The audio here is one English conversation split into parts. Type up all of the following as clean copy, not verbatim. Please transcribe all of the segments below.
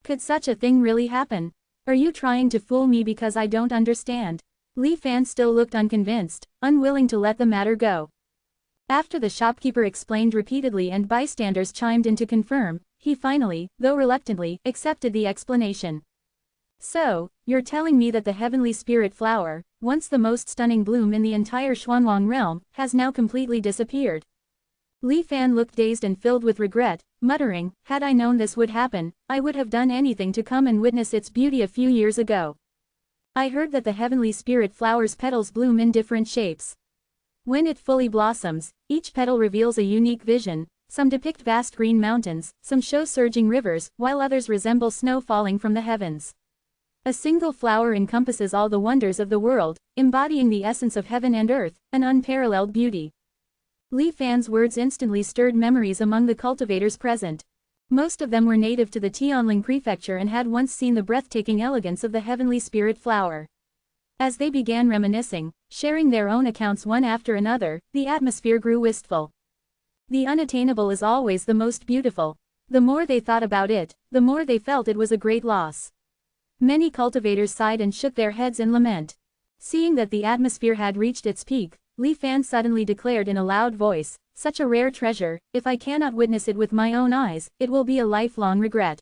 Could such a thing really happen? Are you trying to fool me because I don't understand? Li Fan still looked unconvinced, unwilling to let the matter go. After the shopkeeper explained repeatedly and bystanders chimed in to confirm, he finally, though reluctantly, accepted the explanation. So, you're telling me that the heavenly spirit flower, once the most stunning bloom in the entire Xuanwang realm, has now completely disappeared? Li Fan looked dazed and filled with regret, muttering, had I known this would happen, I would have done anything to come and witness its beauty a few years ago. I heard that the heavenly spirit flower's petals bloom in different shapes. When it fully blossoms, each petal reveals a unique vision. Some depict vast green mountains, some show surging rivers, while others resemble snow falling from the heavens. A single flower encompasses all the wonders of the world, embodying the essence of heaven and earth, an unparalleled beauty. Li Fan's words instantly stirred memories among the cultivators present. Most of them were native to the Tianling prefecture and had once seen the breathtaking elegance of the heavenly spirit flower. As they began reminiscing, sharing their own accounts one after another, the atmosphere grew wistful. The unattainable is always the most beautiful. The more they thought about it, the more they felt it was a great loss. Many cultivators sighed and shook their heads in lament. Seeing that the atmosphere had reached its peak, Li Fan suddenly declared in a loud voice, such a rare treasure, if I cannot witness it with my own eyes, it will be a lifelong regret.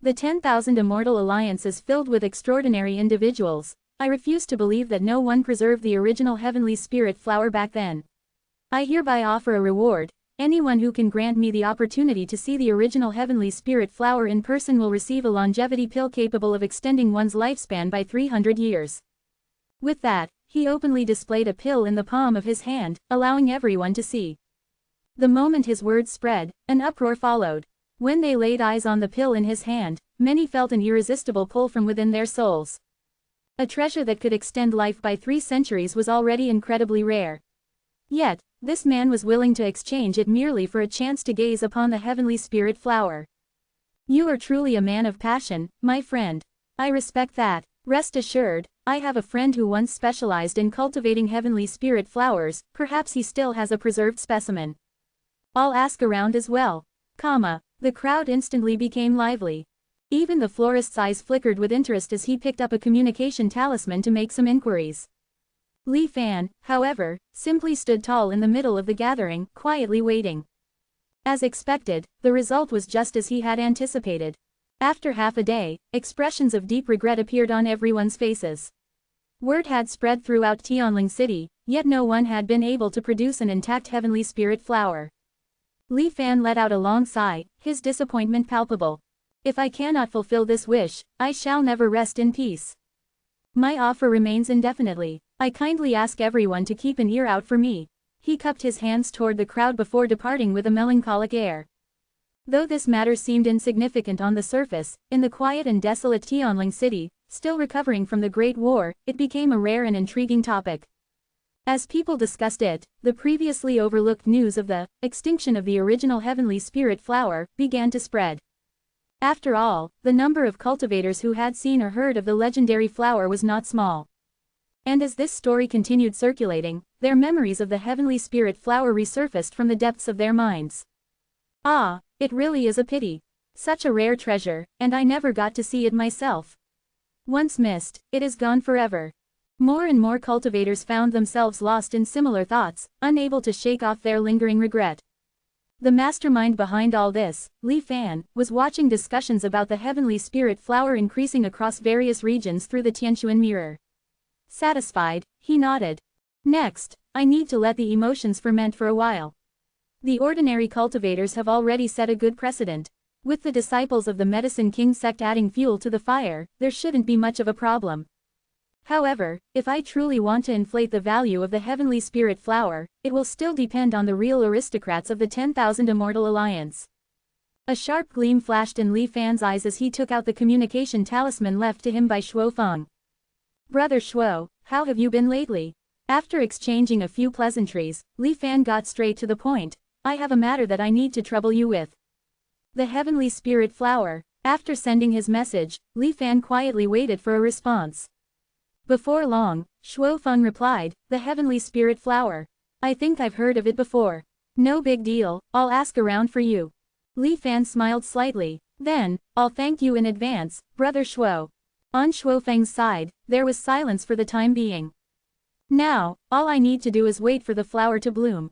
The 10,000 Immortal Alliance is filled with extraordinary individuals. I refuse to believe that no one preserved the original heavenly spirit flower back then. I hereby offer a reward. Anyone who can grant me the opportunity to see the original heavenly spirit flower in person will receive a longevity pill capable of extending one's lifespan by 300 years. With that, he openly displayed a pill in the palm of his hand, allowing everyone to see. The moment his words spread, an uproar followed. When they laid eyes on the pill in his hand, many felt an irresistible pull from within their souls. A treasure that could extend life by 3 centuries was already incredibly rare. Yet, this man was willing to exchange it merely for a chance to gaze upon the heavenly spirit flower. You are truly a man of passion, my friend. I respect that. Rest assured, I have a friend who once specialized in cultivating heavenly spirit flowers, perhaps he still has a preserved specimen. I'll ask around as well. The crowd instantly became lively. Even the florist's eyes flickered with interest as he picked up a communication talisman to make some inquiries. Li Fan, however, simply stood tall in the middle of the gathering, quietly waiting. As expected, the result was just as he had anticipated. After half a day, expressions of deep regret appeared on everyone's faces. Word had spread throughout Tianling City, yet no one had been able to produce an intact heavenly spirit flower. Li Fan let out a long sigh, his disappointment palpable. If I cannot fulfill this wish, I shall never rest in peace. My offer remains indefinitely. I kindly ask everyone to keep an ear out for me. He cupped his hands toward the crowd before departing with a melancholic air. Though this matter seemed insignificant on the surface, in the quiet and desolate Tianling City, still recovering from the Great War, it became a rare and intriguing topic. As people discussed it, the previously overlooked news of the extinction of the original heavenly spirit flower began to spread. After all, the number of cultivators who had seen or heard of the legendary flower was not small. And as this story continued circulating, their memories of the heavenly spirit flower resurfaced from the depths of their minds. Ah, it really is a pity. Such a rare treasure, and I never got to see it myself. Once missed, it is gone forever. More and more cultivators found themselves lost in similar thoughts, unable to shake off their lingering regret. The mastermind behind all this, Li Fan, was watching discussions about the heavenly spirit flower increasing across various regions through the Tianquan mirror. Satisfied, he nodded. Next, I need to let the emotions ferment for a while. The ordinary cultivators have already set a good precedent. With the disciples of the Medicine King sect adding fuel to the fire, there shouldn't be much of a problem. However, if I truly want to inflate the value of the heavenly spirit flower, it will still depend on the real aristocrats of the 10,000 Immortal Alliance. A sharp gleam flashed in Li Fan's eyes as he took out the communication talisman left to him by Shuo Feng. Brother Shuo, how have you been lately? After exchanging a few pleasantries, Li Fan got straight to the point. I have a matter that I need to trouble you with. The heavenly spirit flower. After sending his message, Li Fan quietly waited for a response. Before long, Shuo Feng replied, the heavenly spirit flower. I think I've heard of it before. No big deal, I'll ask around for you. Li Fan smiled slightly. Then, I'll thank you in advance, Brother Shuo. On Shuofeng's side, there was silence for the time being. Now, all I need to do is wait for the flower to bloom.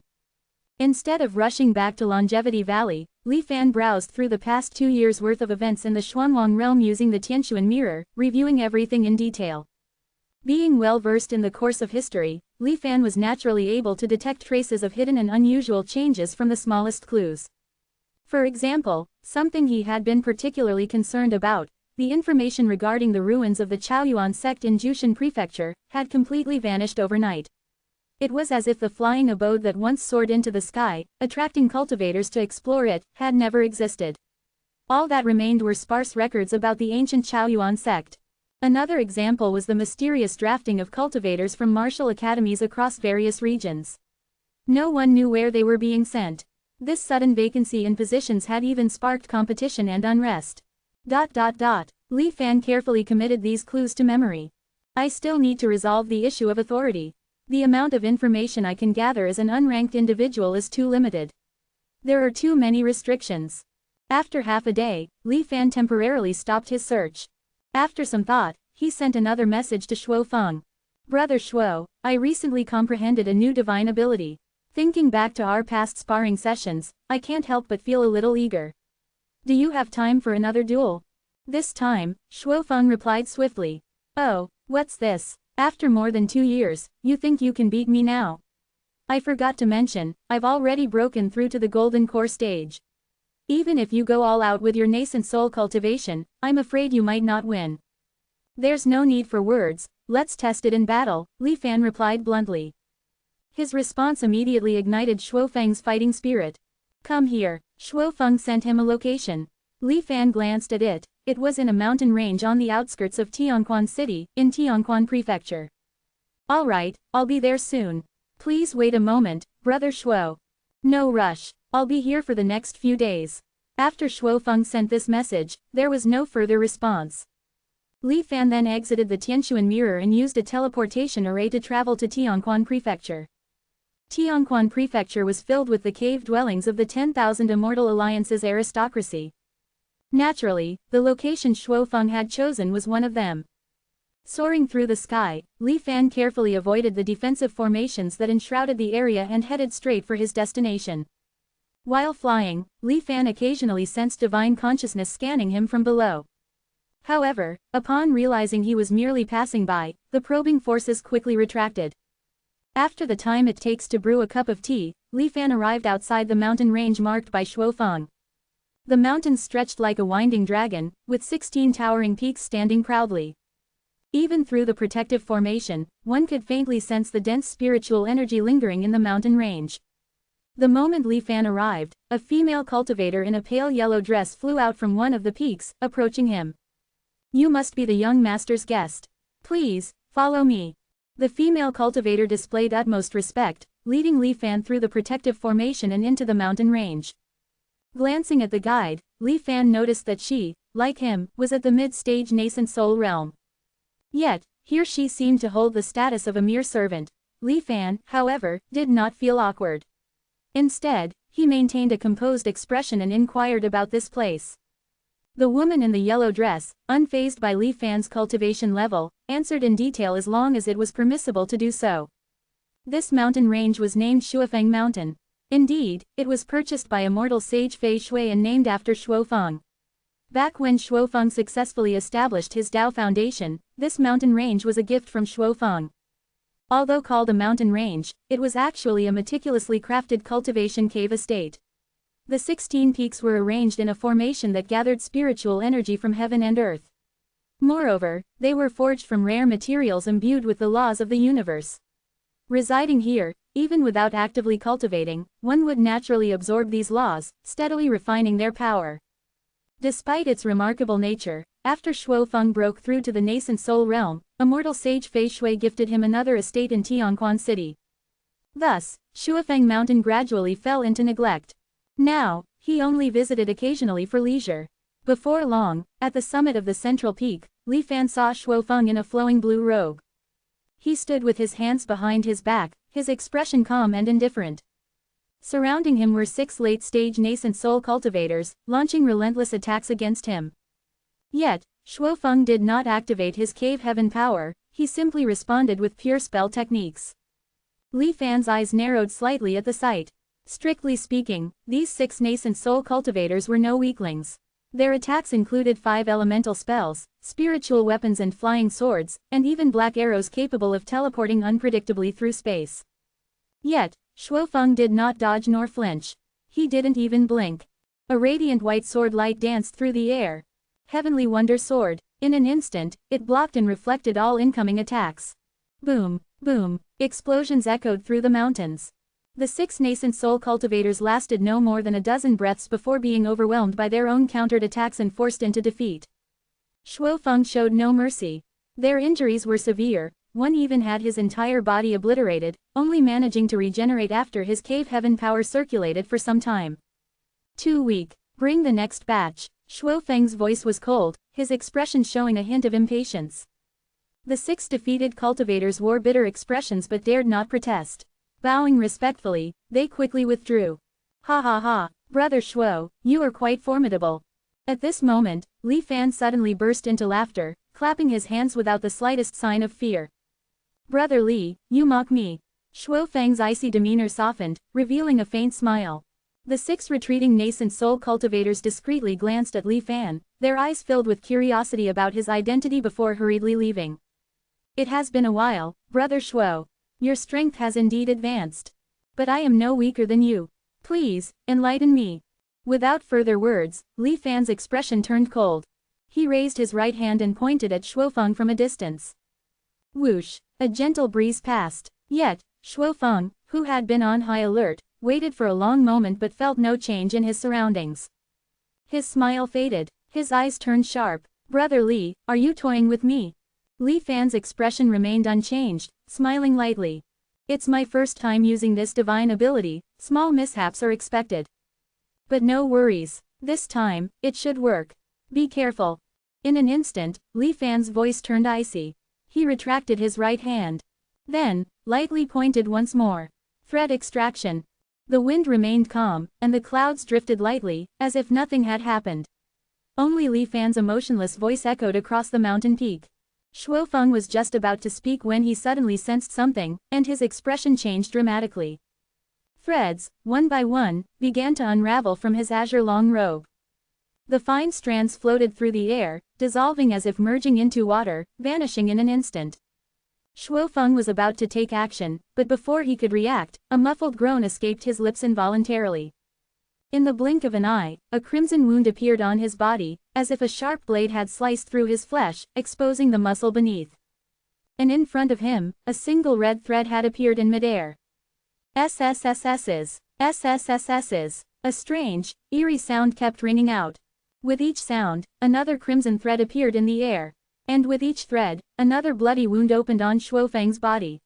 Instead of rushing back to Longevity Valley, Li Fan browsed through the past 2 years' worth of events in the Xuanwang realm using the Tianxuan mirror, reviewing everything in detail. Being well versed in the course of history, Li Fan was naturally able to detect traces of hidden and unusual changes from the smallest clues. For example, something he had been particularly concerned about, the information regarding the ruins of the Chaoyuan sect in Jushan Prefecture, had completely vanished overnight. It was as if the flying abode that once soared into the sky, attracting cultivators to explore it, had never existed. All that remained were sparse records about the ancient Chaoyuan sect. Another example was the mysterious drafting of cultivators from martial academies across various regions. No one knew where they were being sent. This sudden vacancy in positions had even sparked competition and unrest. Li Fan carefully committed these clues to memory. I still need to resolve the issue of authority. The amount of information I can gather as an unranked individual is too limited. There are too many restrictions. After half a day, Li Fan temporarily stopped his search. After some thought, he sent another message to Shuo Feng. Brother Shuo, I recently comprehended a new divine ability. Thinking back to our past sparring sessions, I can't help but feel a little eager. Do you have time for another duel? This time, Shuo Feng replied swiftly. Oh, what's this? After more than 2 years, you think you can beat me now? I forgot to mention, I've already broken through to the Golden Core stage. Even if you go all out with your nascent soul cultivation, I'm afraid you might not win. There's no need for words, let's test it in battle, Li Fan replied bluntly. His response immediately ignited Shuofeng's fighting spirit. Come here. Shuofeng sent him a location. Li Fan glanced at it. It was in a mountain range on the outskirts of Tianquan City, in Tianquan Prefecture. Alright, I'll be there soon. Please wait a moment, Brother Shuo. No rush, I'll be here for the next few days. After Shuofeng sent this message, there was no further response. Li Fan then exited the Tianxuan mirror and used a teleportation array to travel to Tianquan Prefecture. Tianquan Prefecture was filled with the cave dwellings of the 10,000 Immortal Alliance's aristocracy. Naturally, the location Shuofeng had chosen was one of them. Soaring through the sky, Li Fan carefully avoided the defensive formations that enshrouded the area and headed straight for his destination. While flying, Li Fan occasionally sensed divine consciousness scanning him from below. However, upon realizing he was merely passing by, the probing forces quickly retracted. After the time it takes to brew a cup of tea, Li Fan arrived outside the mountain range marked by Shuofeng. The mountains stretched like a winding dragon, with 16 towering peaks standing proudly. Even through the protective formation, one could faintly sense the dense spiritual energy lingering in the mountain range. The moment Li Fan arrived, a female cultivator in a pale yellow dress flew out from one of the peaks, approaching him. You must be the young master's guest. Please, follow me. The female cultivator displayed utmost respect, leading Li Fan through the protective formation and into the mountain range. Glancing at the guide, Li Fan noticed that she, like him, was at the mid-stage nascent soul realm. Yet, here she seemed to hold the status of a mere servant. Li Fan, however, did not feel awkward. Instead, he maintained a composed expression and inquired about this place. The woman in the yellow dress, unfazed by Li Fan's cultivation level, answered in detail as long as it was permissible to do so. This mountain range was named Shuofeng Mountain. Indeed, it was purchased by immortal sage Fei Shui and named after Shuofeng. Back when Shuofeng successfully established his Dao foundation, this mountain range was a gift from Shuofeng. Although called a mountain range, it was actually a meticulously crafted cultivation cave estate. The 16 peaks were arranged in a formation that gathered spiritual energy from heaven and earth. Moreover, they were forged from rare materials imbued with the laws of the universe. Residing here, even without actively cultivating, one would naturally absorb these laws, steadily refining their power. Despite its remarkable nature, after Shuofeng broke through to the nascent soul realm, immortal sage Fei Shui gifted him another estate in Tianquan City. Thus, Shuofeng Mountain gradually fell into neglect. Now, he only visited occasionally for leisure. Before long, at the summit of the central peak, Li Fan saw Shuofeng in a flowing blue robe. He stood with his hands behind his back, his expression calm and indifferent. Surrounding him were 6 late-stage nascent soul cultivators, launching relentless attacks against him. Yet, Shuofeng did not activate his cave heaven power, he simply responded with pure spell techniques. Li Fan's eyes narrowed slightly at the sight. Strictly speaking, these 6 nascent soul cultivators were no weaklings. Their attacks included 5 elemental spells, spiritual weapons and flying swords, and even black arrows capable of teleporting unpredictably through space. Yet, Shuofeng did not dodge nor flinch. He didn't even blink. A radiant white sword light danced through the air. Heavenly Wonder Sword. In an instant, it blocked and reflected all incoming attacks. Boom, boom, explosions echoed through the mountains. The 6 nascent soul cultivators lasted no more than a dozen breaths before being overwhelmed by their own countered attacks and forced into defeat. Shuofeng showed no mercy. Their injuries were severe, one even had his entire body obliterated, only managing to regenerate after his cave heaven power circulated for some time. Too weak. Bring the next batch. Shuofeng's voice was cold, his expression showing a hint of impatience. The 6 defeated cultivators wore bitter expressions but dared not protest. Bowing respectfully, they quickly withdrew. Ha ha ha, Brother Shuo, you are quite formidable. At this moment, Li Fan suddenly burst into laughter, clapping his hands without the slightest sign of fear. Brother Li, you mock me. Shuofeng's icy demeanor softened, revealing a faint smile. The 6 retreating nascent soul cultivators discreetly glanced at Li Fan, their eyes filled with curiosity about his identity before hurriedly leaving. It has been a while, Brother Shuo. Your strength has indeed advanced. But I am no weaker than you. Please, enlighten me. Without further words, Li Fan's expression turned cold. He raised his right hand and pointed at Shuofeng from a distance. Whoosh, a gentle breeze passed. Yet, Shuofeng, who had been on high alert, waited for a long moment but felt no change in his surroundings. His smile faded, his eyes turned sharp. Brother Li, are you toying with me? Li Fan's expression remained unchanged, smiling lightly. It's my first time using this divine ability, small mishaps are expected. But no worries, this time, it should work. Be careful. In an instant, Li Fan's voice turned icy. He retracted his right hand. Then, lightly pointed once more. Thread extraction. The wind remained calm, and the clouds drifted lightly, as if nothing had happened. Only Li Fan's emotionless voice echoed across the mountain peak. Shuofeng was just about to speak when he suddenly sensed something, and his expression changed dramatically. Threads, one by one, began to unravel from his azure-long robe. The fine strands floated through the air, dissolving as if merging into water, vanishing in an instant. Shuofeng was about to take action, but before he could react, a muffled groan escaped his lips involuntarily. In the blink of an eye, a crimson wound appeared on his body, as if a sharp blade had sliced through his flesh, exposing the muscle beneath. And in front of him, a single red thread had appeared in midair. SSSS's. SSSS's. A strange, eerie sound kept ringing out. With each sound, another crimson thread appeared in the air. And with each thread, another bloody wound opened on Shuofeng's body.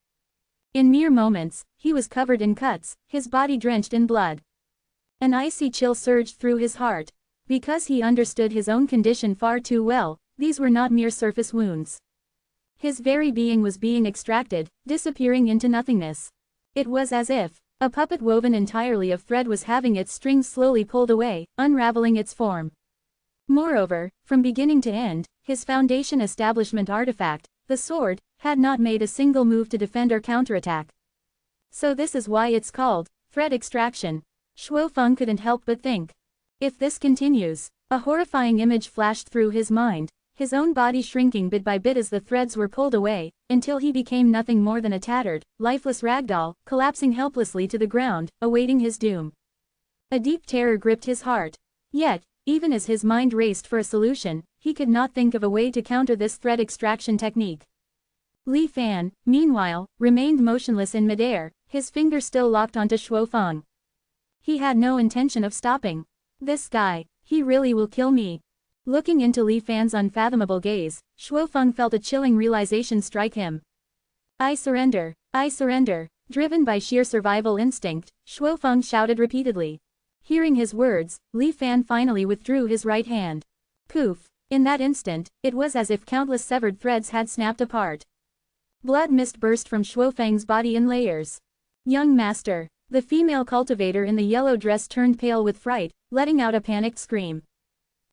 In mere moments, he was covered in cuts, his body drenched in blood. An icy chill surged through his heart. Because he understood his own condition far too well, these were not mere surface wounds. His very being was being extracted, disappearing into nothingness. It was as if a puppet woven entirely of thread was having its strings slowly pulled away, unraveling its form. Moreover, from beginning to end, his foundation establishment artifact, the sword, had not made a single move to defend or counterattack. So this is why it's called thread extraction. Shuofeng couldn't help but think. If this continues, a horrifying image flashed through his mind, his own body shrinking bit by bit as the threads were pulled away, until he became nothing more than a tattered, lifeless ragdoll, collapsing helplessly to the ground, awaiting his doom. A deep terror gripped his heart. Yet, even as his mind raced for a solution, he could not think of a way to counter this thread extraction technique. Li Fan, meanwhile, remained motionless in midair, his finger still locked onto Shuofeng. He had no intention of stopping. This guy, he really will kill me. Looking into Li Fan's unfathomable gaze, Shuofeng felt a chilling realization strike him. I surrender, I surrender. Driven by sheer survival instinct, Shuofeng shouted repeatedly. Hearing his words, Li Fan finally withdrew his right hand. Poof! In that instant, it was as if countless severed threads had snapped apart. Blood mist burst from Shuofeng's body in layers. Young master, The female cultivator in the yellow dress turned pale with fright, letting out a panicked scream.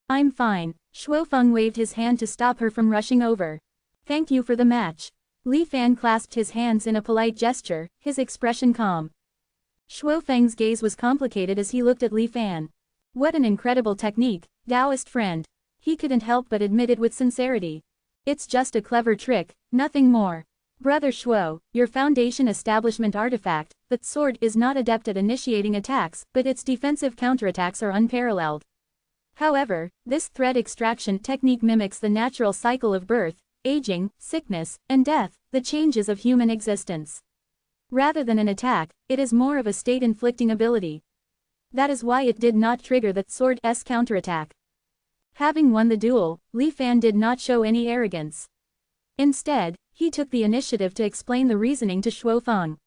I'm fine. Shuofeng waved his hand to stop her from rushing over. Thank you for the match. Li Fan clasped his hands in a polite gesture, his expression calm. Shuofeng's gaze was complicated as he looked at Li Fan. What an incredible technique, Taoist friend. He couldn't help but admit it with sincerity. It's just a clever trick, nothing more. Brother Shuo, your foundation establishment artifact, that sword is not adept at initiating attacks, but its defensive counterattacks are unparalleled. However, this thread extraction technique mimics the natural cycle of birth, aging, sickness, and death, the changes of human existence. Rather than an attack, it is more of a state-inflicting ability. That is why it did not trigger that sword's counterattack. Having won the duel, Li Fan did not show any arrogance. Instead, he took the initiative to explain the reasoning to Shuofeng.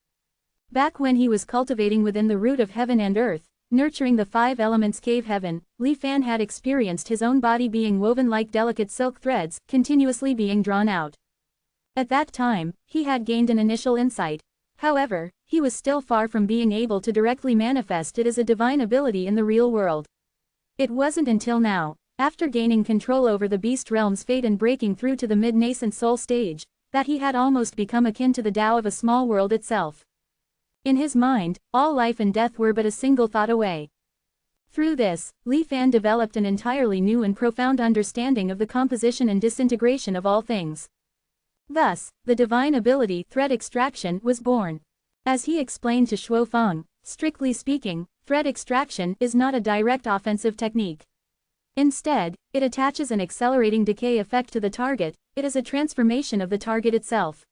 Back when he was cultivating within the root of heaven and earth, nurturing the 5 elements cave heaven, Li Fan had experienced his own body being woven like delicate silk threads, continuously being drawn out. At that time, he had gained an initial insight. However, he was still far from being able to directly manifest it as a divine ability in the real world. It wasn't until now, after gaining control over the beast realm's fate and breaking through to the mid-nascent soul stage, that he had almost become akin to the Tao of a small world itself. In his mind, all life and death were but a single thought away. Through this, Li Fan developed an entirely new and profound understanding of the composition and disintegration of all things. Thus, the divine ability thread extraction was born. As he explained to Shuofeng, strictly speaking, thread extraction is not a direct offensive technique. Instead, it attaches an accelerating decay effect to the target, it is a transformation of the target itself.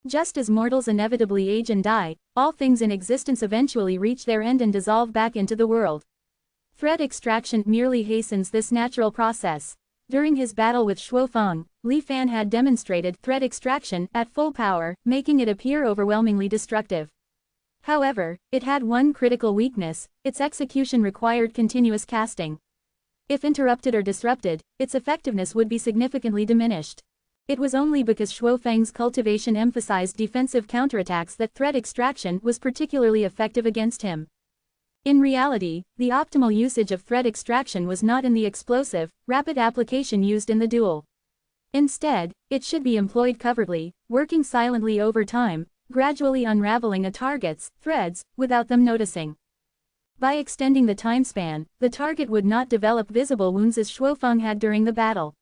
Just as mortals inevitably age and die, all things in existence eventually reach their end and dissolve back into the world. Thread extraction merely hastens this natural process. During his battle with Shuofeng, Li Fan had demonstrated thread extraction at full power, making it appear overwhelmingly destructive. However, it had one critical weakness: its execution required continuous casting. If interrupted or disrupted, its effectiveness would be significantly diminished. It was only because Shuofeng's cultivation emphasized defensive counterattacks that thread extraction was particularly effective against him. In reality, the optimal usage of thread extraction was not in the explosive, rapid application used in the duel. Instead, it should be employed covertly, working silently over time, gradually unraveling a target's threads, without them noticing. By extending the time span, the target would not develop visible wounds as Shuofeng had during the battle.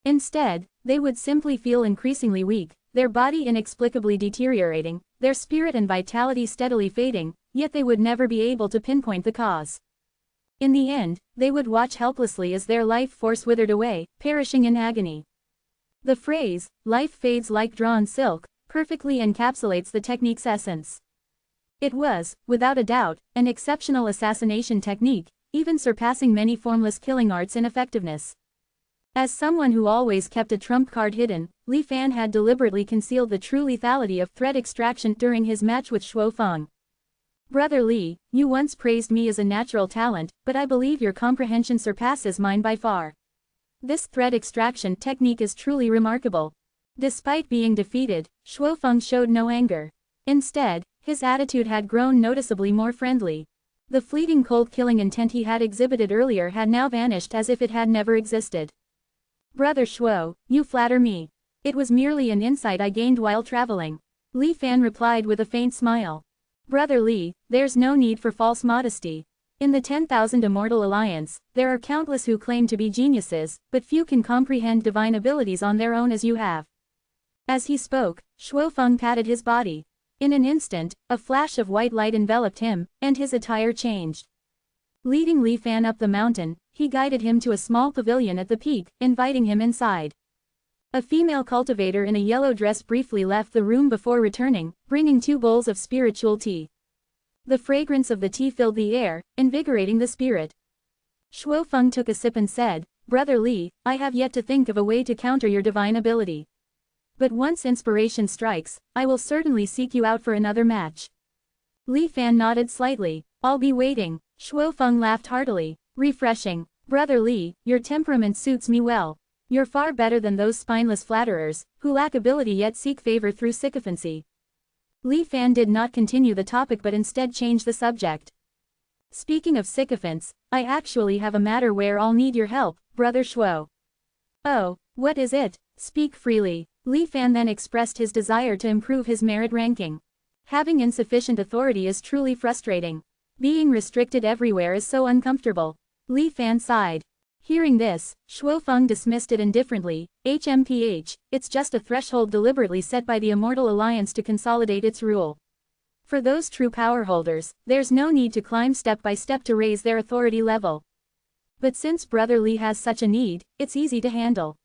Instead, they would simply feel increasingly weak, their body inexplicably deteriorating, their spirit and vitality steadily fading, yet they would never be able to pinpoint the cause. In the end, they would watch helplessly as their life force withered away, perishing in agony. The phrase, "life fades like drawn silk," perfectly encapsulates the technique's essence. It was, without a doubt, an exceptional assassination technique, even surpassing many formless killing arts in effectiveness. As someone who always kept a trump card hidden, Li Fan had deliberately concealed the true lethality of thread extraction during his match with Shuofeng. Brother Li, you once praised me as a natural talent, but I believe your comprehension surpasses mine by far. This thread extraction technique is truly remarkable. Despite being defeated, Shuofeng showed no anger. Instead, his attitude had grown noticeably more friendly. The fleeting cold-killing intent he had exhibited earlier had now vanished as if it had never existed. Brother Shuo, you flatter me. It was merely an insight I gained while traveling. Li Fan replied with a faint smile. Brother Li, there's no need for false modesty. In the 10,000 Immortal Alliance, there are countless who claim to be geniuses, but few can comprehend divine abilities on their own as you have. As he spoke, Shuofeng patted his body. In an instant, a flash of white light enveloped him, and his attire changed. Leading Li Fan up the mountain, he guided him to a small pavilion at the peak, inviting him inside. A female cultivator in a yellow dress briefly left the room before returning, bringing 2 bowls of spiritual tea. The fragrance of the tea filled the air, invigorating the spirit. Shuofeng took a sip and said, Brother Li, I have yet to think of a way to counter your divine ability. But once inspiration strikes, I will certainly seek you out for another match. Li Fan nodded slightly. I'll be waiting. Shuofeng laughed heartily. Refreshing. Brother Li, your temperament suits me well. You're far better than those spineless flatterers, who lack ability yet seek favor through sycophancy. Li Fan did not continue the topic but instead changed the subject. Speaking of sycophants, I actually have a matter where I'll need your help, Brother Shuo. Oh, what is it? Speak freely. Li Fan then expressed his desire to improve his merit ranking. Having insufficient authority is truly frustrating. Being restricted everywhere is so uncomfortable. Li Fan sighed. Hearing this, Shuo Feng dismissed it indifferently. HMPH, it's just a threshold deliberately set by the Immortal Alliance to consolidate its rule. For those true power holders, there's no need to climb step by step to raise their authority level. But since Brother Li has such a need, it's easy to handle.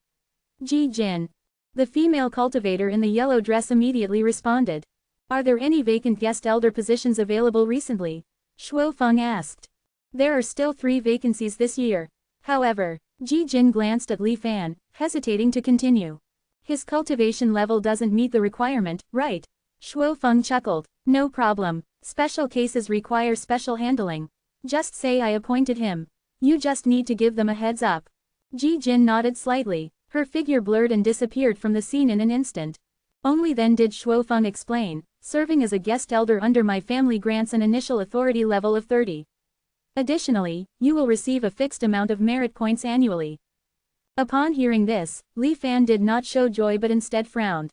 Ji Jin. The female cultivator in the yellow dress immediately responded. Are there any vacant guest elder positions available recently? Shuo Feng asked. There are still 3 vacancies this year. However, Ji Jin glanced at Li Fan, hesitating to continue. His cultivation level doesn't meet the requirement, right? Shuo Feng chuckled. No problem. Special cases require special handling. Just say I appointed him. You just need to give them a heads up. Ji Jin nodded slightly. Her figure blurred and disappeared from the scene in an instant. Only then did Shuo Feng explain, serving as a guest elder under my family grants an initial authority level of 30. Additionally, you will receive a fixed amount of merit points annually. Upon hearing this, Li Fan did not show joy but instead frowned.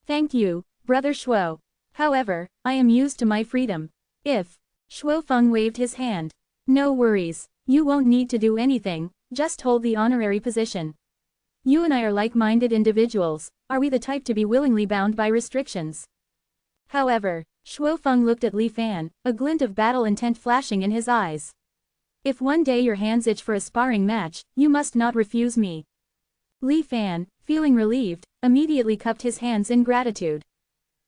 Thank you, Brother Shuo. However, I am used to my freedom. If. Shuo Feng waved his hand. No worries. You won't need to do anything, just hold the honorary position. You and I are like-minded individuals, are we the type to be willingly bound by restrictions? However, Shuo Feng looked at Li Fan, a glint of battle intent flashing in his eyes. If one day your hands itch for a sparring match, you must not refuse me. Li Fan, feeling relieved, immediately cupped his hands in gratitude.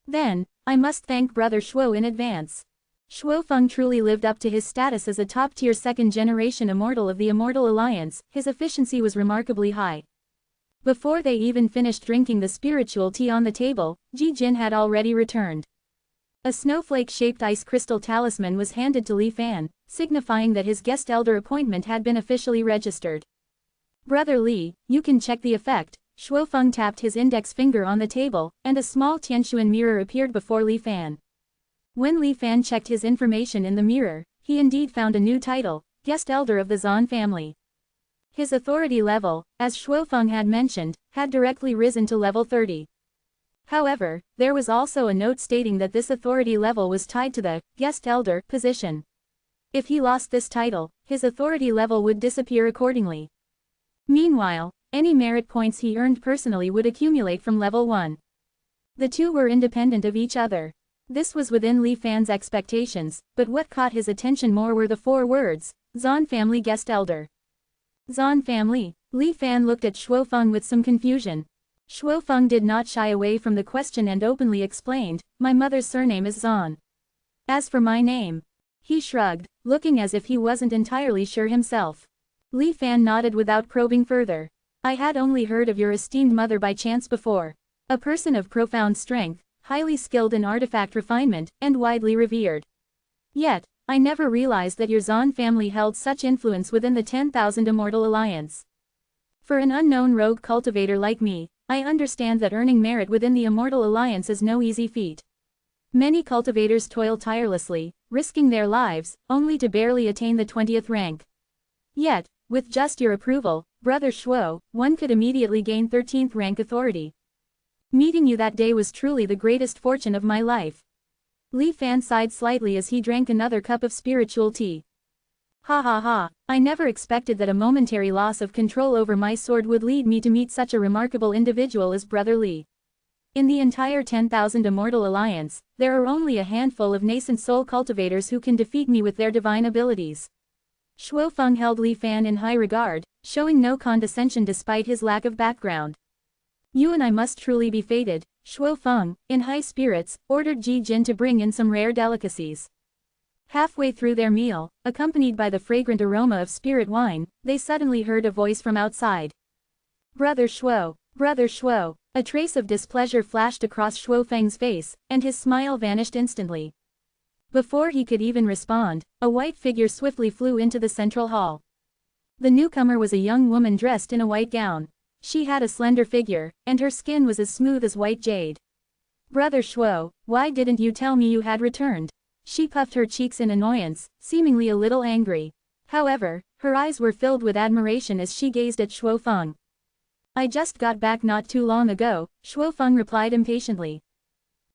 Then, I must thank Brother Shuo in advance. Shuo Feng truly lived up to his status as a top-tier second-generation immortal of the Immortal Alliance. His efficiency was remarkably high. Before they even finished drinking the spiritual tea on the table, Ji Jin had already returned. A snowflake-shaped ice crystal talisman was handed to Li Fan, signifying that his guest elder appointment had been officially registered. Brother Li, you can check the effect. Shuo Feng tapped his index finger on the table, and a small Tianquan mirror appeared before Li Fan. When Li Fan checked his information in the mirror, he indeed found a new title, Guest Elder of the Zan family. His authority level, as Shuo Feng had mentioned, had directly risen to level 30. However, there was also a note stating that this authority level was tied to the Guest Elder position. If he lost this title, his authority level would disappear accordingly. Meanwhile, any merit points he earned personally would accumulate from level 1. The two were independent of each other. This was within Li Fan's expectations, but what caught his attention more were the 4 words, Zan family guest elder. Zan family? Li Fan looked at Shuo Feng with some confusion. Shuo Feng did not shy away from the question and openly explained, my mother's surname is Zan. As for my name, he shrugged, looking as if he wasn't entirely sure himself. Li Fan nodded without probing further. I had only heard of your esteemed mother by chance before. A person of profound strength, highly skilled in artifact refinement, and widely revered. Yet, I never realized that your Zan family held such influence within the 10,000 Immortal Alliance. For an unknown rogue cultivator like me, I understand that earning merit within the Immortal Alliance is no easy feat. Many cultivators toil tirelessly, risking their lives, only to barely attain the 20th rank. Yet, with just your approval, Brother Shuo, one could immediately gain 13th rank authority. Meeting you that day was truly the greatest fortune of my life. Li Fan sighed slightly as he drank another cup of spiritual tea. Ha ha ha, I never expected that a momentary loss of control over my sword would lead me to meet such a remarkable individual as Brother Li. In the entire 10,000 Immortal Alliance, there are only a handful of nascent soul cultivators who can defeat me with their divine abilities. Shuo Feng held Li Fan in high regard, showing no condescension despite his lack of background. You and I must truly be fated. Shuo Feng, in high spirits, ordered Ji Jin to bring in some rare delicacies. Halfway through their meal, accompanied by the fragrant aroma of spirit wine, they suddenly heard a voice from outside. Brother Shuo, Brother Shuo. A trace of displeasure flashed across Shuo Feng's face, and his smile vanished instantly. Before he could even respond, a white figure swiftly flew into the central hall. The newcomer was a young woman dressed in a white gown. She had a slender figure, and her skin was as smooth as white jade. Brother Shuo, why didn't you tell me you had returned? She puffed her cheeks in annoyance, seemingly a little angry. However, her eyes were filled with admiration as she gazed at Shuo Feng. I just got back not too long ago, Shuo Feng replied impatiently.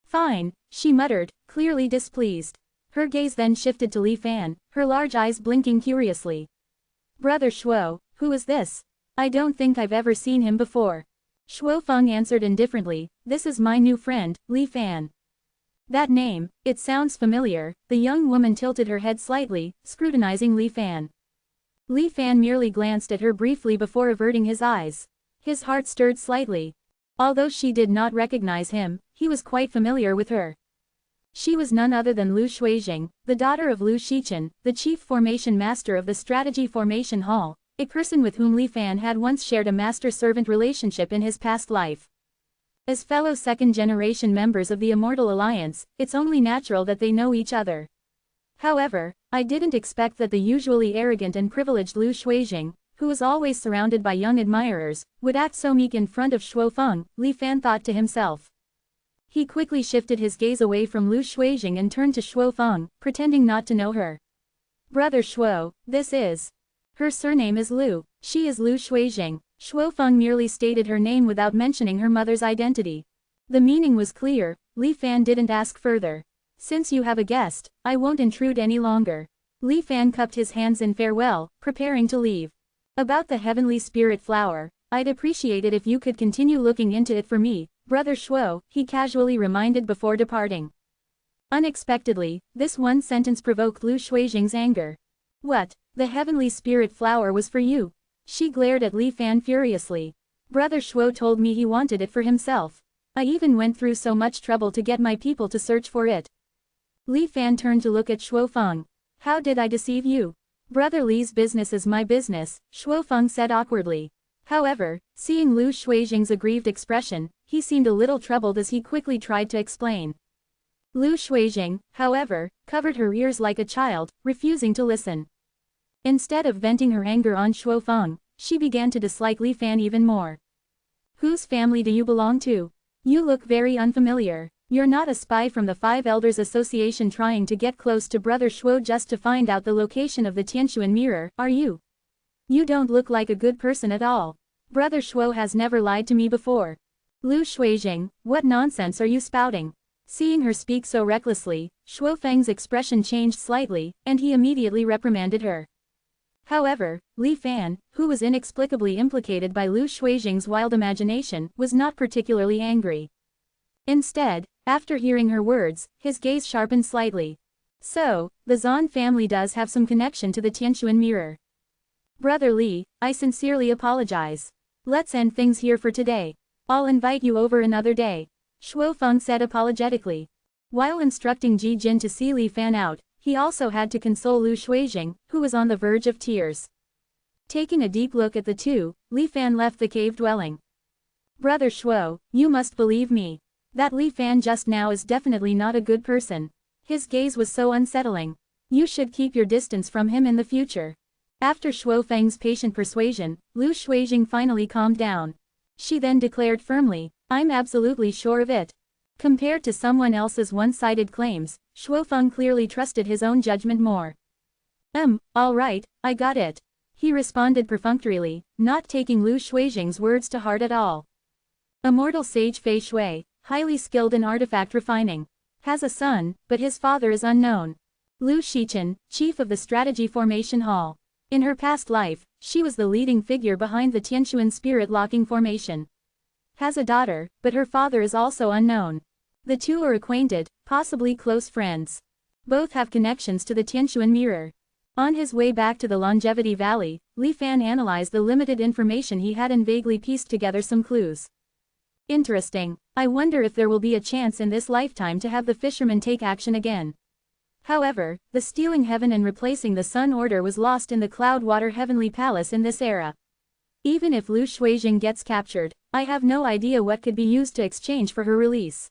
Fine, she muttered, clearly displeased. Her gaze then shifted to Li Fan, her large eyes blinking curiously. Brother Shuo, who is this? I don't think I've ever seen him before. Shuo Feng answered indifferently, this is my new friend, Li Fan. That name, it sounds familiar. The young woman tilted her head slightly, scrutinizing Li Fan. Li Fan merely glanced at her briefly before averting his eyes. His heart stirred slightly. Although she did not recognize him, he was quite familiar with her. She was none other than Lu Shuijing, the daughter of Lu Shichen, the chief formation master of the Strategy Formation Hall, a person with whom Li Fan had once shared a master-servant relationship in his past life. As fellow second-generation members of the Immortal Alliance, it's only natural that they know each other. However, I didn't expect that the usually arrogant and privileged Lu Shuijing, who was always surrounded by young admirers, would act so meek in front of Shuo Feng, Li Fan thought to himself. He quickly shifted his gaze away from Lu Shuijing and turned to Shuo Feng, pretending not to know her. Brother Shuo, this is. Her surname is Lu, she is Lu Shuijing. Shuo Feng merely stated her name without mentioning her mother's identity. The meaning was clear, Li Fan didn't ask further. Since you have a guest, I won't intrude any longer. Li Fan cupped his hands in farewell, preparing to leave. About the heavenly spirit flower, I'd appreciate it if you could continue looking into it for me, Brother Shuo, he casually reminded before departing. Unexpectedly, this one sentence provoked Lu Shuijing's anger. What? The heavenly spirit flower was for you? She glared at Li Fan furiously. Brother Shuo told me he wanted it for himself. I even went through so much trouble to get my people to search for it. Li Fan turned to look at Shuo Feng. How did I deceive you? Brother Li's business is my business, Shuo Feng said awkwardly. However, seeing Lu Shuijing's aggrieved expression, he seemed a little troubled as he quickly tried to explain. Lu Shuijing, however, covered her ears like a child, refusing to listen. Instead of venting her anger on Shuo Feng, she began to dislike Li Fan even more. Whose family do you belong to? You look very unfamiliar. You're not a spy from the Five Elders Association trying to get close to Brother Shuo just to find out the location of the Tianshuan mirror, are you? You don't look like a good person at all. Brother Shuo has never lied to me before. Lu Shuijing, what nonsense are you spouting? Seeing her speak so recklessly, Shuo Feng's expression changed slightly, and he immediately reprimanded her. However, Li Fan, who was inexplicably implicated by Lu Shuijing's wild imagination, was not particularly angry. Instead, after hearing her words, his gaze sharpened slightly. So, the Zan family does have some connection to the Tianshuan mirror. Brother Li, I sincerely apologize. Let's end things here for today. I'll invite you over another day. Shuo Feng said apologetically. While instructing Ji Jin to see Li Fan out, he also had to console Lu Shuijing, who was on the verge of tears. Taking a deep look at the two, Li Fan left the cave dwelling. Brother Shuo, you must believe me. That Li Fan just now is definitely not a good person. His gaze was so unsettling. You should keep your distance from him in the future. After Shuo Feng's patient persuasion, Lu Shuijing finally calmed down. She then declared firmly, I'm absolutely sure of it. Compared to someone else's one-sided claims, Shuo Feng clearly trusted his own judgment more. All right, I got it. He responded perfunctorily, not taking Lu Shuijing's words to heart at all. Immortal sage Fei Shui, highly skilled in artifact refining. Has a son, but his father is unknown. Lu Shichen, chief of the Strategy Formation Hall. In her past life, she was the leading figure behind the Tianshuan Spirit Locking Formation. Has a daughter, but her father is also unknown. The two are acquainted, possibly close friends. Both have connections to the Tianshuan mirror. On his way back to the Longevity Valley, Li Fan analyzed the limited information he had and vaguely pieced together some clues. Interesting. I wonder if there will be a chance in this lifetime to have the fishermen take action again. However, the stealing heaven and replacing the sun order was lost in the Cloudwater Heavenly Palace in this era. Even if Lu Shuijing gets captured, I have no idea what could be used to exchange for her release.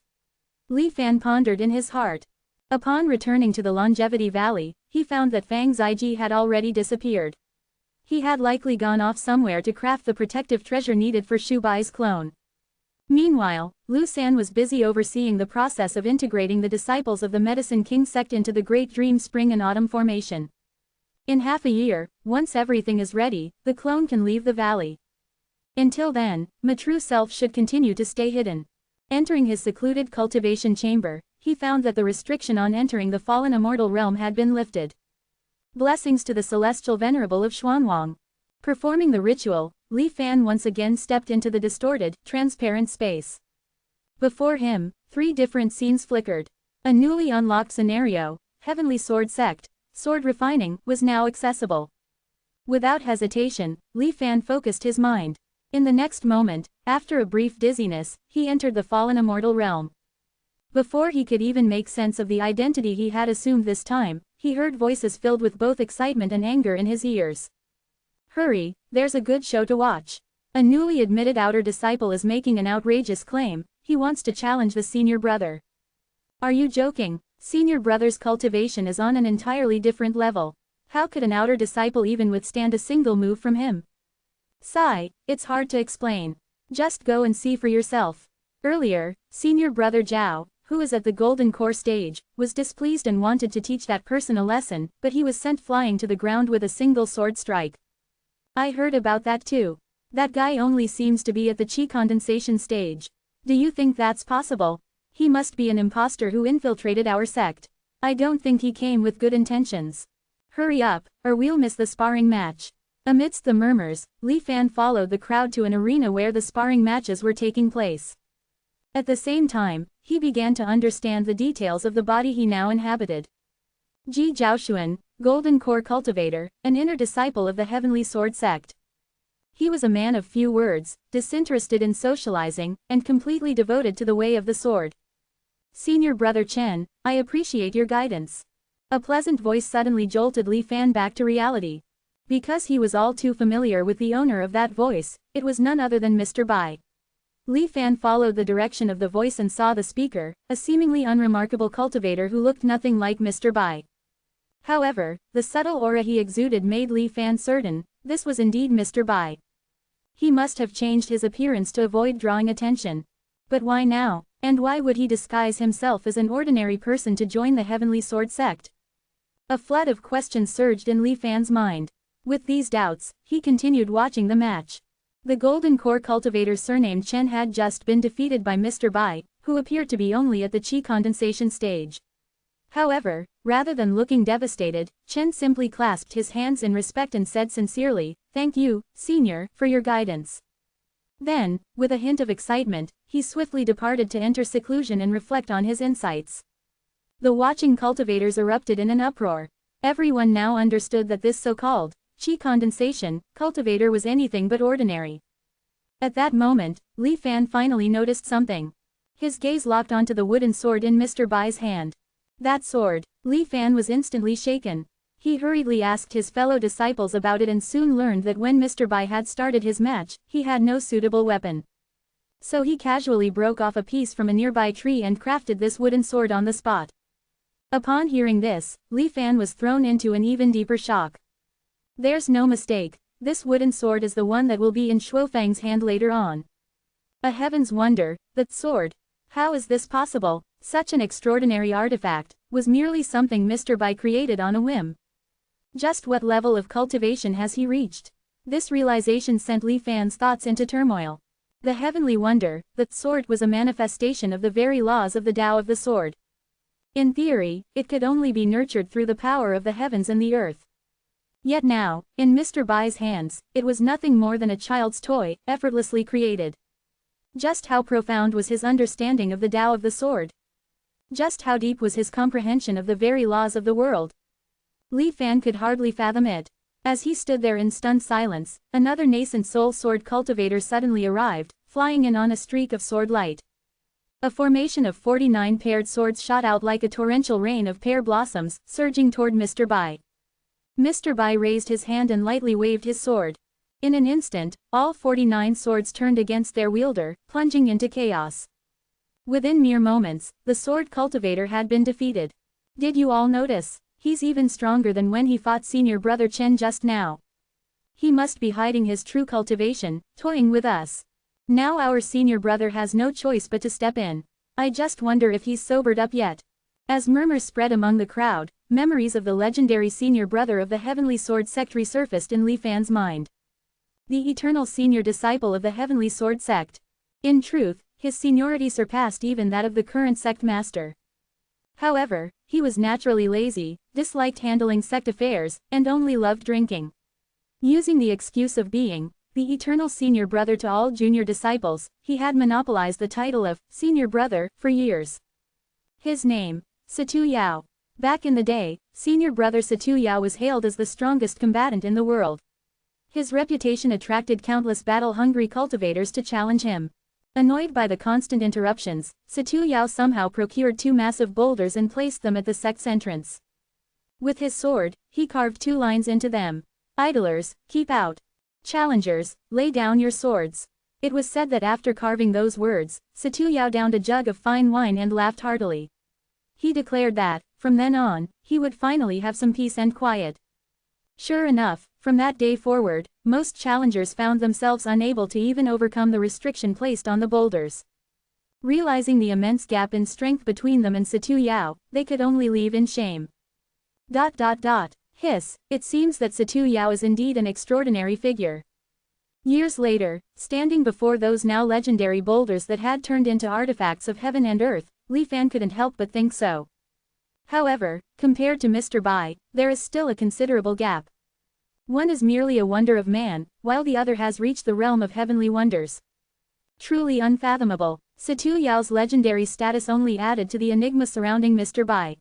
Li Fan pondered in his heart. Upon returning to the Longevity Valley, he found that Fang Ziji had already disappeared. He had likely gone off somewhere to craft the protective treasure needed for Shu Bai's clone. Meanwhile, Lu San was busy overseeing the process of integrating the disciples of the Medicine King sect into the Great Dream Spring and Autumn formation. In half a year, once everything is ready, the clone can leave the valley. Until then, my true self should continue to stay hidden. Entering his secluded cultivation chamber, he found that the restriction on entering the fallen immortal realm had been lifted. Blessings to the celestial Venerable of Xuanwang. Performing the ritual, Li Fan once again stepped into the distorted, transparent space. Before him, 3 different scenes flickered. A newly unlocked scenario, Heavenly Sword Sect, sword refining, was now accessible. Without hesitation, Li Fan focused his mind. In the next moment, after a brief dizziness, he entered the fallen immortal realm. Before he could even make sense of the identity he had assumed this time, he heard voices filled with both excitement and anger in his ears. Hurry, there's a good show to watch. A newly admitted outer disciple is making an outrageous claim. He wants to challenge the senior brother. Are you joking? Senior brother's cultivation is on an entirely different level. How could an outer disciple even withstand a single move from him? Sigh, it's hard to explain. Just go and see for yourself. Earlier, senior brother Zhao, who is at the golden core stage, was displeased and wanted to teach that person a lesson, but he was sent flying to the ground with a single sword strike. I heard about that too. That guy only seems to be at the chi condensation stage. Do you think that's possible? He must be an imposter who infiltrated our sect. I don't think he came with good intentions. Hurry up, or we'll miss the sparring match. Amidst the murmurs, Li Fan followed the crowd to an arena where the sparring matches were taking place. At the same time, he began to understand the details of the body he now inhabited. Ji Zhaoxuan, Golden Core Cultivator, an inner disciple of the Heavenly Sword Sect. He was a man of few words, disinterested in socializing, and completely devoted to the way of the sword. Senior Brother Chen, I appreciate your guidance. A pleasant voice suddenly jolted Li Fan back to reality. Because he was all too familiar with the owner of that voice, it was none other than Mr. Bai. Li Fan followed the direction of the voice and saw the speaker, a seemingly unremarkable cultivator who looked nothing like Mr. Bai. However, the subtle aura he exuded made Li Fan certain, this was indeed Mr. Bai. He must have changed his appearance to avoid drawing attention. But why now, and why would he disguise himself as an ordinary person to join the Heavenly Sword Sect? A flood of questions surged in Li Fan's mind. With these doubts, he continued watching the match. The Golden Core Cultivator surnamed Chen had just been defeated by Mr. Bai, who appeared to be only at the chi condensation stage. However, rather than looking devastated, Chen simply clasped his hands in respect and said sincerely, "Thank you, Senior, for your guidance." Then, with a hint of excitement, he swiftly departed to enter seclusion and reflect on his insights. The watching cultivators erupted in an uproar. Everyone now understood that this so-called chi condensation cultivator was anything but ordinary. At that moment, Li Fan finally noticed something. His gaze locked onto the wooden sword in Mr. Bai's hand. That sword. Li Fan was instantly shaken. He hurriedly asked his fellow disciples about it and soon learned that when Mr. Bai had started his match, he had no suitable weapon. So he casually broke off a piece from a nearby tree and crafted this wooden sword on the spot. Upon hearing this, Li Fan was thrown into an even deeper shock. There's no mistake, this wooden sword is the one that will be in Shuofang's hand later on. A heaven's wonder, that sword. How is this possible? Such an extraordinary artifact was merely something Mr. Bai created on a whim. Just what level of cultivation has he reached? This realization sent Li Fan's thoughts into turmoil. The heavenly wonder, that sword was a manifestation of the very laws of the Tao of the sword. In theory, it could only be nurtured through the power of the heavens and the earth. Yet now, in Mr. Bai's hands, it was nothing more than a child's toy, effortlessly created. Just how profound was his understanding of the Tao of the sword? Just how deep was his comprehension of the very laws of the world? Li Fan could hardly fathom it. As he stood there in stunned silence, another nascent soul sword cultivator suddenly arrived, flying in on a streak of sword light. A formation of 49 paired swords shot out like a torrential rain of pear blossoms, surging toward Mr. Bai. Mr. Bai raised his hand and lightly waved his sword. In an instant, all 49 swords turned against their wielder, plunging into chaos. Within mere moments, the sword cultivator had been defeated. Did you all notice? He's even stronger than when he fought Senior Brother Chen just now. He must be hiding his true cultivation, toying with us. Now our senior brother has no choice but to step in. I just wonder if he's sobered up yet. As murmurs spread among the crowd, memories of the legendary senior brother of the Heavenly Sword sect resurfaced in Li Fan's mind. The eternal senior disciple of the Heavenly Sword sect. In truth, his seniority surpassed even that of the current sect master. However, he was naturally lazy, disliked handling sect affairs, and only loved drinking. Using the excuse of being the eternal senior brother to all junior disciples, he had monopolized the title of senior brother for years. His name, Situ Yao. Back in the day, senior brother Situ Yao was hailed as the strongest combatant in the world. His reputation attracted countless battle-hungry cultivators to challenge him. Annoyed by the constant interruptions, Situ Yao somehow procured 2 massive boulders and placed them at the sect's entrance. With his sword, he carved 2 lines into them. Idlers, keep out. Challengers, lay down your swords. It was said that after carving those words, Situ Yao downed a jug of fine wine and laughed heartily. He declared that, from then on, he would finally have some peace and quiet. Sure enough, from that day forward, most challengers found themselves unable to even overcome the restriction placed on the boulders. Realizing the immense gap in strength between them and Situ Yao, they could only leave in shame. Hiss, it seems that Situ Yao is indeed an extraordinary figure. Years later, standing before those now legendary boulders that had turned into artifacts of heaven and earth, Li Fan couldn't help but think so. However, compared to Mr. Bai, there is still a considerable gap. One is merely a wonder of man, while the other has reached the realm of heavenly wonders. Truly unfathomable, Situ Yao's legendary status only added to the enigma surrounding Mr. Bai.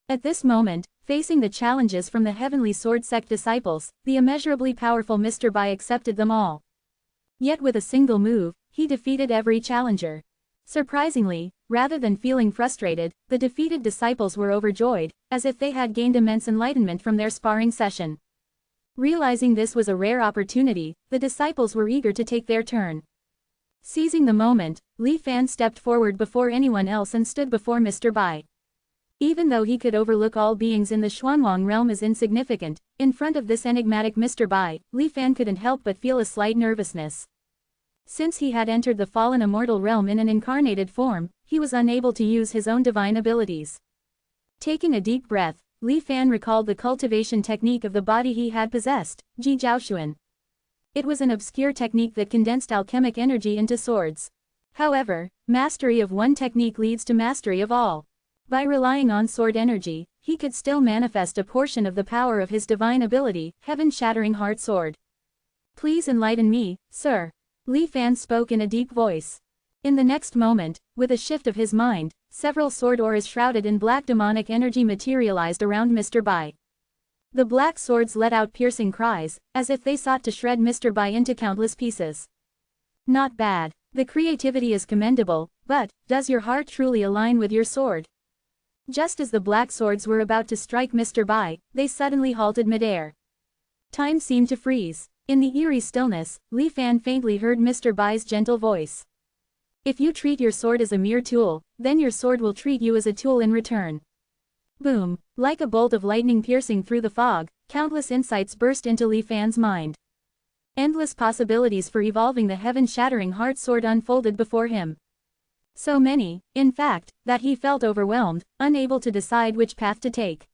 At this moment, facing the challenges from the Heavenly Sword sect disciples, the immeasurably powerful Mr. Bai accepted them all. Yet with a single move, he defeated every challenger. Surprisingly, rather than feeling frustrated, the defeated disciples were overjoyed, as if they had gained immense enlightenment from their sparring session. Realizing this was a rare opportunity, the disciples were eager to take their turn. Seizing the moment, Li Fan stepped forward before anyone else and stood before Mr. Bai. Even though he could overlook all beings in the Xuanwang realm as insignificant, in front of this enigmatic Mr. Bai, Li Fan couldn't help but feel a slight nervousness. Since he had entered the fallen immortal realm in an incarnated form, he was unable to use his own divine abilities. Taking a deep breath, Li Fan recalled the cultivation technique of the body he had possessed, Ji Jiaoshuan. It was an obscure technique that condensed alchemic energy into swords. However, mastery of one technique leads to mastery of all. By relying on sword energy, he could still manifest a portion of the power of his divine ability, Heaven-Shattering Heart Sword. Please enlighten me, sir. Li Fan spoke in a deep voice. In the next moment, with a shift of his mind, several sword auras shrouded in black demonic energy materialized around Mr. Bai. The black swords let out piercing cries, as if they sought to shred Mr. Bai into countless pieces. Not bad. The creativity is commendable, but, does your heart truly align with your sword? Just as the black swords were about to strike Mr. Bai, they suddenly halted midair. Time seemed to freeze. In the eerie stillness, Li Fan faintly heard Mr. Bai's gentle voice. If you treat your sword as a mere tool, then your sword will treat you as a tool in return. Boom! Like a bolt of lightning piercing through the fog, countless insights burst into Li Fan's mind. Endless possibilities for evolving the heaven-shattering heart sword unfolded before him. So many, in fact, that he felt overwhelmed, unable to decide which path to take.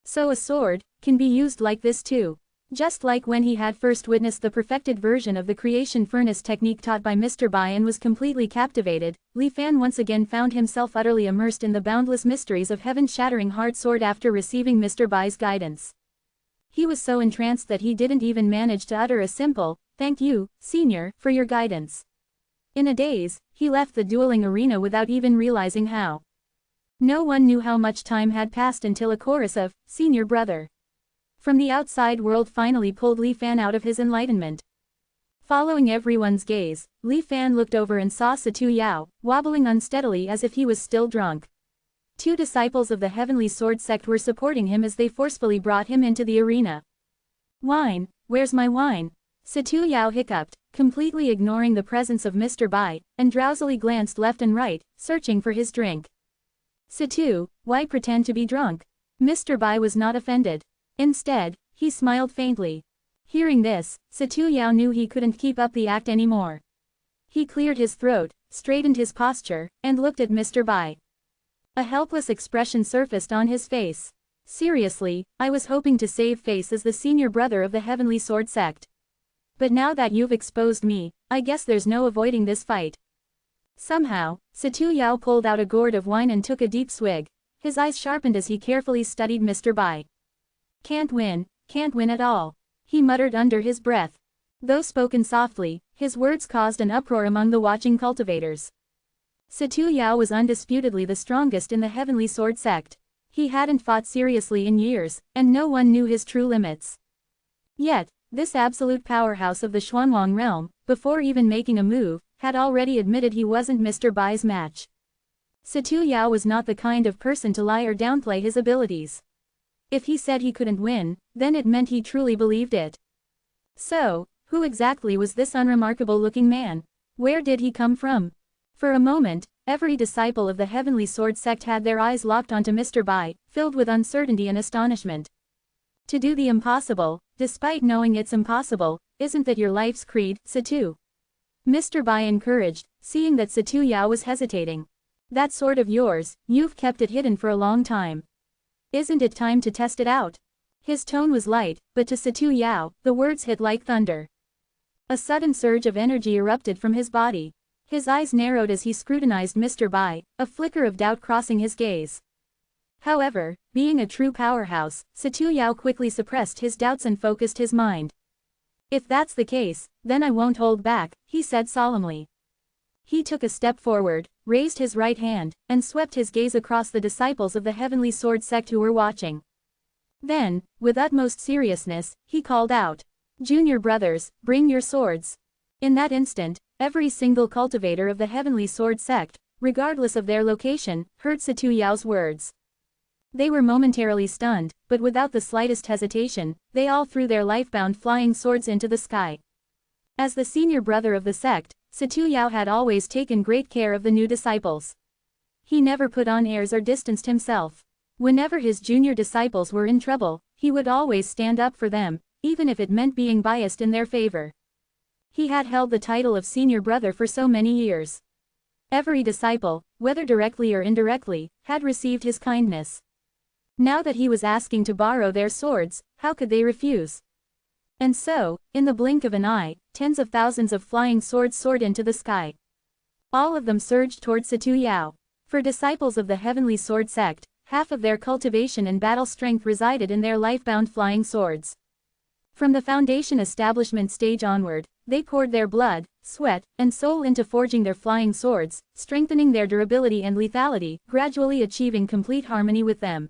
So a sword can be used like this too. Just like when he had first witnessed the perfected version of the creation furnace technique taught by Mr. Bai and was completely captivated, Li Fan once again found himself utterly immersed in the boundless mysteries of heaven-shattering heart sword after receiving Mr. Bai's guidance. He was so entranced that he didn't even manage to utter a simple, "Thank you, senior, for your guidance." In a daze, he left the dueling arena without even realizing how. No one knew how much time had passed until a chorus of, "Senior brother," from the outside world finally pulled Li Fan out of his enlightenment. Following everyone's gaze, Li Fan looked over and saw Situ Yao, wobbling unsteadily as if he was still drunk. 2 disciples of the Heavenly Sword sect were supporting him as they forcefully brought him into the arena. "Wine, where's my wine?" Situ Yao hiccuped, completely ignoring the presence of Mr. Bai, and drowsily glanced left and right, searching for his drink. "Situ, why pretend to be drunk?" Mr. Bai was not offended. Instead, he smiled faintly. Hearing this, Situ Yao knew he couldn't keep up the act anymore. He cleared his throat, straightened his posture, and looked at Mr. Bai. A helpless expression surfaced on his face. Seriously, I was hoping to save face as the senior brother of the Heavenly Sword Sect. But now that you've exposed me, I guess there's no avoiding this fight. Somehow, Situ Yao pulled out a gourd of wine and took a deep swig. His eyes sharpened as he carefully studied Mr. Bai. Can't win at all, he muttered under his breath. Though spoken softly, his words caused an uproar among the watching cultivators. Situ Yao was undisputedly the strongest in the Heavenly Sword Sect. He hadn't fought seriously in years, and no one knew his true limits. Yet, this absolute powerhouse of the Xuanwang realm, before even making a move, had already admitted he wasn't Mr. Bai's match. Situ Yao was not the kind of person to lie or downplay his abilities. If he said he couldn't win, then it meant he truly believed it. So, who exactly was this unremarkable-looking man? Where did he come from? For a moment, every disciple of the Heavenly Sword Sect had their eyes locked onto Mr. Bai, filled with uncertainty and astonishment. To do the impossible, despite knowing it's impossible, isn't that your life's creed, Situ? Mr. Bai encouraged, seeing that Situ Yao was hesitating. That sword of yours, you've kept it hidden for a long time. Isn't it time to test it out? His tone was light, but to Situ Yao, the words hit like thunder. A sudden surge of energy erupted from his body. His eyes narrowed as he scrutinized Mr. Bai, a flicker of doubt crossing his gaze. However, being a true powerhouse, Situ Yao quickly suppressed his doubts and focused his mind. If that's the case, then I won't hold back, he said solemnly. He took a step forward, raised his right hand, and swept his gaze across the disciples of the Heavenly Sword Sect who were watching. Then, with utmost seriousness, he called out, "Junior brothers, bring your swords." In that instant, every single cultivator of the Heavenly Sword Sect, regardless of their location, heard Situ Yao's words. They were momentarily stunned, but without the slightest hesitation, they all threw their life-bound flying swords into the sky. As the senior brother of the sect, Situ Yao had always taken great care of the new disciples. He never put on airs or distanced himself. Whenever his junior disciples were in trouble, he would always stand up for them, even if it meant being biased in their favor. He had held the title of senior brother for so many years. Every disciple, whether directly or indirectly, had received his kindness. Now that he was asking to borrow their swords, how could they refuse? And so, in the blink of an eye, tens of thousands of flying swords soared into the sky. All of them surged towards Situ Yao. For disciples of the Heavenly Sword Sect, half of their cultivation and battle strength resided in their life-bound flying swords. From the foundation establishment stage onward, they poured their blood, sweat, and soul into forging their flying swords, strengthening their durability and lethality, gradually achieving complete harmony with them.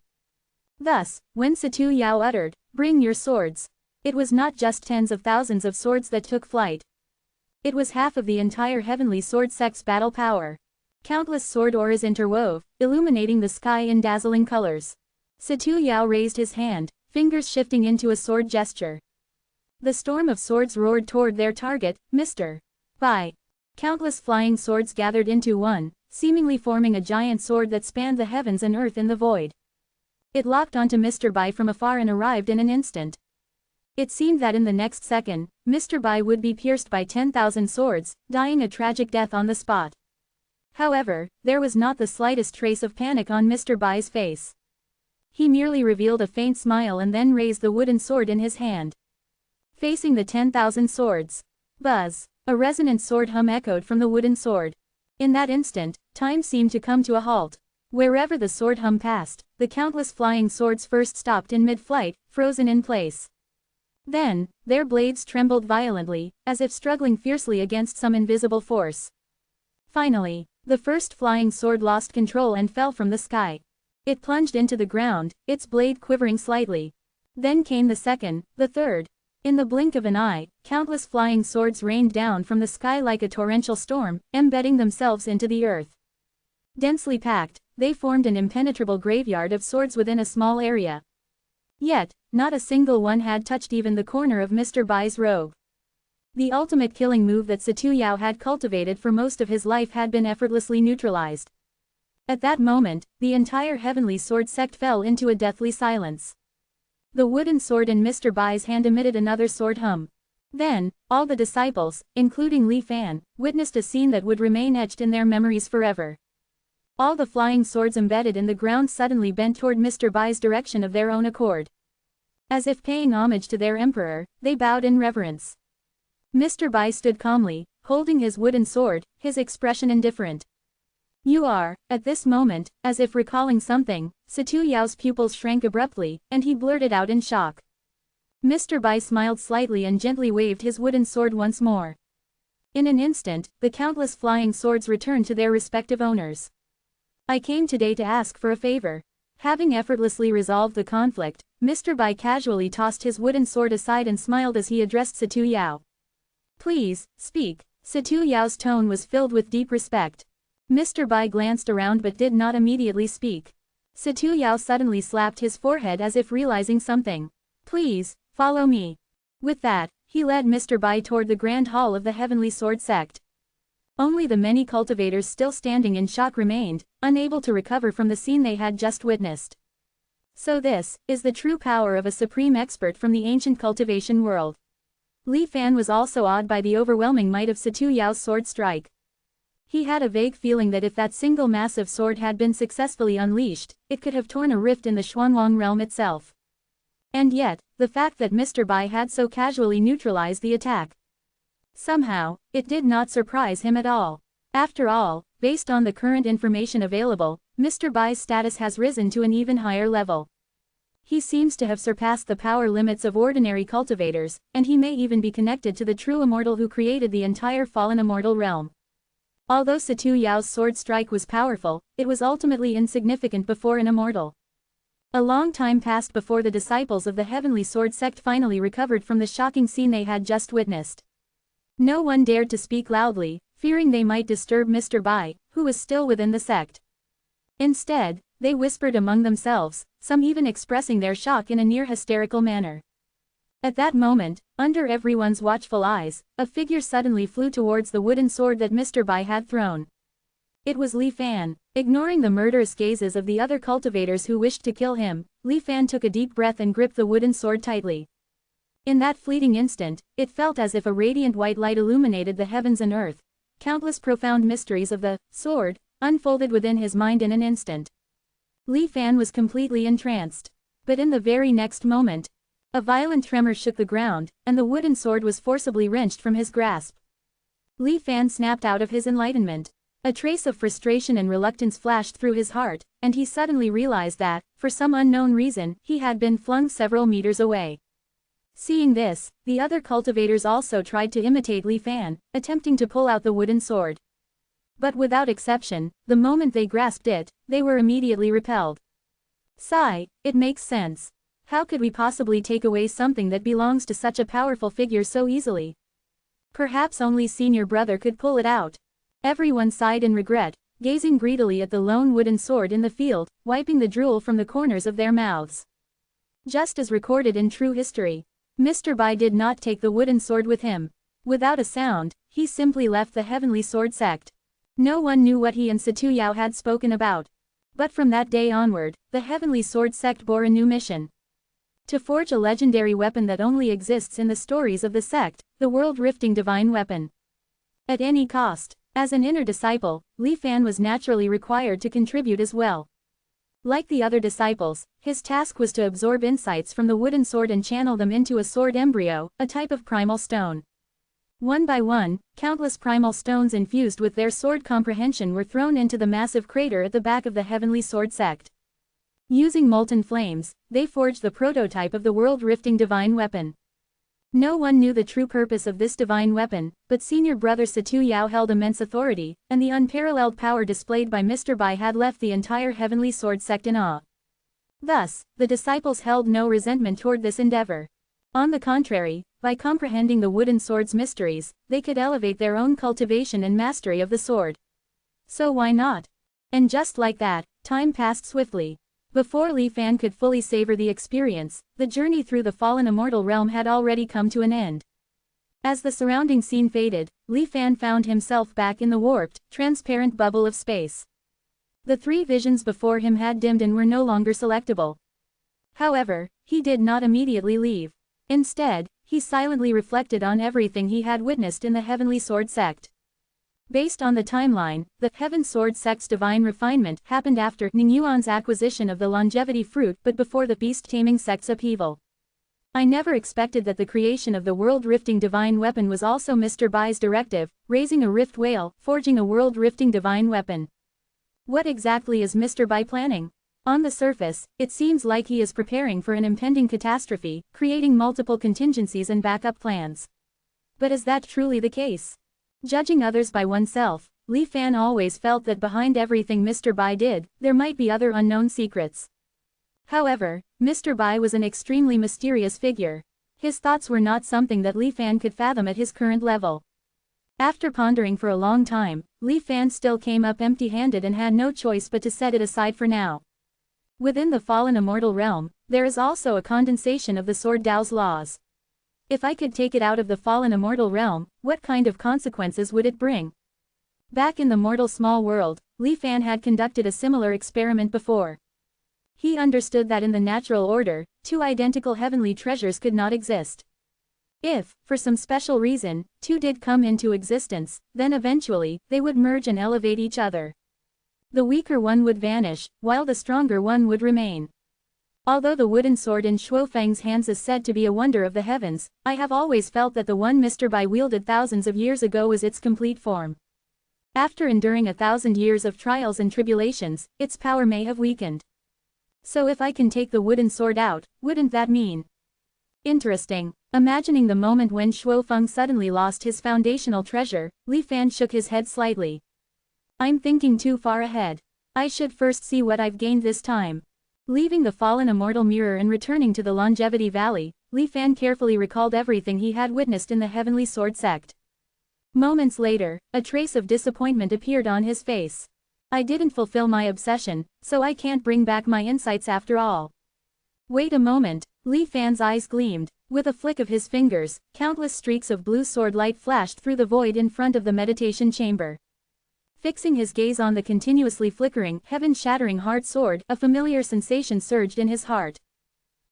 Thus, when Situ Yao uttered, "Bring your swords," it was not just tens of thousands of swords that took flight. It was half of the entire Heavenly Sword Sect's battle power. Countless sword auras interwove, illuminating the sky in dazzling colors. Situ Yao raised his hand, fingers shifting into a sword gesture. The storm of swords roared toward their target, Mr. Bai. Countless flying swords gathered into one, seemingly forming a giant sword that spanned the heavens and earth in the void. It locked onto Mr. Bai from afar and arrived in an instant. It seemed that in the next second, Mr. Bai would be pierced by 10,000 swords, dying a tragic death on the spot. However, there was not the slightest trace of panic on Mr. Bai's face. He merely revealed a faint smile and then raised the wooden sword in his hand. Facing the 10,000 swords. Buzz! A resonant sword hum echoed from the wooden sword. In that instant, time seemed to come to a halt. Wherever the sword hum passed, the countless flying swords first stopped in mid-flight, frozen in place. Then, their blades trembled violently, as if struggling fiercely against some invisible force. Finally, the first flying sword lost control and fell from the sky. It plunged into the ground, its blade quivering slightly. Then came the second, the third. In the blink of an eye, countless flying swords rained down from the sky like a torrential storm, embedding themselves into the earth. Densely packed, they formed an impenetrable graveyard of swords within a small area. Yet, not a single one had touched even the corner of Mr. Bai's robe. The ultimate killing move that Situ Yao had cultivated for most of his life had been effortlessly neutralized. At that moment, the entire Heavenly Sword Sect fell into a deathly silence. The wooden sword in Mr. Bai's hand emitted another sword hum. Then, all the disciples, including Li Fan, witnessed a scene that would remain etched in their memories forever. All the flying swords embedded in the ground suddenly bent toward Mr. Bai's direction of their own accord. As if paying homage to their emperor, they bowed in reverence. Mr. Bai stood calmly, holding his wooden sword, his expression indifferent. "You are," at this moment, as if recalling something, Situ Yao's pupils shrank abruptly, and he blurted out in shock. Mr. Bai smiled slightly and gently waved his wooden sword once more. In an instant, the countless flying swords returned to their respective owners. "I came today to ask for a favor." Having effortlessly resolved the conflict, Mr. Bai casually tossed his wooden sword aside and smiled as he addressed Situ Yao. "Please, speak." Situ Yao's tone was filled with deep respect. Mr. Bai glanced around but did not immediately speak. Situ Yao suddenly slapped his forehead as if realizing something. "Please, follow me." With that, he led Mr. Bai toward the Grand Hall of the Heavenly Sword Sect. Only the many cultivators still standing in shock remained, unable to recover from the scene they had just witnessed. So this is the true power of a supreme expert from the ancient cultivation world. Li Fan was also awed by the overwhelming might of Situ Yao's sword strike. He had a vague feeling that if that single massive sword had been successfully unleashed, it could have torn a rift in the Xuanwang realm itself. And yet, the fact that Mr. Bai had so casually neutralized the attack. Somehow, it did not surprise him at all. After all, based on the current information available, Mr. Bai's status has risen to an even higher level. He seems to have surpassed the power limits of ordinary cultivators, and he may even be connected to the true Immortal who created the entire fallen immortal realm. Although Situ Yao's sword strike was powerful, it was ultimately insignificant before an Immortal. A long time passed before the disciples of the Heavenly Sword Sect finally recovered from the shocking scene they had just witnessed. No one dared to speak loudly, fearing they might disturb Mr. Bai, who was still within the sect. Instead, they whispered among themselves, some even expressing their shock in a near hysterical manner. At that moment, under everyone's watchful eyes, a figure suddenly flew towards the wooden sword that Mr. Bai had thrown. It was Li Fan. Ignoring the murderous gazes of the other cultivators who wished to kill him, Li Fan took a deep breath and gripped the wooden sword tightly. In that fleeting instant, it felt as if a radiant white light illuminated the heavens and earth. Countless profound mysteries of the sword unfolded within his mind in an instant. Li Fan was completely entranced. But in the very next moment, a violent tremor shook the ground, and the wooden sword was forcibly wrenched from his grasp. Li Fan snapped out of his enlightenment. A trace of frustration and reluctance flashed through his heart, and he suddenly realized that, for some unknown reason, he had been flung several meters away. Seeing this, the other cultivators also tried to imitate Li Fan, attempting to pull out the wooden sword. But without exception, the moment they grasped it, they were immediately repelled. Sigh, it makes sense. How could we possibly take away something that belongs to such a powerful figure so easily? Perhaps only senior brother could pull it out. Everyone sighed in regret, gazing greedily at the lone wooden sword in the field, wiping the drool from the corners of their mouths. Just as recorded in true history, Mr. Bai did not take the wooden sword with him. Without a sound, he simply left the Heavenly Sword Sect. No one knew what he and Situ Yao had spoken about. But from that day onward, the Heavenly Sword Sect bore a new mission. To forge a legendary weapon that only exists in the stories of the sect, the world-rifting divine weapon. At any cost. As an inner disciple, Li Fan was naturally required to contribute as well. Like the other disciples, his task was to absorb insights from the wooden sword and channel them into a sword embryo, a type of primal stone. One by one, countless primal stones infused with their sword comprehension were thrown into the massive crater at the back of the Heavenly Sword Sect. Using molten flames, they forged the prototype of the world-rifting divine weapon. No one knew the true purpose of this divine weapon, but senior brother Situ Yao held immense authority, and the unparalleled power displayed by Mr. Bai had left the entire Heavenly Sword Sect in awe. Thus, the disciples held no resentment toward this endeavor. On the contrary, by comprehending the wooden sword's mysteries, they could elevate their own cultivation and mastery of the sword. So why not? And just like that, time passed swiftly. Before Li Fan could fully savor the experience, the journey through the fallen immortal realm had already come to an end. As the surrounding scene faded, Li Fan found himself back in the warped, transparent bubble of space. The three visions before him had dimmed and were no longer selectable. However, he did not immediately leave. Instead, he silently reflected on everything he had witnessed in the Heavenly Sword sect. Based on the timeline, the Heaven Sword sect's divine refinement happened after Ningyuan's acquisition of the longevity fruit but before the beast-taming sect's upheaval. I never expected that the creation of the world-rifting divine weapon was also Mr. Bai's directive, raising a rift whale, forging a world-rifting divine weapon. What exactly is Mr. Bai planning? On the surface, it seems like he is preparing for an impending catastrophe, creating multiple contingencies and backup plans. But is that truly the case? Judging others by oneself, Li Fan always felt that behind everything Mr. Bai did, there might be other unknown secrets. However, Mr. Bai was an extremely mysterious figure. His thoughts were not something that Li Fan could fathom at his current level. After pondering for a long time, Li Fan still came up empty-handed and had no choice but to set it aside for now. Within the fallen immortal realm, there is also a condensation of the Sword Dao's laws. If I could take it out of the fallen immortal realm, what kind of consequences would it bring? Back in the mortal small world, Li Fan had conducted a similar experiment before. He understood that in the natural order, two identical heavenly treasures could not exist. If, for some special reason, two did come into existence, then eventually, they would merge and elevate each other. The weaker one would vanish, while the stronger one would remain. Although the wooden sword in Shuo Feng's hands is said to be a wonder of the heavens, I have always felt that the one Mr. Bai wielded thousands of years ago was its complete form. After enduring 1,000 years of trials and tribulations, its power may have weakened. So if I can take the wooden sword out, wouldn't that mean? Interesting. Imagining the moment when Shuo Feng suddenly lost his foundational treasure, Li Fan shook his head slightly. I'm thinking too far ahead. I should first see what I've gained this time. Leaving the fallen immortal mirror and returning to the Longevity Valley, Li Fan carefully recalled everything he had witnessed in the Heavenly Sword sect. Moments later, a trace of disappointment appeared on his face. I didn't fulfill my obsession, so I can't bring back my insights after all. Wait a moment, Li Fan's eyes gleamed. With a flick of his fingers, countless streaks of blue sword light flashed through the void in front of the meditation chamber. Fixing his gaze on the continuously flickering, heaven-shattering hard sword, a familiar sensation surged in his heart.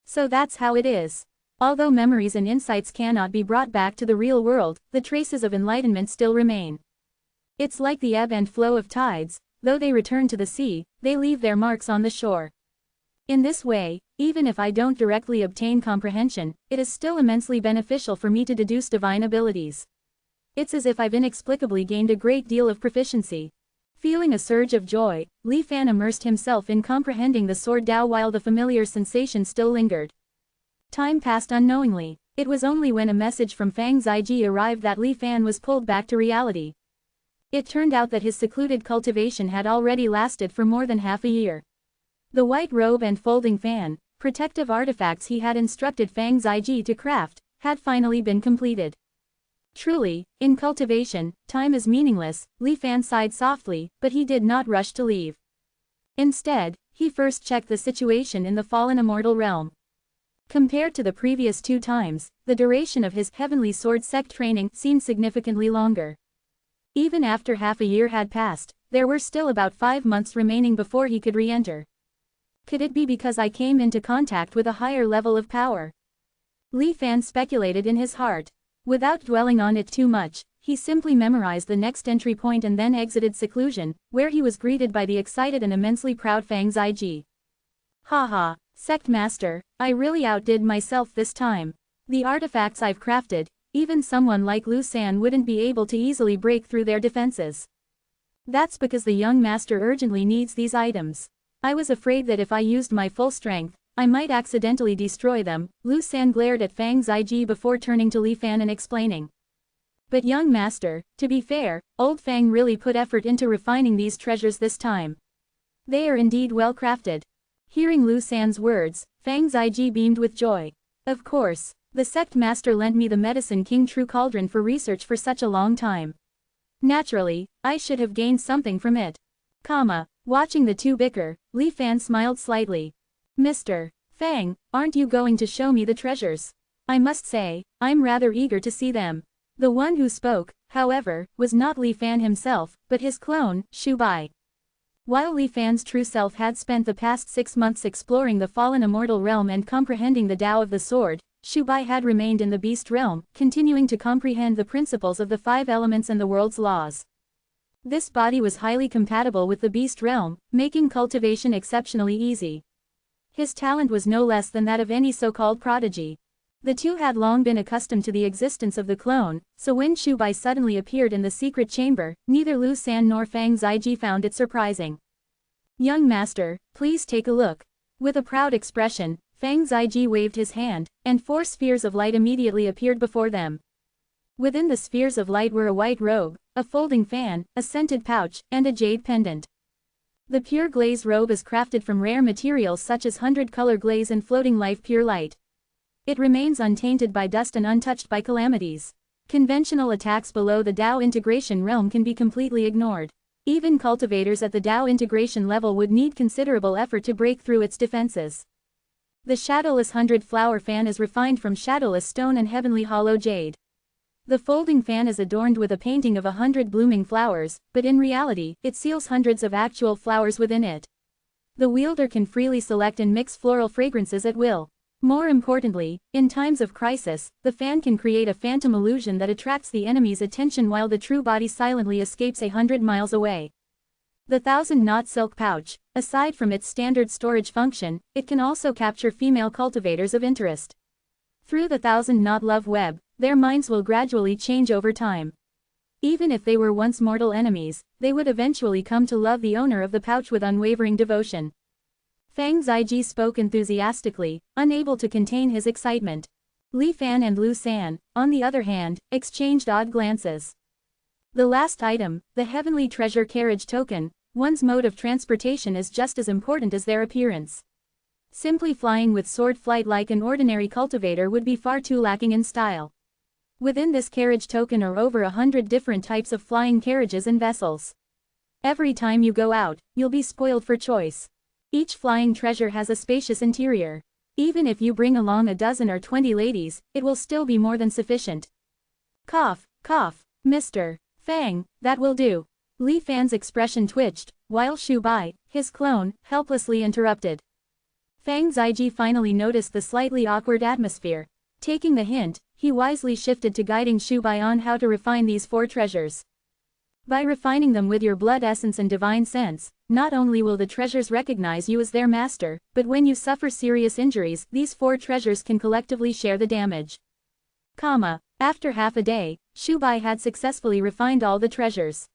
So that's how it is. Although memories and insights cannot be brought back to the real world, the traces of enlightenment still remain. It's like the ebb and flow of tides. Though they return to the sea, they leave their marks on the shore. In this way, even if I don't directly obtain comprehension, it is still immensely beneficial for me to deduce divine abilities. It's as if I've inexplicably gained a great deal of proficiency. Feeling a surge of joy, Li Fan immersed himself in comprehending the Sword Dao while the familiar sensation still lingered. Time passed unknowingly. It was only when a message from Fang Ziji arrived that Li Fan was pulled back to reality. It turned out that his secluded cultivation had already lasted for more than half a year. The white robe and folding fan, protective artifacts he had instructed Fang Ziji to craft, had finally been completed. Truly, in cultivation, time is meaningless, Li Fan sighed softly, but he did not rush to leave. Instead, he first checked the situation in the fallen immortal realm. Compared to the previous 2 times, the duration of his Heavenly Sword sect training seemed significantly longer. Even after half a year had passed, there were still about 5 months remaining before he could re-enter. Could it be because I came into contact with a higher level of power? Li Fan speculated in his heart. Without dwelling on it too much, he simply memorized the next entry point and then exited seclusion, where he was greeted by the excited and immensely proud Fang Ziji. Haha, Sect Master, I really outdid myself this time. The artifacts I've crafted, even someone like Lu San wouldn't be able to easily break through their defenses. That's because the young master urgently needs these items. I was afraid that if I used my full strength, I might accidentally destroy them. Lu San glared at Fang Ziji before turning to Li Fan and explaining. But young master, to be fair, old Fang really put effort into refining these treasures this time. They are indeed well crafted. Hearing Lu San's words, Fang Ziji beamed with joy. Of course. The sect master lent me the Medicine King True Cauldron for research for such a long time. Naturally, I should have gained something from it. Watching the two bicker, Li Fan smiled slightly. Mr. Fang, aren't you going to show me the treasures? I must say, I'm rather eager to see them. The one who spoke, however, was not Li Fan himself, but his clone, Shu Bai. While Li Fan's true self had spent the past 6 months exploring the fallen immortal realm and comprehending the Tao of the sword, Shubai had remained in the beast realm, continuing to comprehend the principles of the 5 elements and the world's laws. This body was highly compatible with the beast realm, making cultivation exceptionally easy. His talent was no less than that of any so-called prodigy. The two had long been accustomed to the existence of the clone, so when Shubai suddenly appeared in the secret chamber, neither Lu San nor Fang Ziji found it surprising. "Young master, please take a look." With a proud expression, Fang Ziji waved his hand, and 4 spheres of light immediately appeared before them. Within the spheres of light were a white robe, a folding fan, a scented pouch, and a jade pendant. The pure glaze robe is crafted from rare materials such as 100-color glaze and floating life pure light. It remains untainted by dust and untouched by calamities. Conventional attacks below the Dao integration realm can be completely ignored. Even cultivators at the Dao integration level would need considerable effort to break through its defenses. The shadowless 100-flower fan is refined from shadowless stone and heavenly hollow jade. The folding fan is adorned with a painting of 100 blooming flowers, but in reality, it seals hundreds of actual flowers within it. The wielder can freely select and mix floral fragrances at will. More importantly, in times of crisis, the fan can create a phantom illusion that attracts the enemy's attention while the true body silently escapes 100 miles away. The 1000-knot silk pouch, aside from its standard storage function, it can also capture female cultivators of interest. Through the 1000-knot love web, their minds will gradually change over time. Even if they were once mortal enemies, they would eventually come to love the owner of the pouch with unwavering devotion. Fang Ziji spoke enthusiastically, unable to contain his excitement. Li Fan and Lu San, on the other hand, exchanged odd glances. The last item, the heavenly treasure carriage token, one's mode of transportation is just as important as their appearance. Simply flying with sword flight like an ordinary cultivator would be far too lacking in style. Within this carriage token are over 100 different types of flying carriages and vessels. Every time you go out, you'll be spoiled for choice. Each flying treasure has a spacious interior. Even if you bring along a dozen or 20 ladies, it will still be more than sufficient. Cough, cough, Mr. Fang, that will do. Li Fan's expression twitched, while Shubai, his clone, helplessly interrupted. Fang Ziji finally noticed the slightly awkward atmosphere. Taking the hint, he wisely shifted to guiding Shubai on how to refine these 4 treasures. By refining them with your blood essence and divine sense, not only will the treasures recognize you as their master, but when you suffer serious injuries, these 4 treasures can collectively share the damage. After half a day, Shubai had successfully refined all the treasures.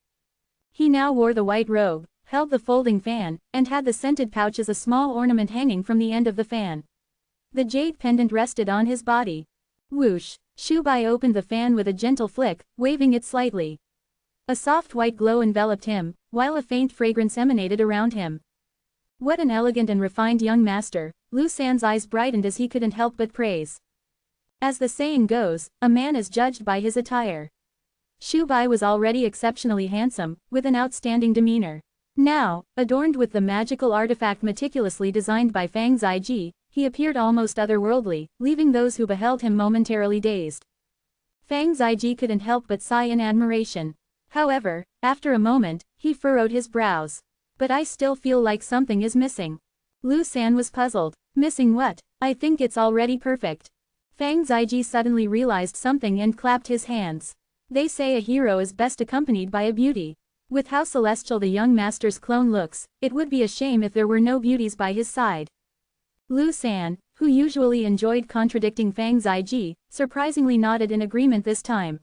He now wore the white robe, held the folding fan, and had the scented pouch as a small ornament hanging from the end of the fan. The jade pendant rested on his body. Whoosh! Shubai opened the fan with a gentle flick, waving it slightly. A soft white glow enveloped him, while a faint fragrance emanated around him. What an elegant and refined young master, Lu San's eyes brightened as he couldn't help but praise. As the saying goes, a man is judged by his attire. Shubai was already exceptionally handsome, with an outstanding demeanor. Now, adorned with the magical artifact meticulously designed by Fang Ziji, he appeared almost otherworldly, leaving those who beheld him momentarily dazed. Fang Ziji couldn't help but sigh in admiration. However, after a moment, he furrowed his brows. But I still feel like something is missing. Lu San was puzzled. Missing what? I think it's already perfect. Fang Ziji suddenly realized something and clapped his hands. They say a hero is best accompanied by a beauty. With how celestial the young master's clone looks, it would be a shame if there were no beauties by his side. Lu San, who usually enjoyed contradicting Fang Ziji, surprisingly nodded in agreement this time.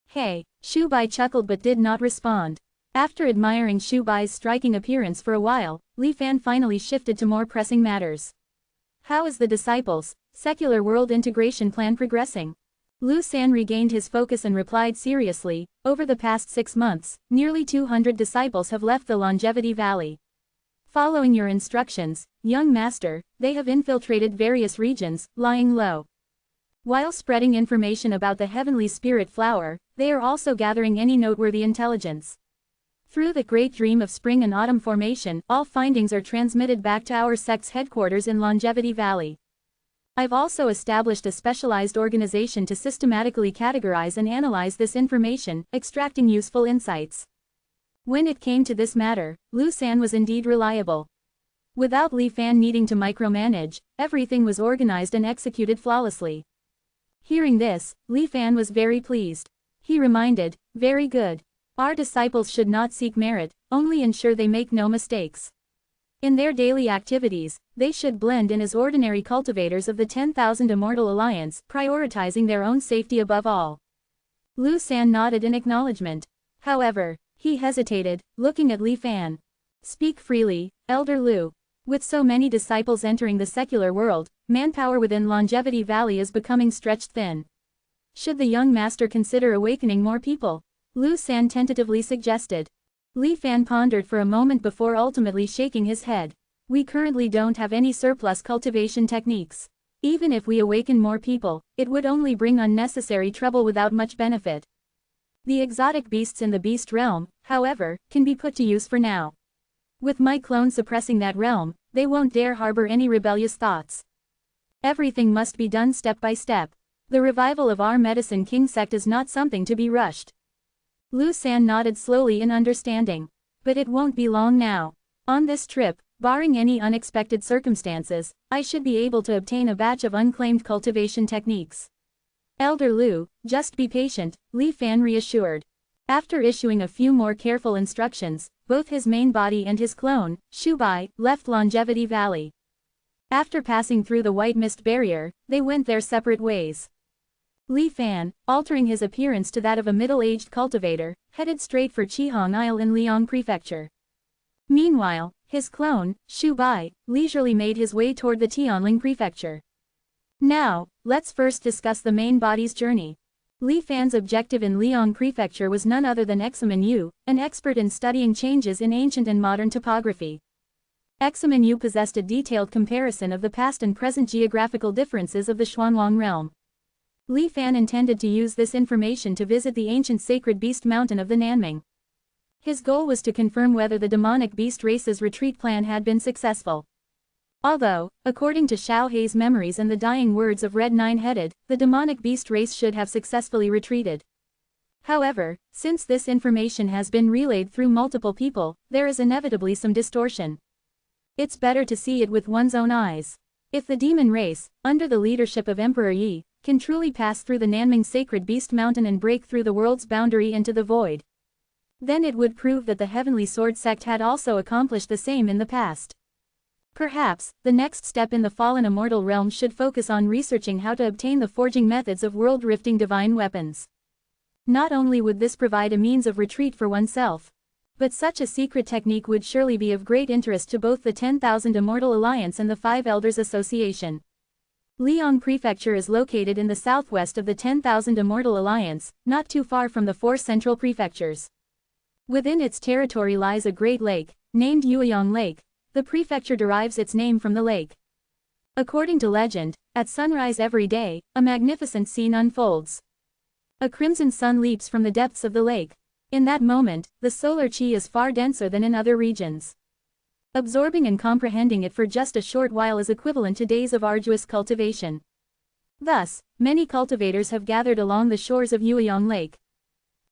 Hey, Shubai chuckled but did not respond. After admiring Shubai's striking appearance for a while, Li Fan finally shifted to more pressing matters. How is the disciples' secular world integration plan progressing? Lu San regained his focus and replied seriously, over the past 6 months, nearly 200 disciples have left the Longevity Valley. Following your instructions, young master, they have infiltrated various regions, lying low. While spreading information about the heavenly spirit flower, they are also gathering any noteworthy intelligence. Through the great dream of spring and autumn formation, all findings are transmitted back to our sect's headquarters in Longevity Valley. I've also established a specialized organization to systematically categorize and analyze this information, extracting useful insights. When it came to this matter, Lu San was indeed reliable. Without Li Fan needing to micromanage, everything was organized and executed flawlessly. Hearing this, Li Fan was very pleased. He reminded, "Very good. Our disciples should not seek merit, only ensure they make no mistakes. In their daily activities, they should blend in as ordinary cultivators of the 10,000 Immortal Alliance, prioritizing their own safety above all." Lu San nodded in acknowledgement. However, he hesitated, looking at Li Fan. "Speak freely, Elder Lu. With so many disciples entering the secular world, manpower within Longevity Valley is becoming stretched thin. Should the young master consider awakening more people?" Lu San tentatively suggested. Li Fan pondered for a moment before ultimately shaking his head. "We currently don't have any surplus cultivation techniques. Even if we awaken more people, it would only bring unnecessary trouble without much benefit. The exotic beasts in the beast realm, however, can be put to use for now. With my clone suppressing that realm, they won't dare harbor any rebellious thoughts. Everything must be done step by step. The revival of our Medicine King sect is not something to be rushed." Lu San nodded slowly in understanding. "But it won't be long now. On this trip, barring any unexpected circumstances, I should be able to obtain a batch of unclaimed cultivation techniques." "Elder Lu, just be patient," Li Fan reassured. After issuing a few more careful instructions, both his main body and his clone, Shu Bai, left Longevity Valley. After passing through the white mist barrier, they went their separate ways. Li Fan, altering his appearance to that of a middle-aged cultivator, headed straight for Qihong Isle in Liang Prefecture. Meanwhile, his clone, Shu Bai, leisurely made his way toward the Tianling Prefecture. Now, let's first discuss the main body's journey. Li Fan's objective in Liang Prefecture was none other than Examen Yu, an expert in studying changes in ancient and modern topography. Examen Yu possessed a detailed comparison of the past and present geographical differences of the Xuanwang realm. Li Fan intended to use this information to visit the ancient sacred beast mountain of the Nanming. His goal was to confirm whether the demonic beast race's retreat plan had been successful. Although, according to Xiao Hei's memories and the dying words of Red Nine-Headed, the demonic beast race should have successfully retreated. However, since this information has been relayed through multiple people, there is inevitably some distortion. It's better to see it with one's own eyes. If the demon race, under the leadership of Emperor Yi, can truly pass through the Nanming Sacred Beast Mountain and break through the world's boundary into the void, then it would prove that the Heavenly Sword sect had also accomplished the same in the past. Perhaps, the next step in the fallen immortal realm should focus on researching how to obtain the forging methods of world-rifting divine weapons. Not only would this provide a means of retreat for oneself, but such a secret technique would surely be of great interest to both the 10,000 Immortal Alliance and the Five Elders Association. Liang Prefecture is located in the southwest of the 10,000 Immortal Alliance, not too far from the four central prefectures. Within its territory lies a great lake, named Yueyang Lake. The prefecture derives its name from the lake. According to legend, at sunrise every day, a magnificent scene unfolds. A crimson sun leaps from the depths of the lake. In that moment, the solar chi is far denser than in other regions. Absorbing and comprehending it for just a short while is equivalent to days of arduous cultivation. Thus, many cultivators have gathered along the shores of Yueyang Lake.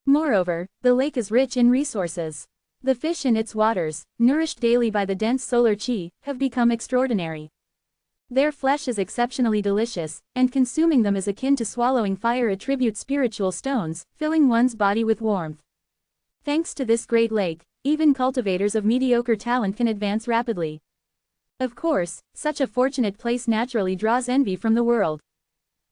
Moreover, the lake is rich in resources. The fish in its waters, nourished daily by the dense solar chi, have become extraordinary. Their flesh is exceptionally delicious, and consuming them is akin to swallowing fire attribute spiritual stones, filling one's body with warmth. Thanks to this great lake, even cultivators of mediocre talent can advance rapidly. Of course, such a fortunate place naturally draws envy from the world.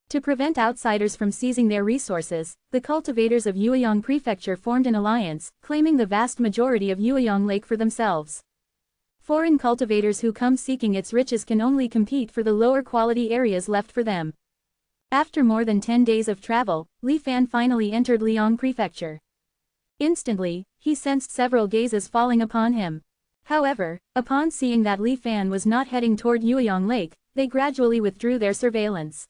To prevent outsiders from seizing their resources, the cultivators of Yueyang Prefecture formed an alliance, claiming the vast majority of Yueyang Lake for themselves. Foreign cultivators who come seeking its riches can only compete for the lower quality areas left for them. After more than 10 days of travel, Li Fan finally entered Liang Prefecture. Instantly, he sensed several gazes falling upon him. However, upon seeing that Li Fan was not heading toward Yueyang Lake, they gradually withdrew their surveillance.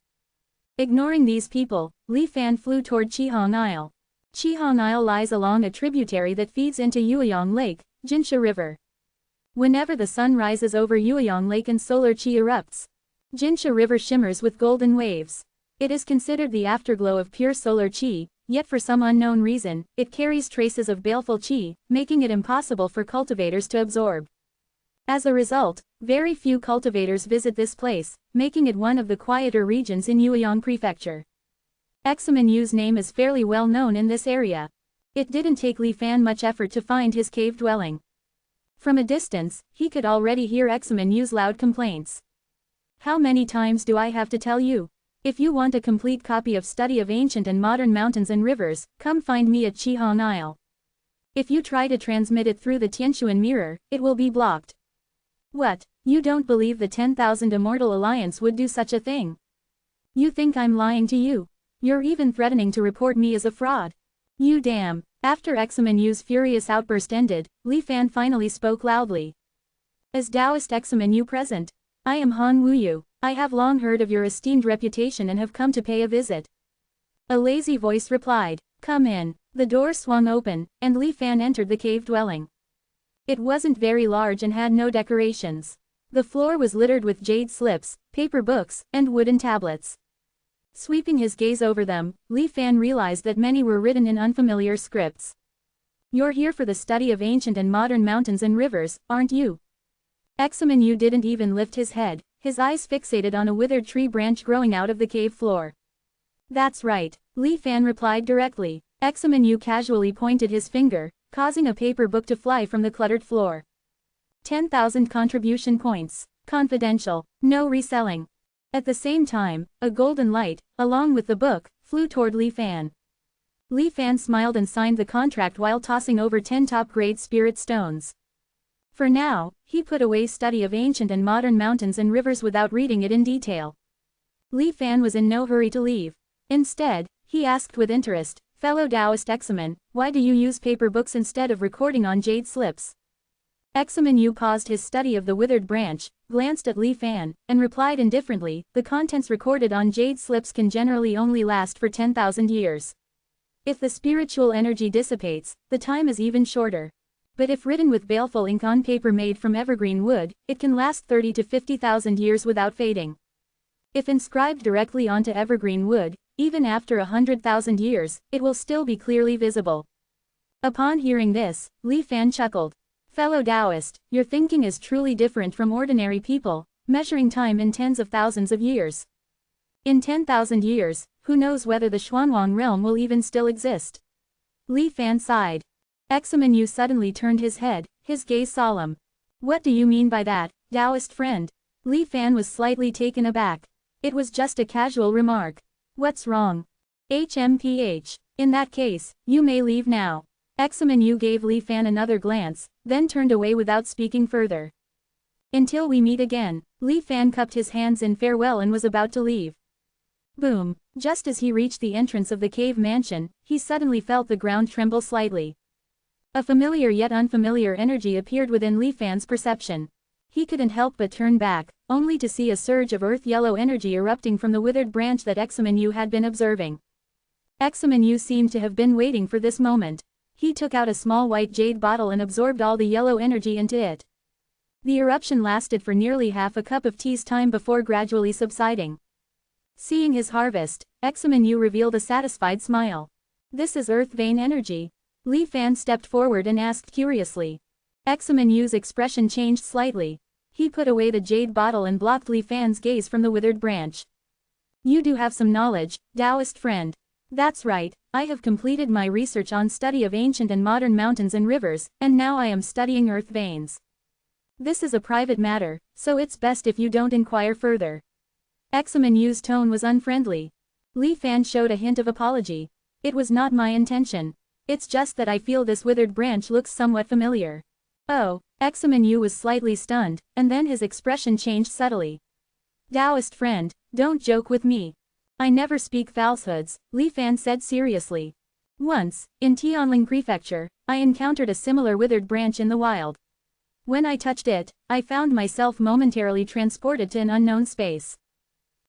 Ignoring these people, Li Fan flew toward Qihong Isle. Qihong Isle lies along a tributary that feeds into Yueyang Lake, Jinsha River. Whenever the sun rises over Yueyang Lake and solar chi erupts, Jinsha River shimmers with golden waves. It is considered the afterglow of pure solar chi, yet for some unknown reason, it carries traces of baleful chi, making it impossible for cultivators to absorb. As a result, very few cultivators visit this place, making it one of the quieter regions in Yueyang Prefecture. Examen Yu's name is fairly well known in this area. It didn't take Li Fan much effort to find his cave dwelling. From a distance, he could already hear Examen Yu's loud complaints. How many times do I have to tell you? If you want a complete copy of Study of Ancient and Modern Mountains and Rivers, come find me at Qihong Isle. If you try to transmit it through the Tianshuan mirror, it will be blocked. What, you don't believe the 10,000 Immortal Alliance would do such a thing? You think I'm lying to you? You're even threatening to report me as a fraud. You damn. After Examen Yu's furious outburst ended, Li Fan finally spoke loudly. As Taoist Examen Yu present, I am Han Wuyu. I have long heard of your esteemed reputation and have come to pay a visit. A lazy voice replied, come in. The door swung open, and Li Fan entered the cave dwelling. It wasn't very large and had no decorations. The floor was littered with jade slips, paper books, and wooden tablets. Sweeping his gaze over them, Li Fan realized that many were written in unfamiliar scripts. You're here for the study of ancient and modern mountains and rivers, aren't you? Examen Yu didn't even lift his head, his eyes fixated on a withered tree branch growing out of the cave floor. That's right, Li Fan replied directly. Examen Yu casually pointed his finger, causing a paper book to fly from the cluttered floor. 10,000 contribution points. Confidential. No reselling. At the same time, a golden light, along with the book, flew toward Li Fan. Li Fan smiled and signed the contract while tossing over 10 top-grade spirit stones. For now, he put away study of ancient and modern mountains and rivers without reading it in detail. Li Fan was in no hurry to leave. Instead, he asked with interest, fellow Taoist Examen, why do you use paper books instead of recording on jade slips? Examen Yu paused his study of the withered branch, glanced at Li Fan, and replied indifferently, the contents recorded on jade slips can generally only last for 10,000 years. If the spiritual energy dissipates, the time is even shorter. But if written with baleful ink on paper made from evergreen wood, it can last 30 to 50,000 years without fading. If inscribed directly onto evergreen wood, even after 100,000 years, it will still be clearly visible. Upon hearing this, Li Fan chuckled. Fellow Taoist, your thinking is truly different from ordinary people, measuring time in tens of thousands of years. In 10,000 years, who knows whether the Xuanwang realm will even still exist? Li Fan sighed. Examen Yu suddenly turned his head, his gaze solemn. What do you mean by that, Taoist friend? Li Fan was slightly taken aback. It was just a casual remark. What's wrong? HMPH. In that case, you may leave now. Examen Yu gave Li Fan another glance, then turned away without speaking further. Until we meet again. Li Fan cupped his hands in farewell and was about to leave. Boom! Just as he reached the entrance of the cave mansion, he suddenly felt the ground tremble slightly. A familiar yet unfamiliar energy appeared within Li Fan's perception. He couldn't help but turn back, only to see a surge of earth-yellow energy erupting from the withered branch that Examen Yu had been observing. Examen Yu seemed to have been waiting for this moment. He took out a small white jade bottle and absorbed all the yellow energy into it. The eruption lasted for nearly half a cup of tea's time before gradually subsiding. Seeing his harvest, Examen Yu revealed a satisfied smile. This is earth vein energy. Li Fan stepped forward and asked curiously. Examen Yu's expression changed slightly. He put away the jade bottle and blocked Li Fan's gaze from the withered branch. You do have some knowledge, Taoist friend. That's right, I have completed my research on study of ancient and modern mountains and rivers, and now I am studying earth veins. This is a private matter, so it's best if you don't inquire further. Examen Yu's tone was unfriendly. Li Fan showed a hint of apology. It was not my intention. It's just that I feel this withered branch looks somewhat familiar. Oh, Examen Yu was slightly stunned, and then his expression changed subtly. Taoist friend, don't joke with me. I never speak falsehoods, Li Fan said seriously. Once, in Tianling Prefecture, I encountered a similar withered branch in the wild. When I touched it, I found myself momentarily transported to an unknown space.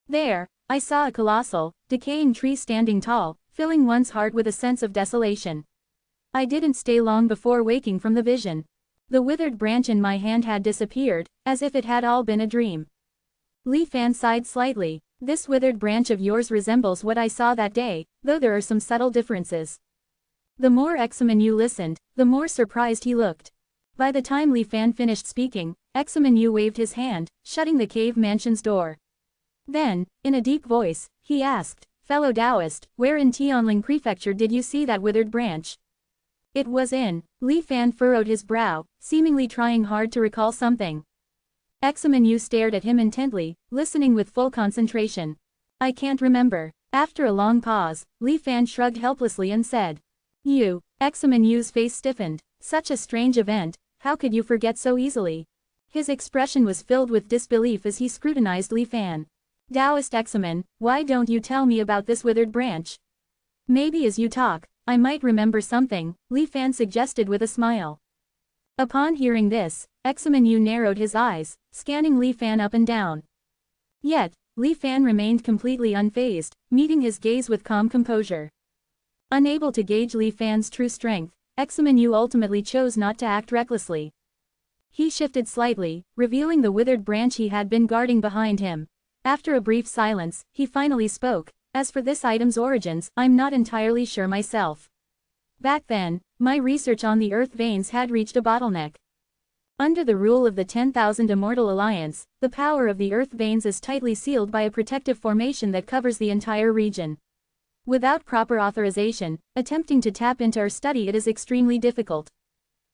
There, I saw a colossal, decaying tree standing tall, filling one's heart with a sense of desolation. I didn't stay long before waking from the vision. The withered branch in my hand had disappeared, as if it had all been a dream. Li Fan sighed slightly. This withered branch of yours resembles what I saw that day, though there are some subtle differences. The more Examen Yu listened, the more surprised he looked. By the time Li Fan finished speaking, Examen Yu waved his hand, shutting the cave mansion's door. Then, in a deep voice, he asked, "Fellow Taoist, where in Tianling Prefecture did you see that withered branch?" "It was in." Li Fan furrowed his brow, seemingly trying hard to recall something. Examen Yu stared at him intently, listening with full concentration. "I can't remember." After a long pause, Li Fan shrugged helplessly and said, "You." Examen Yu's face stiffened. Such a strange event, how could you forget so easily? His expression was filled with disbelief as he scrutinized Li Fan. "Taoist Examen, why don't you tell me about this withered branch? Maybe as you talk, I might remember something," Li Fan suggested with a smile. Upon hearing this, Examen Yu narrowed his eyes, scanning Li Fan up and down. Yet, Li Fan remained completely unfazed, meeting his gaze with calm composure. Unable to gauge Li Fan's true strength, Examen Yu ultimately chose not to act recklessly. He shifted slightly, revealing the withered branch he had been guarding behind him. After a brief silence, he finally spoke, "As for this item's origins, I'm not entirely sure myself. Back then, my research on the earth veins had reached a bottleneck. Under the rule of the 10,000 Immortal Alliance, the power of the earth veins is tightly sealed by a protective formation that covers the entire region. Without proper authorization, attempting to tap into or study it is extremely difficult.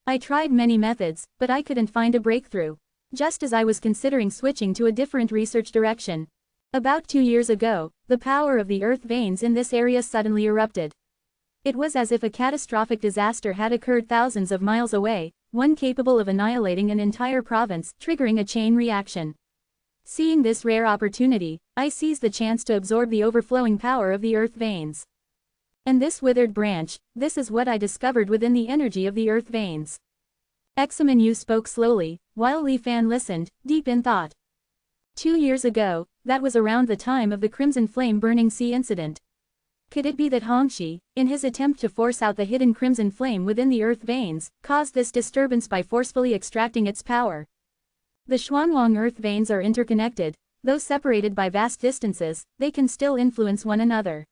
I tried many methods, but I couldn't find a breakthrough. Just as I was considering switching to a different research direction. About 2 years ago, the power of the earth veins in this area suddenly erupted. It was as if a catastrophic disaster had occurred thousands of miles away, one capable of annihilating an entire province, triggering a chain reaction. Seeing this rare opportunity, I seized the chance to absorb the overflowing power of the earth veins. And this withered branch, this is what I discovered within the energy of the earth veins." Examen Yu spoke slowly, while Li Fan listened, deep in thought. 2 years ago, that was around the time of the Crimson Flame Burning Sea incident. Could it be that Hongxi, in his attempt to force out the hidden crimson flame within the earth veins, caused this disturbance by forcefully extracting its power? The Xuanwang earth veins are interconnected. Though separated by vast distances, they can still influence one another.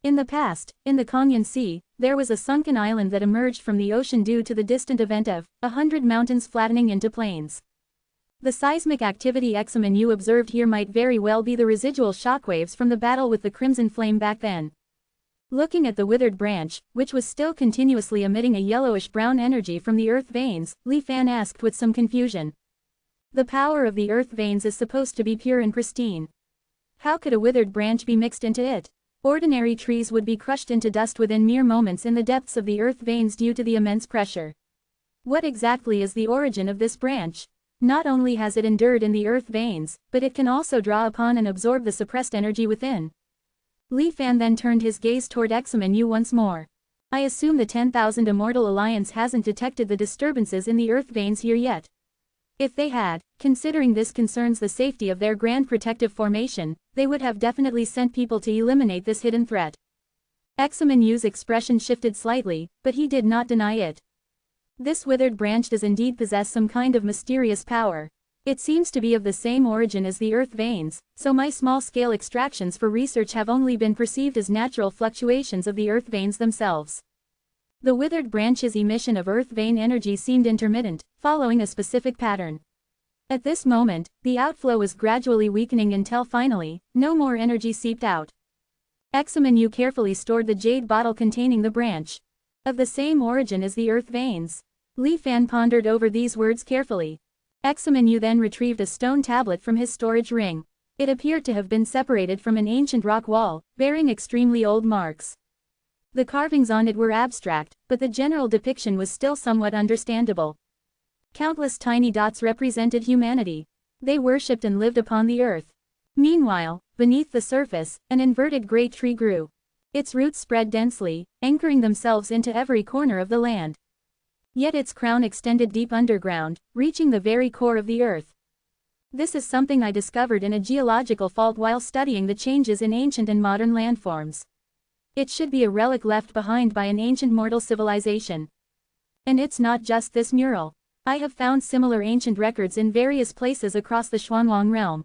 In the past, in the Kongyan Sea, there was a sunken island that emerged from the ocean due to the distant event of 100 mountains flattening into plains. The seismic activity Examen Yu observed here might very well be the residual shockwaves from the battle with the crimson flame back then. Looking at the withered branch, which was still continuously emitting a yellowish-brown energy from the earth veins, Li Fan asked with some confusion. "The power of the earth veins is supposed to be pure and pristine. How could a withered branch be mixed into it? Ordinary trees would be crushed into dust within mere moments in the depths of the earth veins due to the immense pressure. What exactly is the origin of this branch? Not only has it endured in the earth veins, but it can also draw upon and absorb the suppressed energy within." Li Fan then turned his gaze toward Examen Yu once more. "I assume the 10,000 Immortal Alliance hasn't detected the disturbances in the earth veins here yet. If they had, considering this concerns the safety of their grand protective formation, they would have definitely sent people to eliminate this hidden threat." Examen Yu's expression shifted slightly, but he did not deny it. "This withered branch does indeed possess some kind of mysterious power. It seems to be of the same origin as the earth veins, so my small-scale extractions for research have only been perceived as natural fluctuations of the earth veins themselves." The withered branch's emission of earth vein energy seemed intermittent, following a specific pattern. At this moment, the outflow was gradually weakening until finally, no more energy seeped out. Examen Yu carefully stored the jade bottle containing the branch. "Of the same origin as the earth veins." Li Fan pondered over these words carefully. Examen Yu then retrieved a stone tablet from his storage ring. It appeared to have been separated from an ancient rock wall, bearing extremely old marks. The carvings on it were abstract, but the general depiction was still somewhat understandable. Countless tiny dots represented humanity. They worshipped and lived upon the earth. Meanwhile, beneath the surface, an inverted great tree grew. Its roots spread densely, anchoring themselves into every corner of the land. Yet its crown extended deep underground, reaching the very core of the earth. This is something I discovered in a geological fault while studying the changes in ancient and modern landforms. It should be a relic left behind by an ancient mortal civilization. And it's not just this mural. I have found similar ancient records in various places across the Xuanwang realm.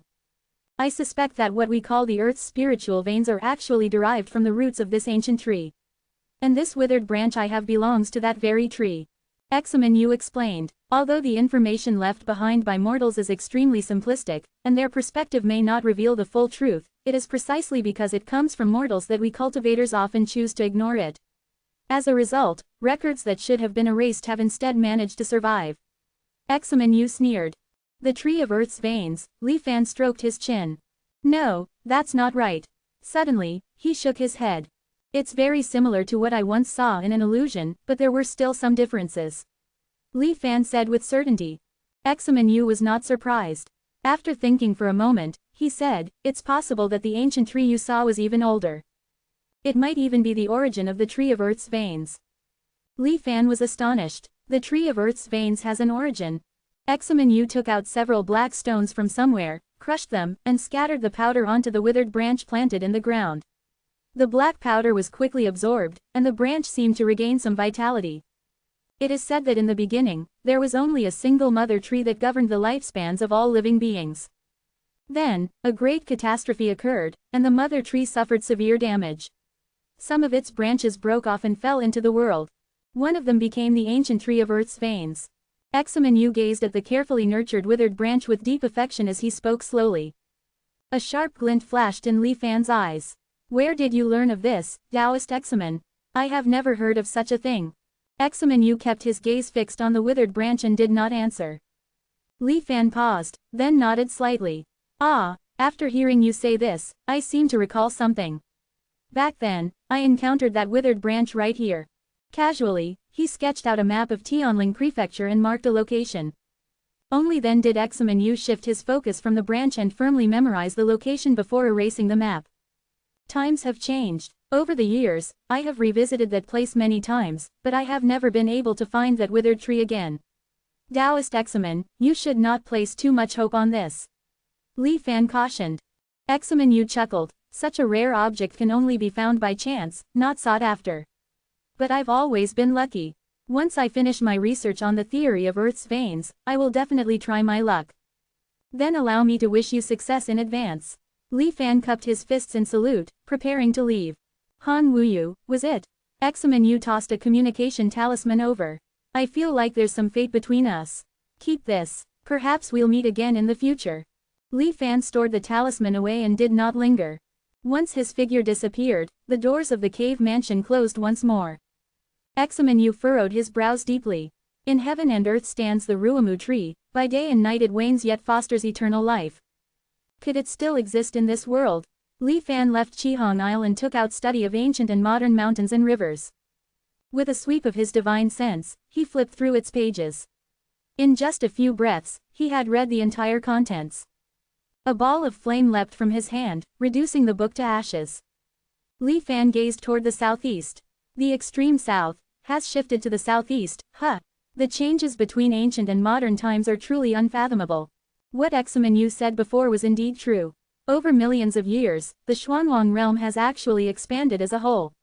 I suspect that what we call the Earth's spiritual veins are actually derived from the roots of this ancient tree. And this withered branch I have belongs to that very tree." Examen Yu explained. Although the information left behind by mortals is extremely simplistic, and their perspective may not reveal the full truth, it is precisely because it comes from mortals that we cultivators often choose to ignore it. As a result, records that should have been erased have instead managed to survive. Examen Yu sneered. The tree of Earth's veins, Li Fan stroked his chin. No, that's not right. Suddenly, he shook his head. It's very similar to what I once saw in an illusion, but there were still some differences. Li Fan said with certainty. Examen Yu was not surprised. After thinking for a moment, he said, it's possible that the ancient tree you saw was even older. It might even be the origin of the tree of Earth's veins. Li Fan was astonished. The tree of Earth's veins has an origin. Examen Yu took out several black stones from somewhere, crushed them, and scattered the powder onto the withered branch planted in the ground. The black powder was quickly absorbed, and the branch seemed to regain some vitality. It is said that in the beginning, there was only a single mother tree that governed the lifespans of all living beings. Then, a great catastrophe occurred, and the mother tree suffered severe damage. Some of its branches broke off and fell into the world. One of them became the ancient tree of Earth's veins. Examen Yu gazed at the carefully nurtured withered branch with deep affection as he spoke slowly. A sharp glint flashed in Li Fan's eyes. Where did you learn of this, Taoist Examen? I have never heard of such a thing. Examen Yu kept his gaze fixed on the withered branch and did not answer. Li Fan paused, then nodded slightly. Ah, after hearing you say this, I seem to recall something. Back then, I encountered that withered branch right here. Casually, he sketched out a map of Tianling Prefecture and marked a location. Only then did Examen Yu shift his focus from the branch and firmly memorize the location before erasing the map. Times have changed. Over the years, I have revisited that place many times, but I have never been able to find that withered tree again. Taoist Examen, you should not place too much hope on this. Li Fan cautioned. Examen Yu chuckled. Such a rare object can only be found by chance, not sought after. But I've always been lucky. Once I finish my research on the theory of Earth's veins, I will definitely try my luck. Then allow me to wish you success in advance. Li Fan cupped his fists in salute, preparing to leave. Han Wuyu, was it? Examen Yu tossed a communication talisman over. I feel like there's some fate between us. Keep this. Perhaps we'll meet again in the future. Li Fan stored the talisman away and did not linger. Once his figure disappeared, the doors of the cave mansion closed once more. Examen Yu furrowed his brows deeply. In heaven and earth stands the Ruamu tree, by day and night it wanes yet fosters eternal life. Could it still exist in this world? Li Fan left Qihong Isle and took out study of ancient and modern mountains and rivers. With a sweep of his divine sense, he flipped through its pages. In just a few breaths, he had read the entire contents. A ball of flame leapt from his hand, reducing the book to ashes. Li Fan gazed toward the southeast. The extreme south has shifted to the southeast, The changes between ancient and modern times are truly unfathomable. What Examen Yu said before was indeed true. Over millions of years, the Xuanwang realm has actually expanded as a whole.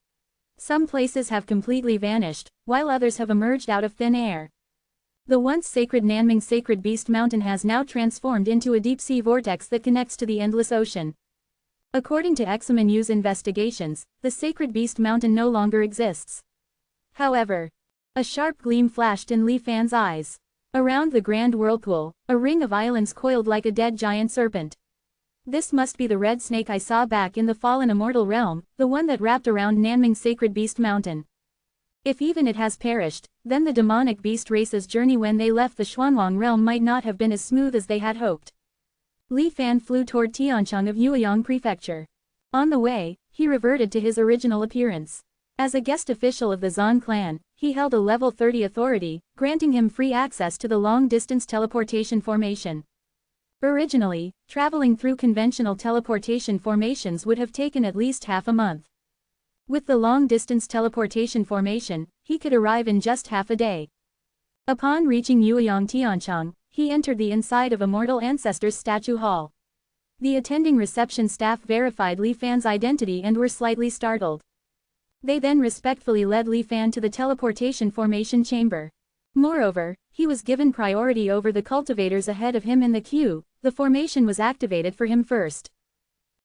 Some places have completely vanished, while others have emerged out of thin air. The once sacred Nanming Sacred Beast Mountain has now transformed into a deep-sea vortex that connects to the endless ocean. According to Examen Yu's investigations, the Sacred Beast Mountain no longer exists. However, a sharp gleam flashed in Li Fan's eyes. Around the Grand Whirlpool, a ring of islands coiled like a dead giant serpent. This must be the red snake I saw back in the fallen Immortal realm, the one that wrapped around Nanming Sacred Beast Mountain. If even it has perished, then the demonic beast race's journey when they left the Xuanwang realm might not have been as smooth as they had hoped. Li Fan flew toward Tiancheng of Yueyang Prefecture. On the way, he reverted to his original appearance. As a guest official of the Zan clan, he held a level 30 authority, granting him free access to the long-distance teleportation formation. Originally, traveling through conventional teleportation formations would have taken at least half a month. With the long-distance teleportation formation, he could arrive in just half a day. Upon reaching Yueyang Tiancheng, he entered the inside of Immortal Ancestors Statue Hall. The attending reception staff verified Li Fan's identity and were slightly startled. They then respectfully led Li Fan to the teleportation formation chamber. Moreover, he was given priority over the cultivators ahead of him in the queue. The formation was activated for him first.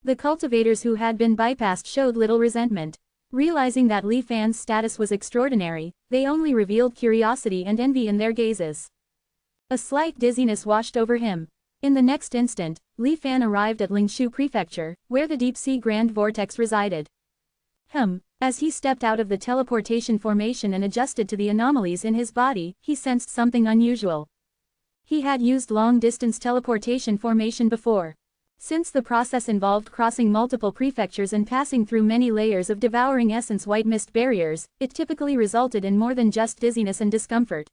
The cultivators who had been bypassed showed little resentment. Realizing that Li Fan's status was extraordinary, they only revealed curiosity and envy in their gazes. A slight dizziness washed over him. In the next instant, Li Fan arrived at Lingshu Prefecture, where the deep-sea Grand Vortex resided. As he stepped out of the teleportation formation and adjusted to the anomalies in his body, he sensed something unusual. He had used long-distance teleportation formation before. Since the process involved crossing multiple prefectures and passing through many layers of devouring essence white mist barriers, it typically resulted in more than just dizziness and discomfort.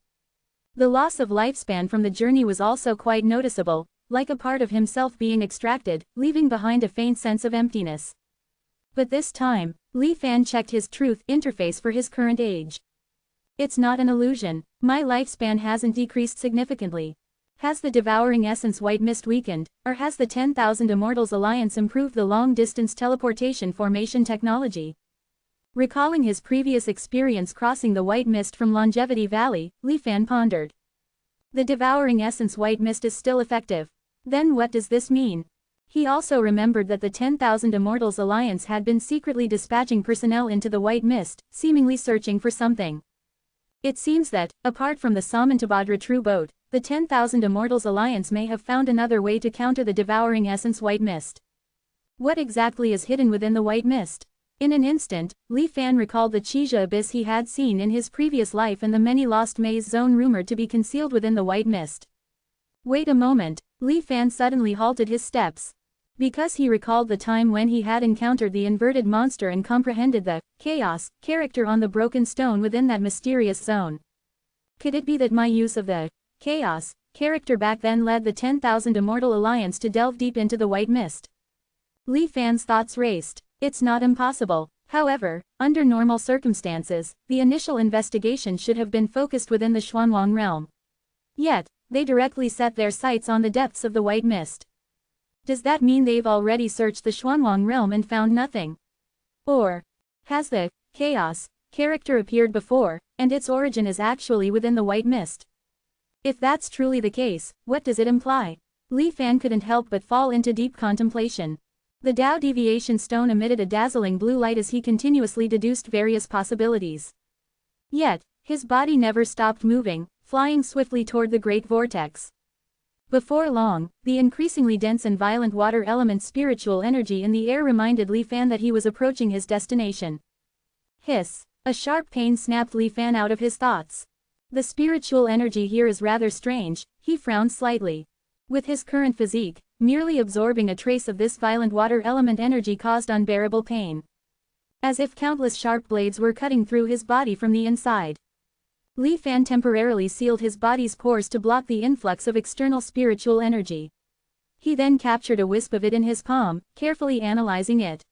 The loss of lifespan from the journey was also quite noticeable, like a part of himself being extracted, leaving behind a faint sense of emptiness. But this time, Li Fan checked his truth interface for his current age. It's not an illusion. My lifespan hasn't decreased significantly. Has the devouring essence white mist weakened, or has the 10,000 Immortals Alliance improved the long-distance teleportation formation technology? Recalling his previous experience crossing the white mist from Longevity Valley, Li Fan pondered. The devouring essence white mist is still effective. Then what does this mean? He also remembered that the 10,000 Immortals Alliance had been secretly dispatching personnel into the white mist, seemingly searching for something. It seems that, apart from the Samantabhadra true boat, the 10,000 Immortals Alliance may have found another way to counter the devouring essence white mist. What exactly is hidden within the white mist? In an instant, Li Fan recalled the Chija abyss he had seen in his previous life and the many lost maze zone rumored to be concealed within the white mist. Wait a moment, Li Fan suddenly halted his steps. Because he recalled the time when he had encountered the inverted monster and comprehended the chaos character on the broken stone within that mysterious zone. Could it be that my use of the chaos character back then led the 10,000 Immortal Alliance to delve deep into the white mist? Li Fan's thoughts raced. It's not impossible. However, under normal circumstances, the initial investigation should have been focused within the Xuanwang realm. Yet, they directly set their sights on the depths of the white mist. Does that mean they've already searched the Xuanwang realm and found nothing? Or has the chaos character appeared before, and its origin is actually within the white mist? If that's truly the case, what does it imply? Li Fan couldn't help but fall into deep contemplation. The Tao Deviation Stone emitted a dazzling blue light as he continuously deduced various possibilities. Yet, his body never stopped moving, flying swiftly toward the Great Vortex. Before long, the increasingly dense and violent water element spiritual energy in the air reminded Li Fan that he was approaching his destination. Hiss! A sharp pain snapped Li Fan out of his thoughts. The spiritual energy here is rather strange, he frowned slightly. With his current physique, merely absorbing a trace of this violent water element energy caused unbearable pain. As if countless sharp blades were cutting through his body from the inside. Li Fan temporarily sealed his body's pores to block the influx of external spiritual energy. He then captured a wisp of it in his palm, carefully analyzing it.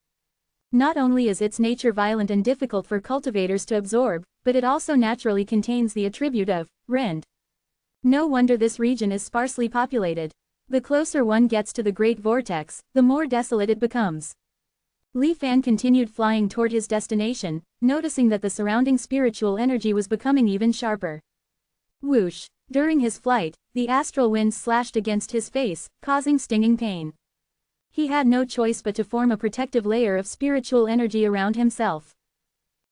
Not only is its nature violent and difficult for cultivators to absorb, but it also naturally contains the attribute of rend. No wonder this region is sparsely populated. The closer one gets to the Great Vortex, the more desolate it becomes. Li Fan continued flying toward his destination, noticing that the surrounding spiritual energy was becoming even sharper. Whoosh! During his flight, the astral wind slashed against his face, causing stinging pain. He had no choice but to form a protective layer of spiritual energy around himself.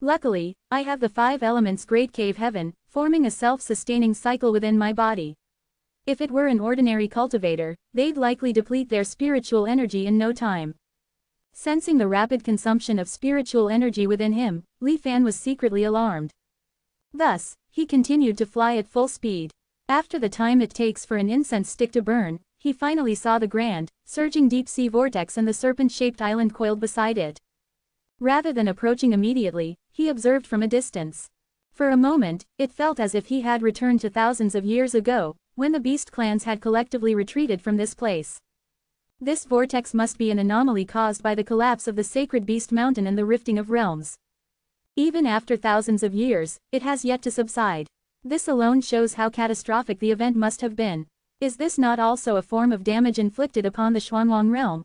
Luckily, I have the 5 elements Great Cave Heaven, forming a self-sustaining cycle within my body. If it were an ordinary cultivator, they'd likely deplete their spiritual energy in no time. Sensing the rapid consumption of spiritual energy within him, Li Fan was secretly alarmed. Thus, he continued to fly at full speed. After the time it takes for an incense stick to burn, he finally saw the grand, surging deep-sea vortex and the serpent-shaped island coiled beside it. Rather than approaching immediately, he observed from a distance. For a moment, it felt as if he had returned to thousands of years ago, when the beast clans had collectively retreated from this place. This vortex must be an anomaly caused by the collapse of the sacred beast mountain and the rifting of realms. Even after thousands of years, it has yet to subside. This alone shows how catastrophic the event must have been. Is this not also a form of damage inflicted upon the Xuanwang realm?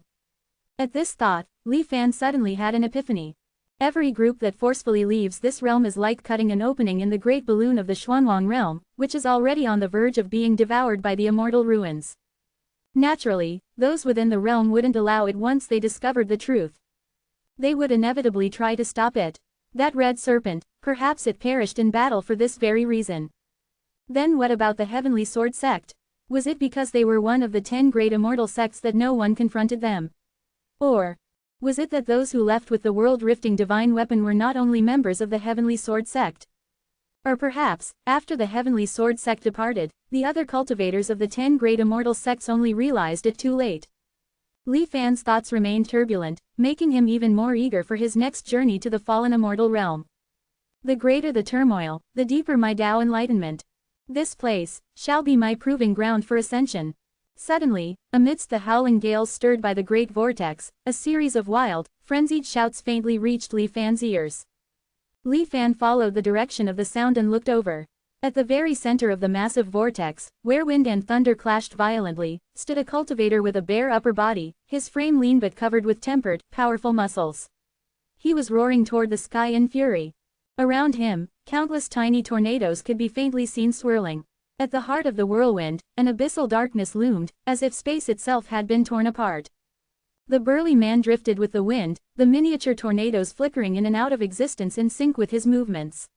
At this thought, Li Fan suddenly had an epiphany. Every group that forcefully leaves this realm is like cutting an opening in the great balloon of the Xuanwang realm, which is already on the verge of being devoured by the immortal ruins. Naturally, those within the realm wouldn't allow it once they discovered the truth. They would inevitably try to stop it. That red serpent, perhaps it perished in battle for this very reason. Then what about the Heavenly Sword sect? Was it because they were one of the 10 great immortal sects that no one confronted them? Or was it that those who left with the world-rifting divine weapon were not only members of the Heavenly Sword sect? Or perhaps, after the Heavenly Sword sect departed, the other cultivators of the 10 great immortal sects only realized it too late. Li Fan's thoughts remained turbulent, making him even more eager for his next journey to the fallen immortal realm. The greater the turmoil, the deeper my Tao enlightenment. This place shall be my proving ground for ascension. Suddenly, amidst the howling gales stirred by the great vortex, a series of wild, frenzied shouts faintly reached Li Fan's ears. Li Fan followed the direction of the sound and looked over. At the very center of the massive vortex, where wind and thunder clashed violently, stood a cultivator with a bare upper body, his frame lean but covered with tempered, powerful muscles. He was roaring toward the sky in fury. Around him, countless tiny tornadoes could be faintly seen swirling. At the heart of the whirlwind, an abyssal darkness loomed, as if space itself had been torn apart. The burly man drifted with the wind, the miniature tornadoes flickering in and out of existence in sync with his movements.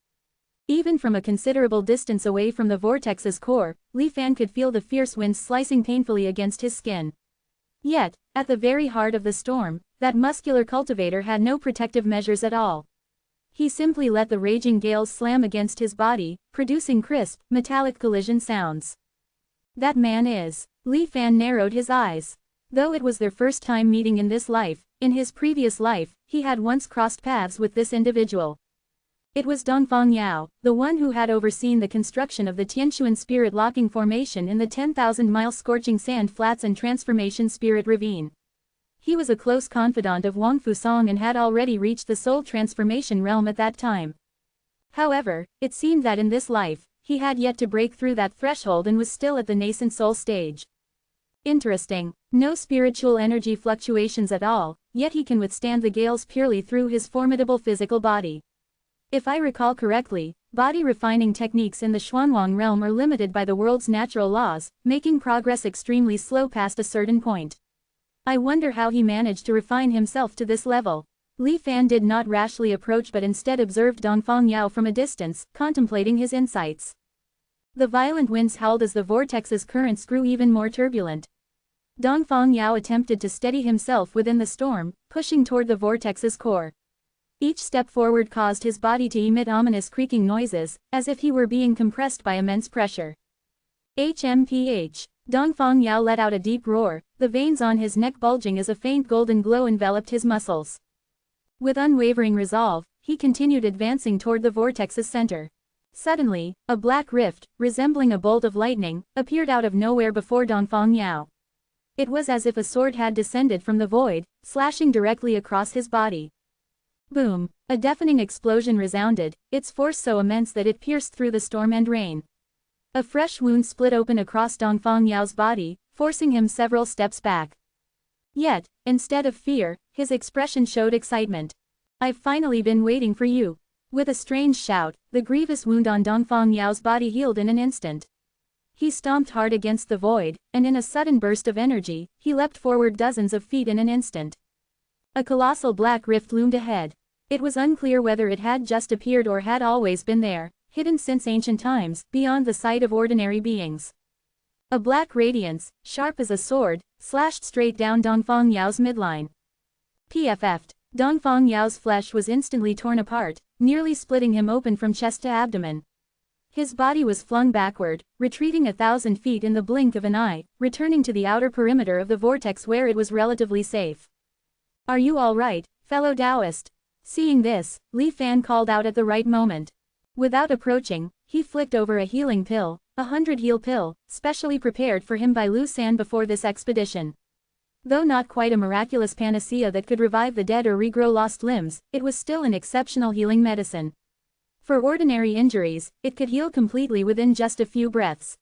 Even from a considerable distance away from the vortex's core, Li Fan could feel the fierce winds slicing painfully against his skin. Yet, at the very heart of the storm, that muscular cultivator had no protective measures at all. He simply let the raging gales slam against his body, producing crisp, metallic collision sounds. That man is. Li Fan narrowed his eyes. Though it was their first time meeting in this life, in his previous life, he had once crossed paths with this individual. It was Dongfang Yao, the one who had overseen the construction of the Tianquan Spirit Locking Formation in the 10,000-mile scorching sand flats and Transformation Spirit Ravine. He was a close confidant of Wang Fusong and had already reached the soul transformation realm at that time. However, it seemed that in this life, he had yet to break through that threshold and was still at the nascent soul stage. Interesting. No spiritual energy fluctuations at all, yet he can withstand the gales purely through his formidable physical body. If I recall correctly, body refining techniques in the Xuanwang realm are limited by the world's natural laws, making progress extremely slow past a certain point. I wonder how he managed to refine himself to this level. Li Fan did not rashly approach but instead observed Dongfang Yao from a distance, contemplating his insights. The violent winds howled as the vortex's currents grew even more turbulent. Dongfang Yao attempted to steady himself within the storm, pushing toward the vortex's core. Each step forward caused his body to emit ominous creaking noises, as if he were being compressed by immense pressure. HMPH. Dongfang Yao let out a deep roar, the veins on his neck bulging as a faint golden glow enveloped his muscles. With unwavering resolve, he continued advancing toward the vortex's center. Suddenly, a black rift, resembling a bolt of lightning, appeared out of nowhere before Dongfang Yao. It was as if a sword had descended from the void, slashing directly across his body. Boom! A deafening explosion resounded, its force so immense that it pierced through the storm and rain. A fresh wound split open across Dongfang Yao's body, forcing him several steps back. Yet, instead of fear, his expression showed excitement. "I've finally been waiting for you." With a strange shout, the grievous wound on Dongfang Yao's body healed in an instant. He stomped hard against the void, and in a sudden burst of energy, he leapt forward dozens of feet in an instant. A colossal black rift loomed ahead. It was unclear whether it had just appeared or had always been there, hidden since ancient times, beyond the sight of ordinary beings. A black radiance, sharp as a sword, slashed straight down Dongfang Yao's midline. PFF'd. Dongfang Yao's flesh was instantly torn apart, nearly splitting him open from chest to abdomen. His body was flung backward, retreating 1,000 feet in the blink of an eye, returning to the outer perimeter of the vortex where it was relatively safe. "Are you all right, fellow Taoist?" Seeing this, Li Fan called out at the right moment. Without approaching, he flicked over a healing pill, 100 heal pill, specially prepared for him by Lu San before this expedition. Though not quite a miraculous panacea that could revive the dead or regrow lost limbs, it was still an exceptional healing medicine. For ordinary injuries, it could heal completely within just a few breaths.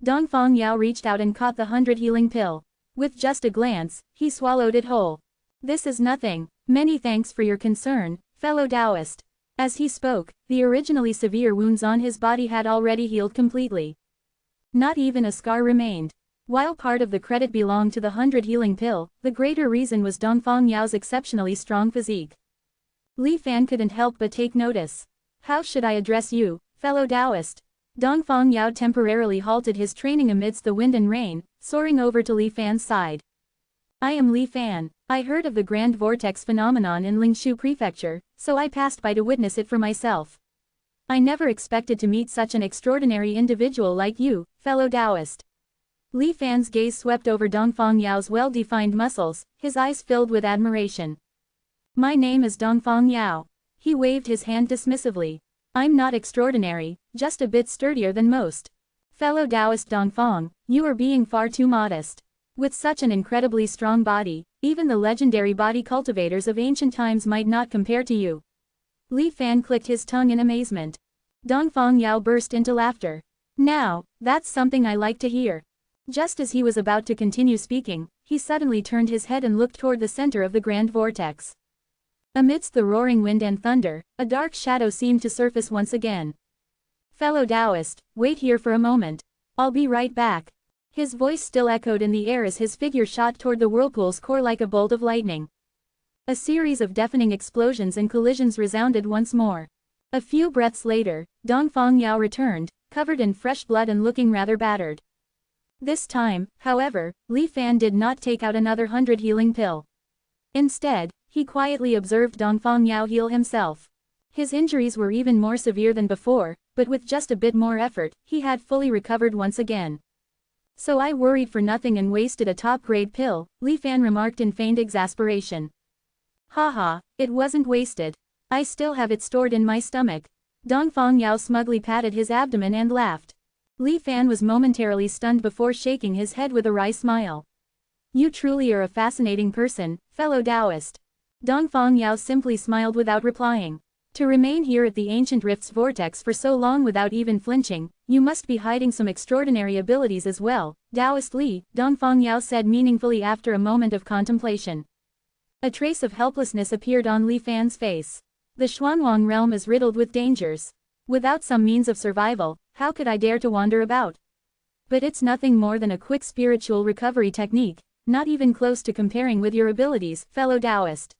Dongfang Yao reached out and caught the 100 healing pill. With just a glance, he swallowed it whole. "This is nothing. Many thanks for your concern, fellow Taoist." As he spoke, the originally severe wounds on his body had already healed completely. Not even a scar remained. While part of the credit belonged to the 100 healing pill, the greater reason was Dongfang Yao's exceptionally strong physique. Li Fan couldn't help but take notice. How should I address you, fellow Taoist? Dongfang Yao temporarily halted his training amidst the wind and rain, soaring over to Li Fan's side. I am Li Fan. I heard of the Grand Vortex phenomenon in Lingshu Prefecture, so I passed by to witness it for myself. I never expected to meet such an extraordinary individual like you, fellow Taoist. Li Fan's gaze swept over Dongfang Yao's well-defined muscles, his eyes filled with admiration. My name is Dongfang Yao. He waved his hand dismissively. I'm not extraordinary, just a bit sturdier than most. Fellow Taoist Dongfang, you are being far too modest. With such an incredibly strong body, even the legendary body cultivators of ancient times might not compare to you. Li Fan clicked his tongue in amazement. Dongfang Yao burst into laughter. Now, that's something I like to hear. Just as he was about to continue speaking, he suddenly turned his head and looked toward the center of the Grand Vortex. Amidst the roaring wind and thunder, a dark shadow seemed to surface once again. Fellow Taoist, wait here for a moment. I'll be right back. His voice still echoed in the air as his figure shot toward the whirlpool's core like a bolt of lightning. A series of deafening explosions and collisions resounded once more. A few breaths later, Dongfang Yao returned, covered in fresh blood and looking rather battered. This time, however, Li Fan did not take out another 100 healing pill. Instead, he quietly observed Dongfang Yao heal himself. His injuries were even more severe than before, but with just a bit more effort, he had fully recovered once again. So I worried for nothing and wasted a top-grade pill, Li Fan remarked in feigned exasperation. Haha, it wasn't wasted. I still have it stored in my stomach. Dongfang Yao smugly patted his abdomen and laughed. Li Fan was momentarily stunned before shaking his head with a wry smile. You truly are a fascinating person, fellow Taoist. Dongfang Yao simply smiled without replying. To remain here at the ancient rift's vortex for so long without even flinching, you must be hiding some extraordinary abilities as well, Taoist Li, Dongfang Yao said meaningfully after a moment of contemplation. A trace of helplessness appeared on Li Fan's face. The Xuanwang realm is riddled with dangers. Without some means of survival, how could I dare to wander about? But it's nothing more than a quick spiritual recovery technique, not even close to comparing with your abilities, fellow Taoist.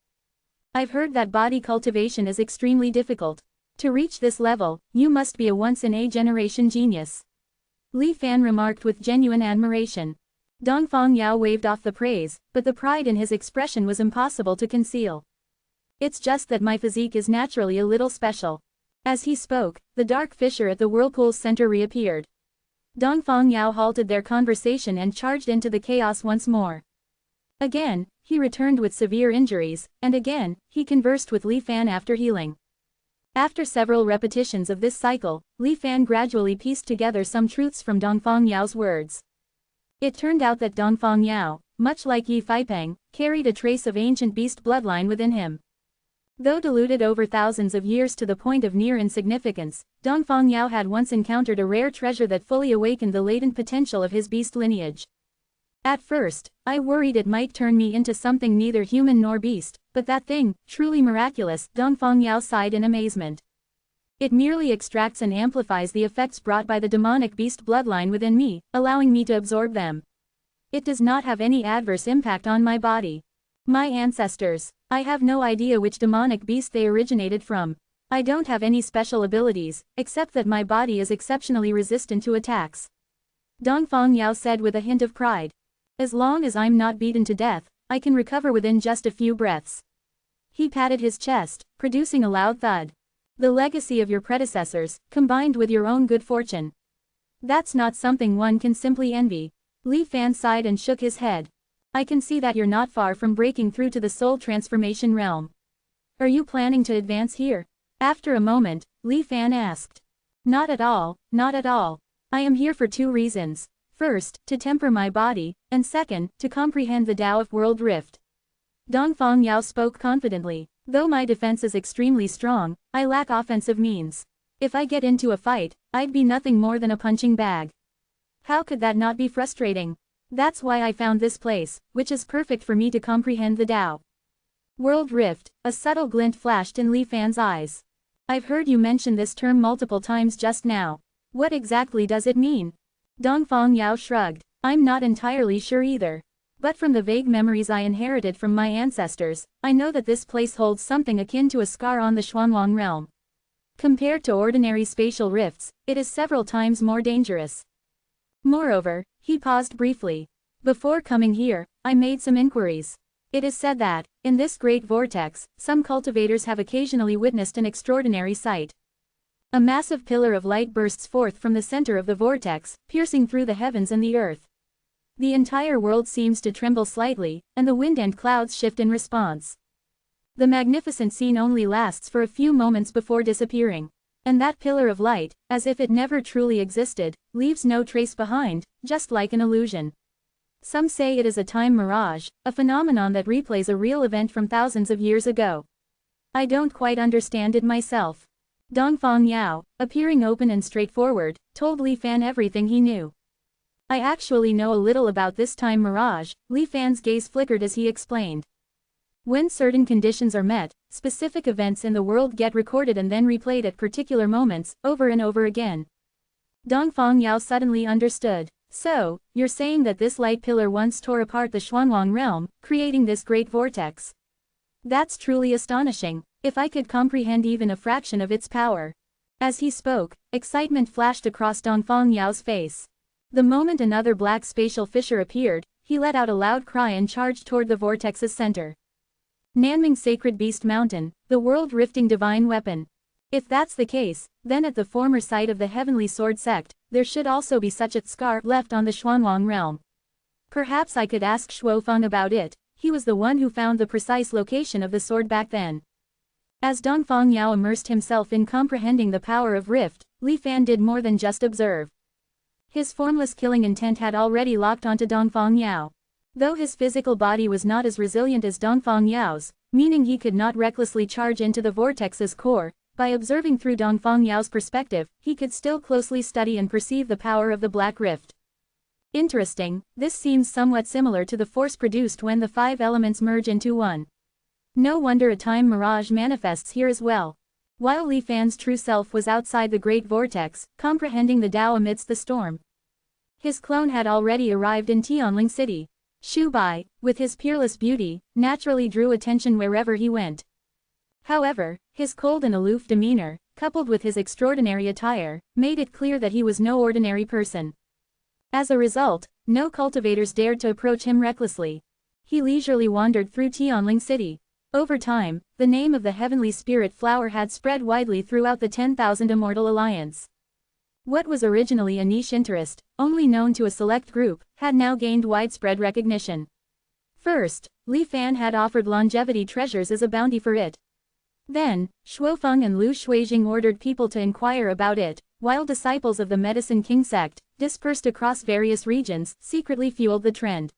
I've heard that body cultivation is extremely difficult. To reach this level, you must be a once-in-a-generation genius. Li Fan remarked with genuine admiration. Dongfang Yao waved off the praise, but the pride in his expression was impossible to conceal. It's just that my physique is naturally a little special. As he spoke, the dark fissure at the whirlpool's center reappeared. Dongfang Yao halted their conversation and charged into the chaos once more. Again, he returned with severe injuries, and again, he conversed with Li Fan after healing. After several repetitions of this cycle, Li Fan gradually pieced together some truths from Dongfang Yao's words. It turned out that Dongfang Yao, much like Yi Feipeng, carried a trace of ancient beast bloodline within him. Though diluted over thousands of years to the point of near insignificance, Dongfang Yao had once encountered a rare treasure that fully awakened the latent potential of his beast lineage. At first, I worried it might turn me into something neither human nor beast, but that thing, truly miraculous, Dongfang Yao sighed in amazement. It merely extracts and amplifies the effects brought by the demonic beast bloodline within me, allowing me to absorb them. It does not have any adverse impact on my body. My ancestors, I have no idea which demonic beast they originated from. I don't have any special abilities, except that my body is exceptionally resistant to attacks. Dongfang Yao said with a hint of pride. As long as I'm not beaten to death, I can recover within just a few breaths. He patted his chest, producing a loud thud. The legacy of your predecessors, combined with your own good fortune. That's not something one can simply envy. Li Fan sighed and shook his head. I can see that you're not far from breaking through to the soul transformation realm. Are you planning to advance here? After a moment, Li Fan asked. Not at all, not at all. I am here for two reasons. First, to temper my body, and second, to comprehend the Tao of World Rift. Dongfang Yao spoke confidently. Though my defense is extremely strong, I lack offensive means. If I get into a fight, I'd be nothing more than a punching bag. How could that not be frustrating? That's why I found this place, which is perfect for me to comprehend the Tao. World Rift, a subtle glint flashed in Li Fan's eyes. I've heard you mention this term multiple times just now. What exactly does it mean? Dongfang Yao shrugged. I'm not entirely sure either. But from the vague memories I inherited from my ancestors, I know that this place holds something akin to a scar on the Xuanwang realm. Compared to ordinary spatial rifts, it is several times more dangerous. Moreover, he paused briefly. Before coming here, I made some inquiries. It is said that, in this great vortex, some cultivators have occasionally witnessed an extraordinary sight. A massive pillar of light bursts forth from the center of the vortex, piercing through the heavens and the earth. The entire world seems to tremble slightly, and the wind and clouds shift in response. The magnificent scene only lasts for a few moments before disappearing. And that pillar of light, as if it never truly existed, leaves no trace behind, just like an illusion. Some say it is a time mirage, a phenomenon that replays a real event from thousands of years ago. I don't quite understand it myself. Dongfang Yao, appearing open and straightforward, told Li Fan everything he knew. I actually know a little about this time mirage, Li Fan's gaze flickered as he explained. When certain conditions are met, specific events in the world get recorded and then replayed at particular moments, over and over again. Dongfang Yao suddenly understood. So, you're saying that this light pillar once tore apart the Xuanwang realm, creating this great vortex. That's truly astonishing, if I could comprehend even a fraction of its power. As he spoke, excitement flashed across Dongfang Yao's face. The moment another black spatial fissure appeared, he let out a loud cry and charged toward the vortex's center. Nanming Sacred Beast Mountain, the world-rifting divine weapon. If that's the case, then at the former site of the Heavenly Sword Sect, there should also be such a scar left on the Xuanwang realm. Perhaps I could ask Shuofeng about it, he was the one who found the precise location of the sword back then. As Dongfang Yao immersed himself in comprehending the power of Rift, Li Fan did more than just observe. His formless killing intent had already locked onto Dongfang Yao. Though his physical body was not as resilient as Dongfang Yao's, meaning he could not recklessly charge into the vortex's core, by observing through Dongfang Yao's perspective, he could still closely study and perceive the power of the Black Rift. Interesting, this seems somewhat similar to the force produced when the 5 elements merge into one. No wonder a time mirage manifests here as well. While Li Fan's true self was outside the great vortex, comprehending the Tao amidst the storm. His clone had already arrived in Tianling City. Shu Bai, with his peerless beauty, naturally drew attention wherever he went. However, his cold and aloof demeanor, coupled with his extraordinary attire, made it clear that he was no ordinary person. As a result, no cultivators dared to approach him recklessly. He leisurely wandered through Tianling City. Over time, the name of the Heavenly Spirit Flower had spread widely throughout the 10,000 Immortal Alliance. What was originally a niche interest, only known to a select group, had now gained widespread recognition. First, Li Fan had offered longevity treasures as a bounty for it. Then, Shuofeng and Lu Shuijing ordered people to inquire about it, while disciples of the Medicine King sect, dispersed across various regions, secretly fueled the trend.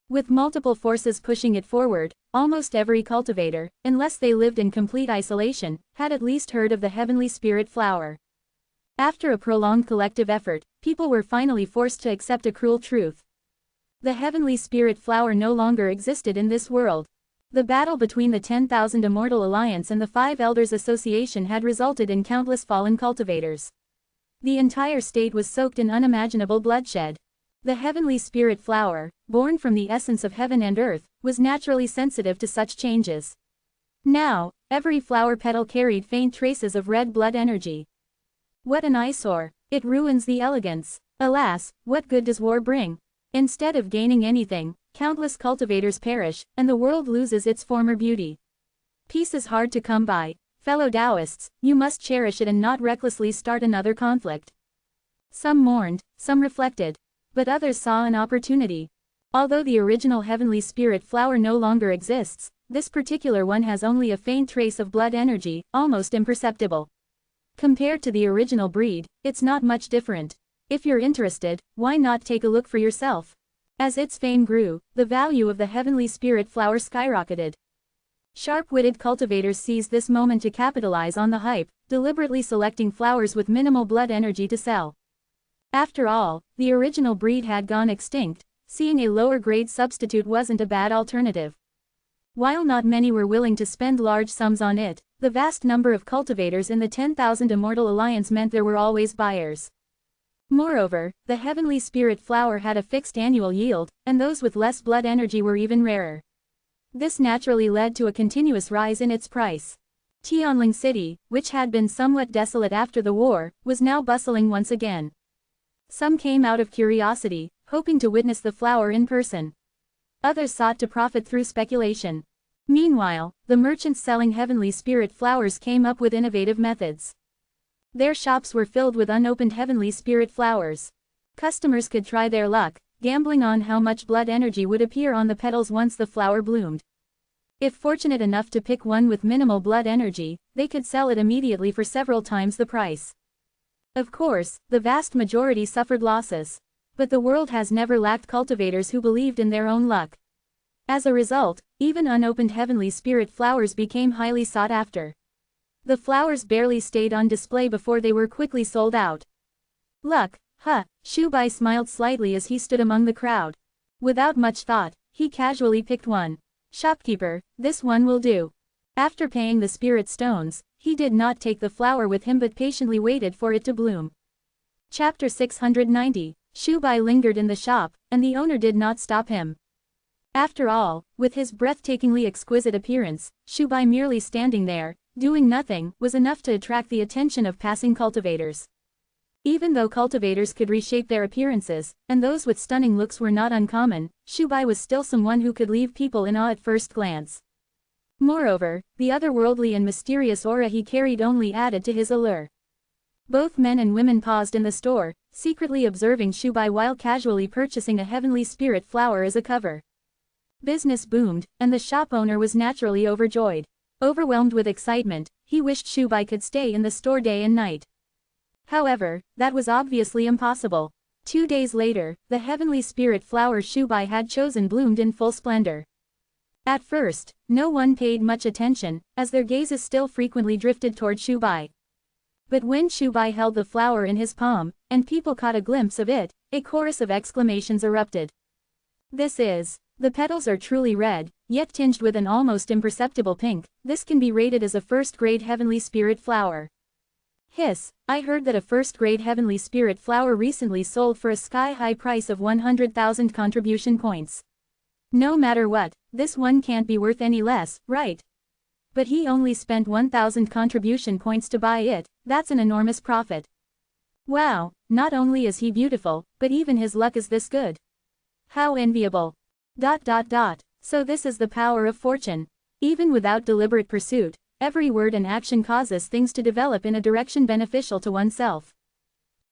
With multiple forces pushing it forward, almost every cultivator, unless they lived in complete isolation, had at least heard of the Heavenly Spirit Flower. After a prolonged collective effort, people were finally forced to accept a cruel truth. The Heavenly Spirit Flower no longer existed in this world. The battle between the 10,000 Immortal Alliance and the 5 Elders Association had resulted in countless fallen cultivators. The entire state was soaked in unimaginable bloodshed. The Heavenly Spirit Flower, born from the essence of heaven and earth, was naturally sensitive to such changes. Now, every flower petal carried faint traces of red blood energy. What an eyesore! It ruins the elegance. Alas, what good does war bring? Instead of gaining anything, countless cultivators perish, and the world loses its former beauty. Peace is hard to come by. Fellow Taoists, you must cherish it and not recklessly start another conflict. Some mourned, some reflected. But others saw an opportunity. Although the original Heavenly Spirit Flower no longer exists, this particular one has only a faint trace of blood energy, almost imperceptible. Compared to the original breed, it's not much different. If you're interested, why not take a look for yourself? As its fame grew, the value of the Heavenly Spirit Flower skyrocketed. Sharp-witted cultivators seized this moment to capitalize on the hype, deliberately selecting flowers with minimal blood energy to sell. After all, the original breed had gone extinct, seeing a lower-grade substitute wasn't a bad alternative. While not many were willing to spend large sums on it, the vast number of cultivators in the 10,000 Immortal Alliance meant there were always buyers. Moreover, the heavenly spirit flower had a fixed annual yield, and those with less blood energy were even rarer. This naturally led to a continuous rise in its price. Tianling City, which had been somewhat desolate after the war, was now bustling once again. Some came out of curiosity, hoping to witness the flower in person. Others sought to profit through speculation. Meanwhile, the merchants selling heavenly spirit flowers came up with innovative methods. Their shops were filled with unopened heavenly spirit flowers. Customers could try their luck, gambling on how much blood energy would appear on the petals once the flower bloomed. If fortunate enough to pick one with minimal blood energy, they could sell it immediately for several times the price. Of course, the vast majority suffered losses. But the world has never lacked cultivators who believed in their own luck. As a result, even unopened heavenly spirit flowers became highly sought after. The flowers barely stayed on display before they were quickly sold out. Luck, huh? Shu Bai smiled slightly as he stood among the crowd. Without much thought, he casually picked one. Shopkeeper, this one will do. After paying the spirit stones, he did not take the flower with him but patiently waited for it to bloom. Chapter 690. Shu Bai lingered in the shop, and the owner did not stop him. After all, with his breathtakingly exquisite appearance, Shu Bai merely standing there, doing nothing, was enough to attract the attention of passing cultivators. Even though cultivators could reshape their appearances, and those with stunning looks were not uncommon, Shu Bai was still someone who could leave people in awe at first glance. Moreover, the otherworldly and mysterious aura he carried only added to his allure. Both men and women paused in the store, secretly observing Shu Bai while casually purchasing a heavenly spirit flower as a cover. Business boomed, and the shop owner was naturally overjoyed. Overwhelmed with excitement, he wished Shu Bai could stay in the store day and night. However, that was obviously impossible. 2 days later, the heavenly spirit flower Shu Bai had chosen bloomed in full splendor. At first, no one paid much attention, as their gazes still frequently drifted toward Shu Bai. But when Shu Bai held the flower in his palm, and people caught a glimpse of it, a chorus of exclamations erupted. The petals are truly red, yet tinged with an almost imperceptible pink. This can be rated as a first-grade heavenly spirit flower. Hiss, I heard that a first-grade heavenly spirit flower recently sold for a sky-high price of 100,000 contribution points. No matter what, this one can't be worth any less, right? But he only spent 1,000 contribution points to buy it. That's an enormous profit. Wow, not only is he beautiful, but even his luck is this good. How enviable. So this is the power of fortune. Even without deliberate pursuit, every word and action causes things to develop in a direction beneficial to oneself.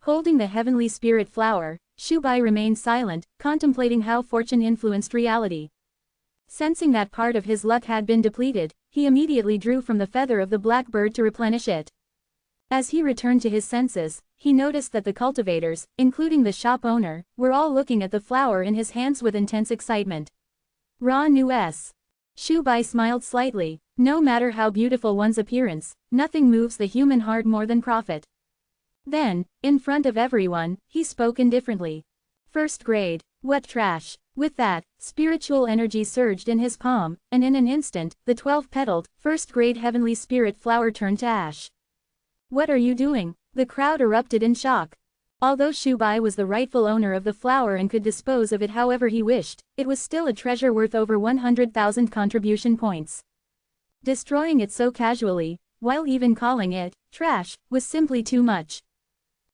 Holding the heavenly spirit flower, Shu Bai remained silent, contemplating how fortune influenced reality. Sensing that part of his luck had been depleted, he immediately drew from the feather of the black bird to replenish it. As he returned to his senses, he noticed that the cultivators, including the shop owner, were all looking at the flower in his hands with intense excitement. Ra Nu-s. Shu Bai smiled slightly. No matter how beautiful one's appearance, nothing moves the human heart more than profit. Then, in front of everyone, he spoke indifferently. First grade, what trash. With that, spiritual energy surged in his palm, and in an instant, the 12-petaled, first-grade heavenly spirit flower turned to ash. What are you doing? The crowd erupted in shock. Although Shu Bai was the rightful owner of the flower and could dispose of it however he wished, it was still a treasure worth over 100,000 contribution points. Destroying it so casually, while even calling it trash, was simply too much.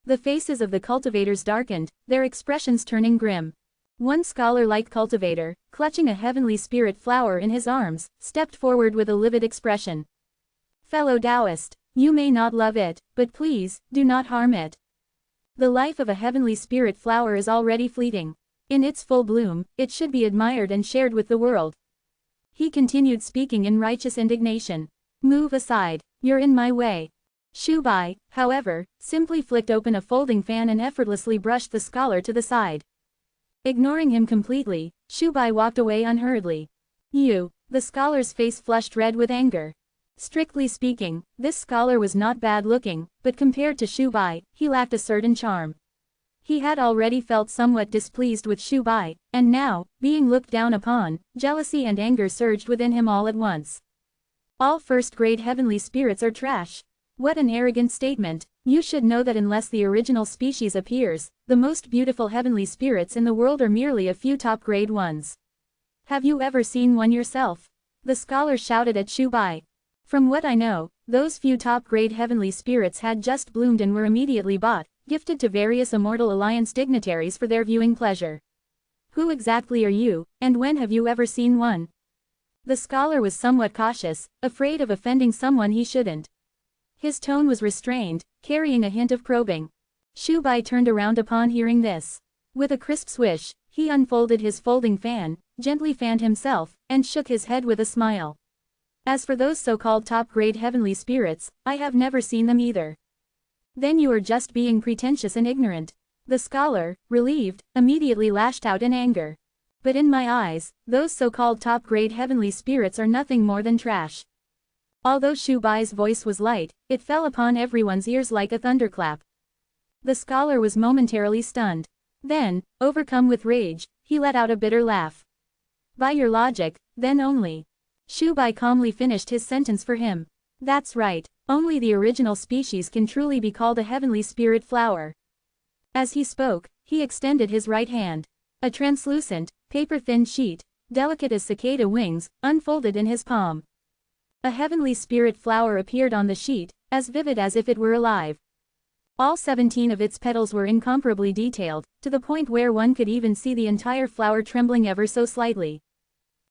The faces of the cultivators darkened, their expressions turning grim. One scholar-like cultivator, clutching a heavenly spirit flower in his arms, stepped forward with a livid expression. Fellow Taoist, you may not love it, but please, do not harm it. The life of a heavenly spirit flower is already fleeting. In its full bloom, it should be admired and shared with the world. He continued speaking in righteous indignation. Move aside, you're in my way. Shu Bai, however, simply flicked open a folding fan and effortlessly brushed the scholar to the side. Ignoring him completely, Shu Bai walked away unhurriedly. The scholar's face flushed red with anger. Strictly speaking, this scholar was not bad-looking, but compared to Shu Bai, he lacked a certain charm. He had already felt somewhat displeased with Shu Bai, and now, being looked down upon, jealousy and anger surged within him all at once. All first-grade heavenly spirits are trash. What an arrogant statement. You should know that unless the original species appears, the most beautiful heavenly spirits in the world are merely a few top-grade ones. Have you ever seen one yourself? The scholar shouted at Shubai. From what I know, those few top-grade heavenly spirits had just bloomed and were immediately bought, gifted to various Immortal Alliance dignitaries for their viewing pleasure. Who exactly are you, and when have you ever seen one? The scholar was somewhat cautious, afraid of offending someone he shouldn't. His tone was restrained, carrying a hint of probing. Shubai turned around upon hearing this. With a crisp swish, he unfolded his folding fan, gently fanned himself, and shook his head with a smile. As for those so-called top-grade heavenly spirits, I have never seen them either. Then you are just being pretentious and ignorant. The scholar, relieved, immediately lashed out in anger. But in my eyes, those so-called top-grade heavenly spirits are nothing more than trash. Although Shubai's voice was light, it fell upon everyone's ears like a thunderclap. The scholar was momentarily stunned. Then, overcome with rage, he let out a bitter laugh. By your logic, then only. Shubai calmly finished his sentence for him. That's right, only the original species can truly be called a heavenly spirit flower. As he spoke, he extended his right hand. A translucent, paper-thin sheet, delicate as cicada wings, unfolded in his palm. A heavenly spirit flower appeared on the sheet, as vivid as if it were alive. All 17 of its petals were incomparably detailed, to the point where one could even see the entire flower trembling ever so slightly.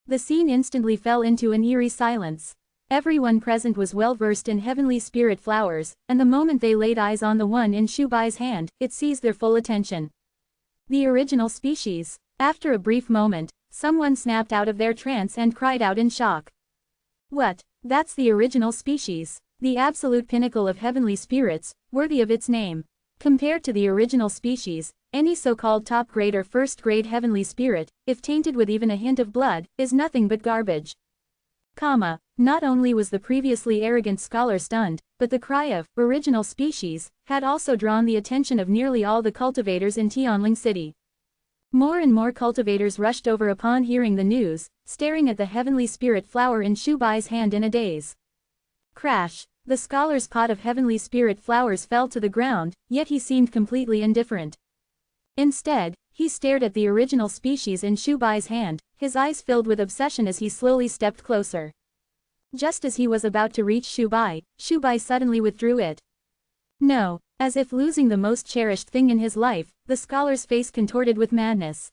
The scene instantly fell into an eerie silence. Everyone present was well versed in heavenly spirit flowers, and the moment they laid eyes on the one in Shubai's hand, it seized their full attention. The original species. After a brief moment, someone snapped out of their trance and cried out in shock. What? That's the original species, the absolute pinnacle of heavenly spirits, worthy of its name. Compared to the original species, any so-called top-grade or first-grade heavenly spirit, if tainted with even a hint of blood, is nothing but garbage. Not only was the previously arrogant scholar stunned, but the cry of original species had also drawn the attention of nearly all the cultivators in Tianling City. More and more cultivators rushed over upon hearing the news, staring at the heavenly spirit flower in Shubai's hand in a daze. Crash! The scholar's pot of heavenly spirit flowers fell to the ground, yet he seemed completely indifferent. Instead, he stared at the original species in Shubai's hand, his eyes filled with obsession as he slowly stepped closer. Just as he was about to reach Shubai, Shubai suddenly withdrew it. No, as if losing the most cherished thing in his life, the scholar's face contorted with madness.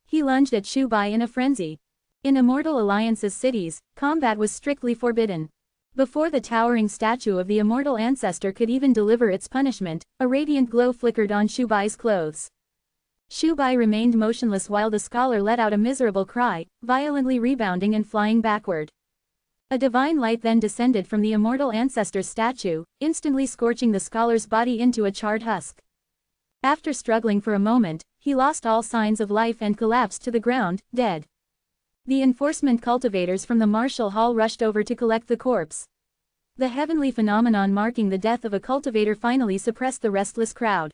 He lunged at Shubai in a frenzy. In Immortal Alliance's cities, combat was strictly forbidden. Before the towering statue of the immortal ancestor could even deliver its punishment, a radiant glow flickered on Shubai's clothes. Shubai remained motionless while the scholar let out a miserable cry, violently rebounding and flying backward. A divine light then descended from the immortal ancestor's statue, instantly scorching the scholar's body into a charred husk. After struggling for a moment, he lost all signs of life and collapsed to the ground, dead. The enforcement cultivators from the martial hall rushed over to collect the corpse. The heavenly phenomenon marking the death of a cultivator finally suppressed the restless crowd.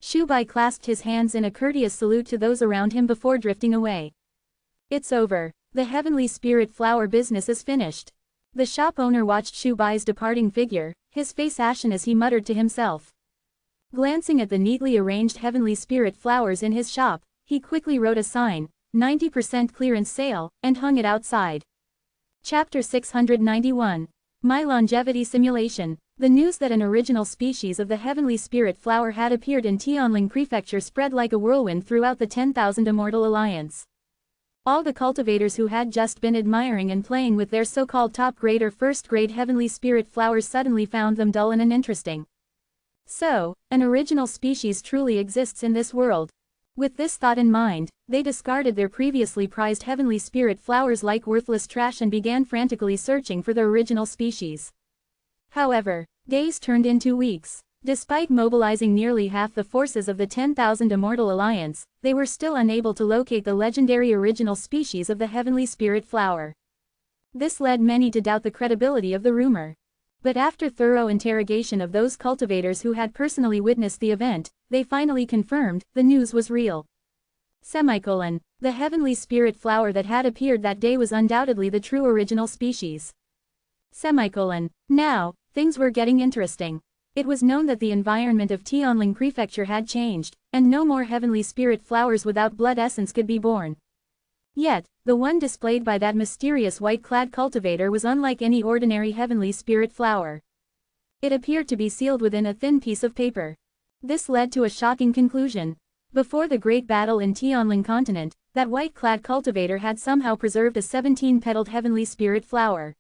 Shubai clasped his hands in a courteous salute to those around him before drifting away. It's over. The heavenly spirit flower business is finished. The shop owner watched Shubai's departing figure, his face ashen as he muttered to himself. Glancing at the neatly arranged heavenly spirit flowers in his shop, he quickly wrote a sign, 90% clearance sale, and hung it outside. Chapter 691. My Longevity Simulation. The news that an original species of the heavenly spirit flower had appeared in Tianling Prefecture spread like a whirlwind throughout the 10,000 Immortal Alliance. All the cultivators who had just been admiring and playing with their so-called top-grade or first-grade heavenly spirit flowers suddenly found them dull and uninteresting. So, an original species truly exists in this world. With this thought in mind, they discarded their previously prized heavenly spirit flowers like worthless trash and began frantically searching for the original species. However, days turned into weeks. Despite mobilizing nearly half the forces of the 10,000 Immortal Alliance, they were still unable to locate the legendary original species of the heavenly spirit flower. This led many to doubt the credibility of the rumor. But after thorough interrogation of those cultivators who had personally witnessed the event, they finally confirmed the news was real. The heavenly spirit flower that had appeared that day was undoubtedly the true original species. Now, things were getting interesting. It was known that the environment of Tianling Prefecture had changed, and no more heavenly spirit flowers without blood essence could be born. Yet, the one displayed by that mysterious white-clad cultivator was unlike any ordinary heavenly spirit flower. It appeared to be sealed within a thin piece of paper. This led to a shocking conclusion. Before the great battle in Tianling continent, that white-clad cultivator had somehow preserved a 17-petaled heavenly spirit flower.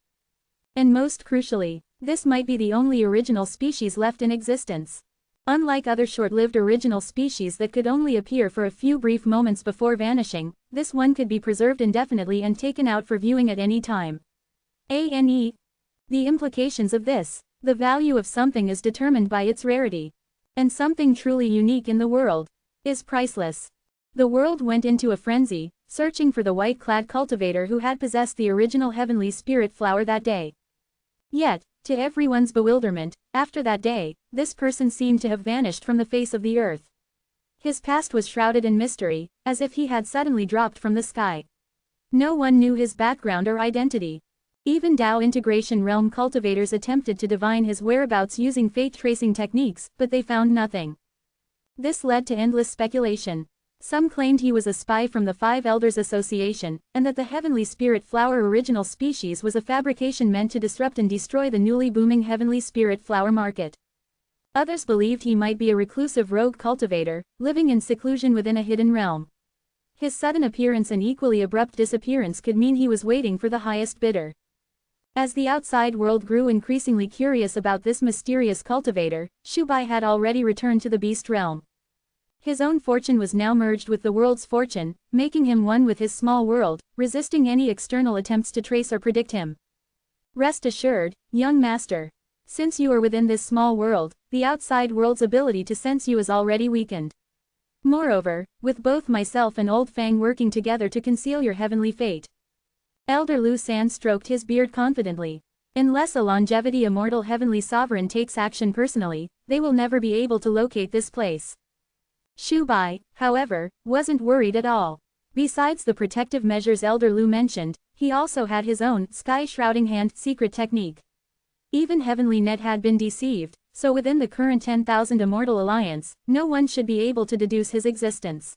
And most crucially, this might be the only original species left in existence. Unlike other short-lived original species that could only appear for a few brief moments before vanishing, this one could be preserved indefinitely and taken out for viewing at any time. The implications of this: the value of something is determined by its rarity. And something truly unique in the world is priceless. The world went into a frenzy, searching for the white-clad cultivator who had possessed the original heavenly spirit flower that day. Yet, to everyone's bewilderment, after that day, this person seemed to have vanished from the face of the earth. His past was shrouded in mystery, as if he had suddenly dropped from the sky. No one knew his background or identity. Even Dao integration realm cultivators attempted to divine his whereabouts using fate-tracing techniques, but they found nothing. This led to endless speculation. Some claimed he was a spy from the Five Elders Association, and that the heavenly spirit flower original species was a fabrication meant to disrupt and destroy the newly booming heavenly spirit flower market. Others believed he might be a reclusive rogue cultivator, living in seclusion within a hidden realm. His sudden appearance and equally abrupt disappearance could mean he was waiting for the highest bidder. As the outside world grew increasingly curious about this mysterious cultivator, Shubai had already returned to the beast realm. His own fortune was now merged with the world's fortune, making him one with his small world, resisting any external attempts to trace or predict him. Rest assured, young master. Since you are within this small world, the outside world's ability to sense you is already weakened. Moreover, with both myself and Old Fang working together to conceal your heavenly fate. Elder Lu San stroked his beard confidently. Unless a longevity immortal heavenly sovereign takes action personally, they will never be able to locate this place. Shubai, however, wasn't worried at all. Besides the protective measures Elder Lu mentioned, he also had his own sky-shrouding hand secret technique. Even Heavenly Net had been deceived, so within the current 10,000 Immortal Alliance, no one should be able to deduce his existence.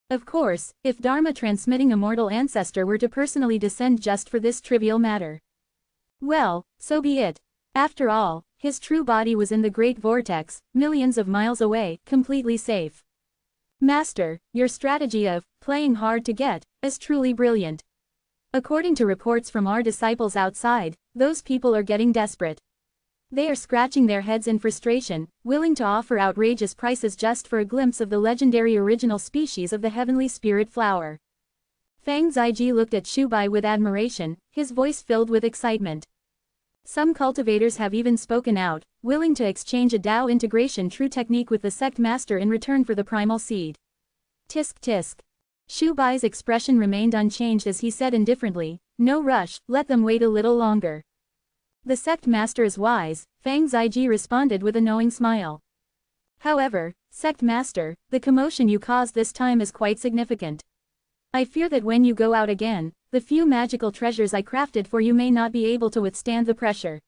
Of course, if Dharma-transmitting immortal ancestor were to personally descend just for this trivial matter. Well, so be it. After all, his true body was in the Great Vortex, millions of miles away, completely safe. Master, your strategy of playing hard to get is truly brilliant. According to reports from our disciples outside, those people are getting desperate. They are scratching their heads in frustration, willing to offer outrageous prices just for a glimpse of the legendary original species of the heavenly spirit flower. Fang Ziji looked at Shubai with admiration, his voice filled with excitement. Some cultivators have even spoken out, willing to exchange a Dao integration true technique with the sect master in return for the primal seed. Tisk tisk. Shubai's expression remained unchanged as he said indifferently, "No rush, let them wait a little longer." "The sect master is wise," Fang Ziji responded with a knowing smile. "However, sect master, the commotion you caused this time is quite significant. I fear that when you go out again, the few magical treasures I crafted for you may not be able to withstand the pressure."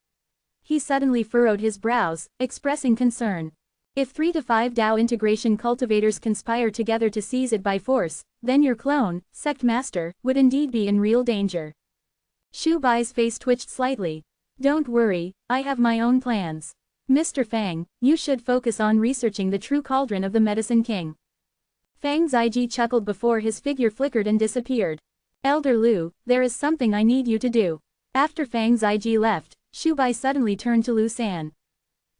He suddenly furrowed his brows, expressing concern. If 3 to 5 Dao integration cultivators conspire together to seize it by force, then your clone, sect master, would indeed be in real danger. Shubai's face twitched slightly. "Don't worry, I have my own plans. Mr. Fang, you should focus on researching the true cauldron of the Medicine King." Fang Ziji chuckled before his figure flickered and disappeared. "Elder Lu, there is something I need you to do." After Fang Ziji left, Shubai suddenly turned to Lu San.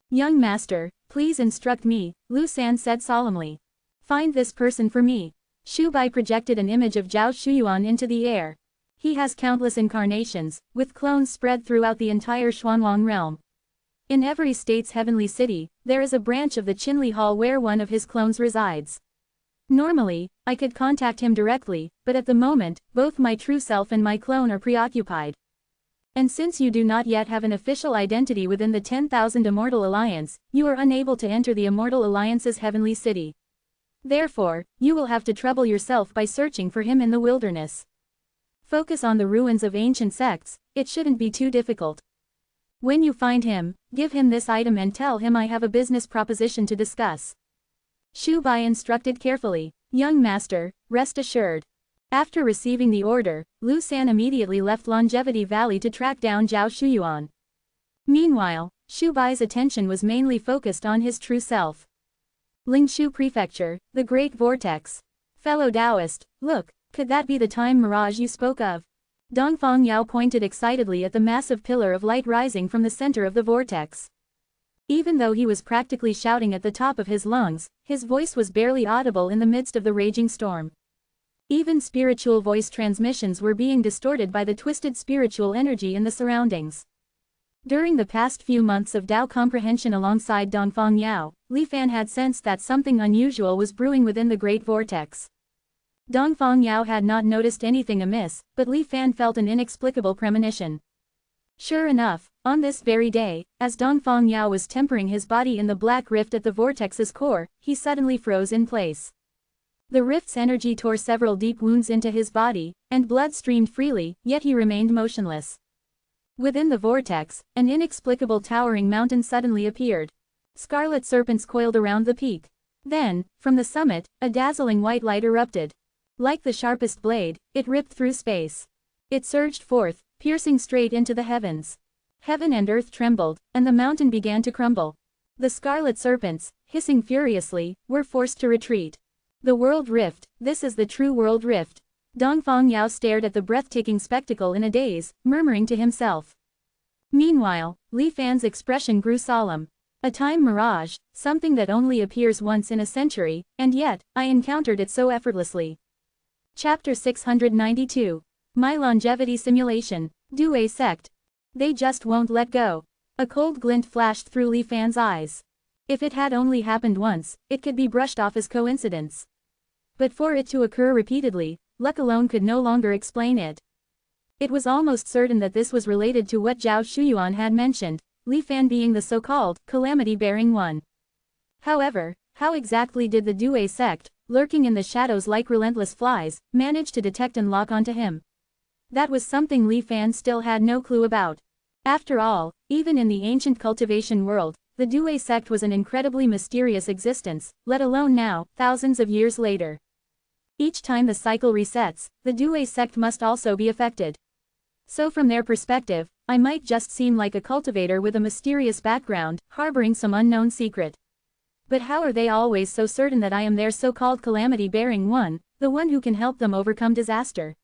"Young master, please instruct me," Lu San said solemnly. "Find this person for me." Shubai projected an image of Zhao Shuyuan into the air. He has countless incarnations, with clones spread throughout the entire Xuanwang realm. In every state's heavenly city, there is a branch of the Qinli Hall where one of his clones resides. Normally, I could contact him directly, but at the moment, both my true self and my clone are preoccupied. And since you do not yet have an official identity within the 10,000 Immortal Alliance, you are unable to enter the Immortal Alliance's heavenly city. Therefore, you will have to trouble yourself by searching for him in the wilderness. Focus on the ruins of ancient sects, it shouldn't be too difficult. When you find him, give him this item and tell him I have a business proposition to discuss. Shu Bai instructed carefully. Young master, rest assured. After receiving the order, Lu San immediately left Longevity Valley to track down Zhao Shuyuan. Meanwhile, Shu Bai's attention was mainly focused on his true self. Lingshu Prefecture, the Great Vortex. Fellow Taoist, look, could that be the time mirage you spoke of? Dongfang Yao pointed excitedly at the massive pillar of light rising from the center of the vortex. Even though he was practically shouting at the top of his lungs, his voice was barely audible in the midst of the raging storm. Even spiritual voice transmissions were being distorted by the twisted spiritual energy in the surroundings. During the past few months of Tao comprehension alongside Dongfang Yao, Li Fan had sensed that something unusual was brewing within the Great Vortex. Dongfang Yao had not noticed anything amiss, but Li Fan felt an inexplicable premonition. Sure enough, on this very day, as Dongfang Yao was tempering his body in the black rift at the vortex's core, he suddenly froze in place. The rift's energy tore several deep wounds into his body, and blood streamed freely, yet he remained motionless. Within the vortex, an inexplicable towering mountain suddenly appeared. Scarlet serpents coiled around the peak. Then, from the summit, a dazzling white light erupted. Like the sharpest blade, it ripped through space. It surged forth, piercing straight into the heavens. Heaven and earth trembled, and the mountain began to crumble. The scarlet serpents, hissing furiously, were forced to retreat. The world rift, this is the true world rift. Dongfang Yao stared at the breathtaking spectacle in a daze, murmuring to himself. Meanwhile, Li Fan's expression grew solemn. A time mirage, something that only appears once in a century, and yet, I encountered it so effortlessly. Chapter 692. My Longevity Simulation. Due Sect. They just won't let go. A cold glint flashed through Li Fan's eyes. If it had only happened once, it could be brushed off as coincidence. But for it to occur repeatedly, luck alone could no longer explain it. It was almost certain that this was related to what Zhao Shuyuan had mentioned, Li Fan being the so-called calamity-bearing one. However, how exactly did the Due sect, lurking in the shadows like relentless flies, manage to detect and lock onto him? That was something Li Fan still had no clue about. After all, even in the ancient cultivation world, the Due sect was an incredibly mysterious existence, let alone now, thousands of years later. Each time the cycle resets, the Due sect must also be affected. So from their perspective, I might just seem like a cultivator with a mysterious background, harboring some unknown secret. But how are they always so certain that I am their so-called calamity-bearing one, the one who can help them overcome disaster?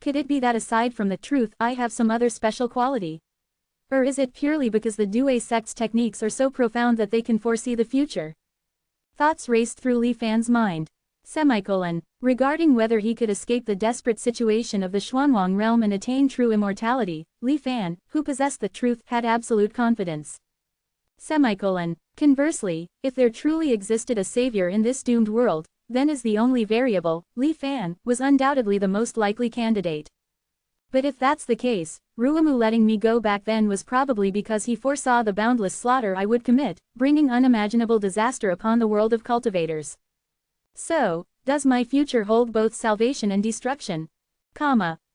Could it be that aside from the truth, I have some other special quality? Or is it purely because the Due sect's techniques are so profound that they can foresee the future? Thoughts raced through Li Fan's mind. Regarding whether he could escape the desperate situation of the Xuanwang realm and attain true immortality, Li Fan, who possessed the truth, had absolute confidence. Conversely, if there truly existed a savior in this doomed world, then as the only variable, Li Fan was undoubtedly the most likely candidate. But if that's the case, Ruamu letting me go back then was probably because he foresaw the boundless slaughter I would commit, bringing unimaginable disaster upon the world of cultivators. So, does my future hold both salvation and destruction?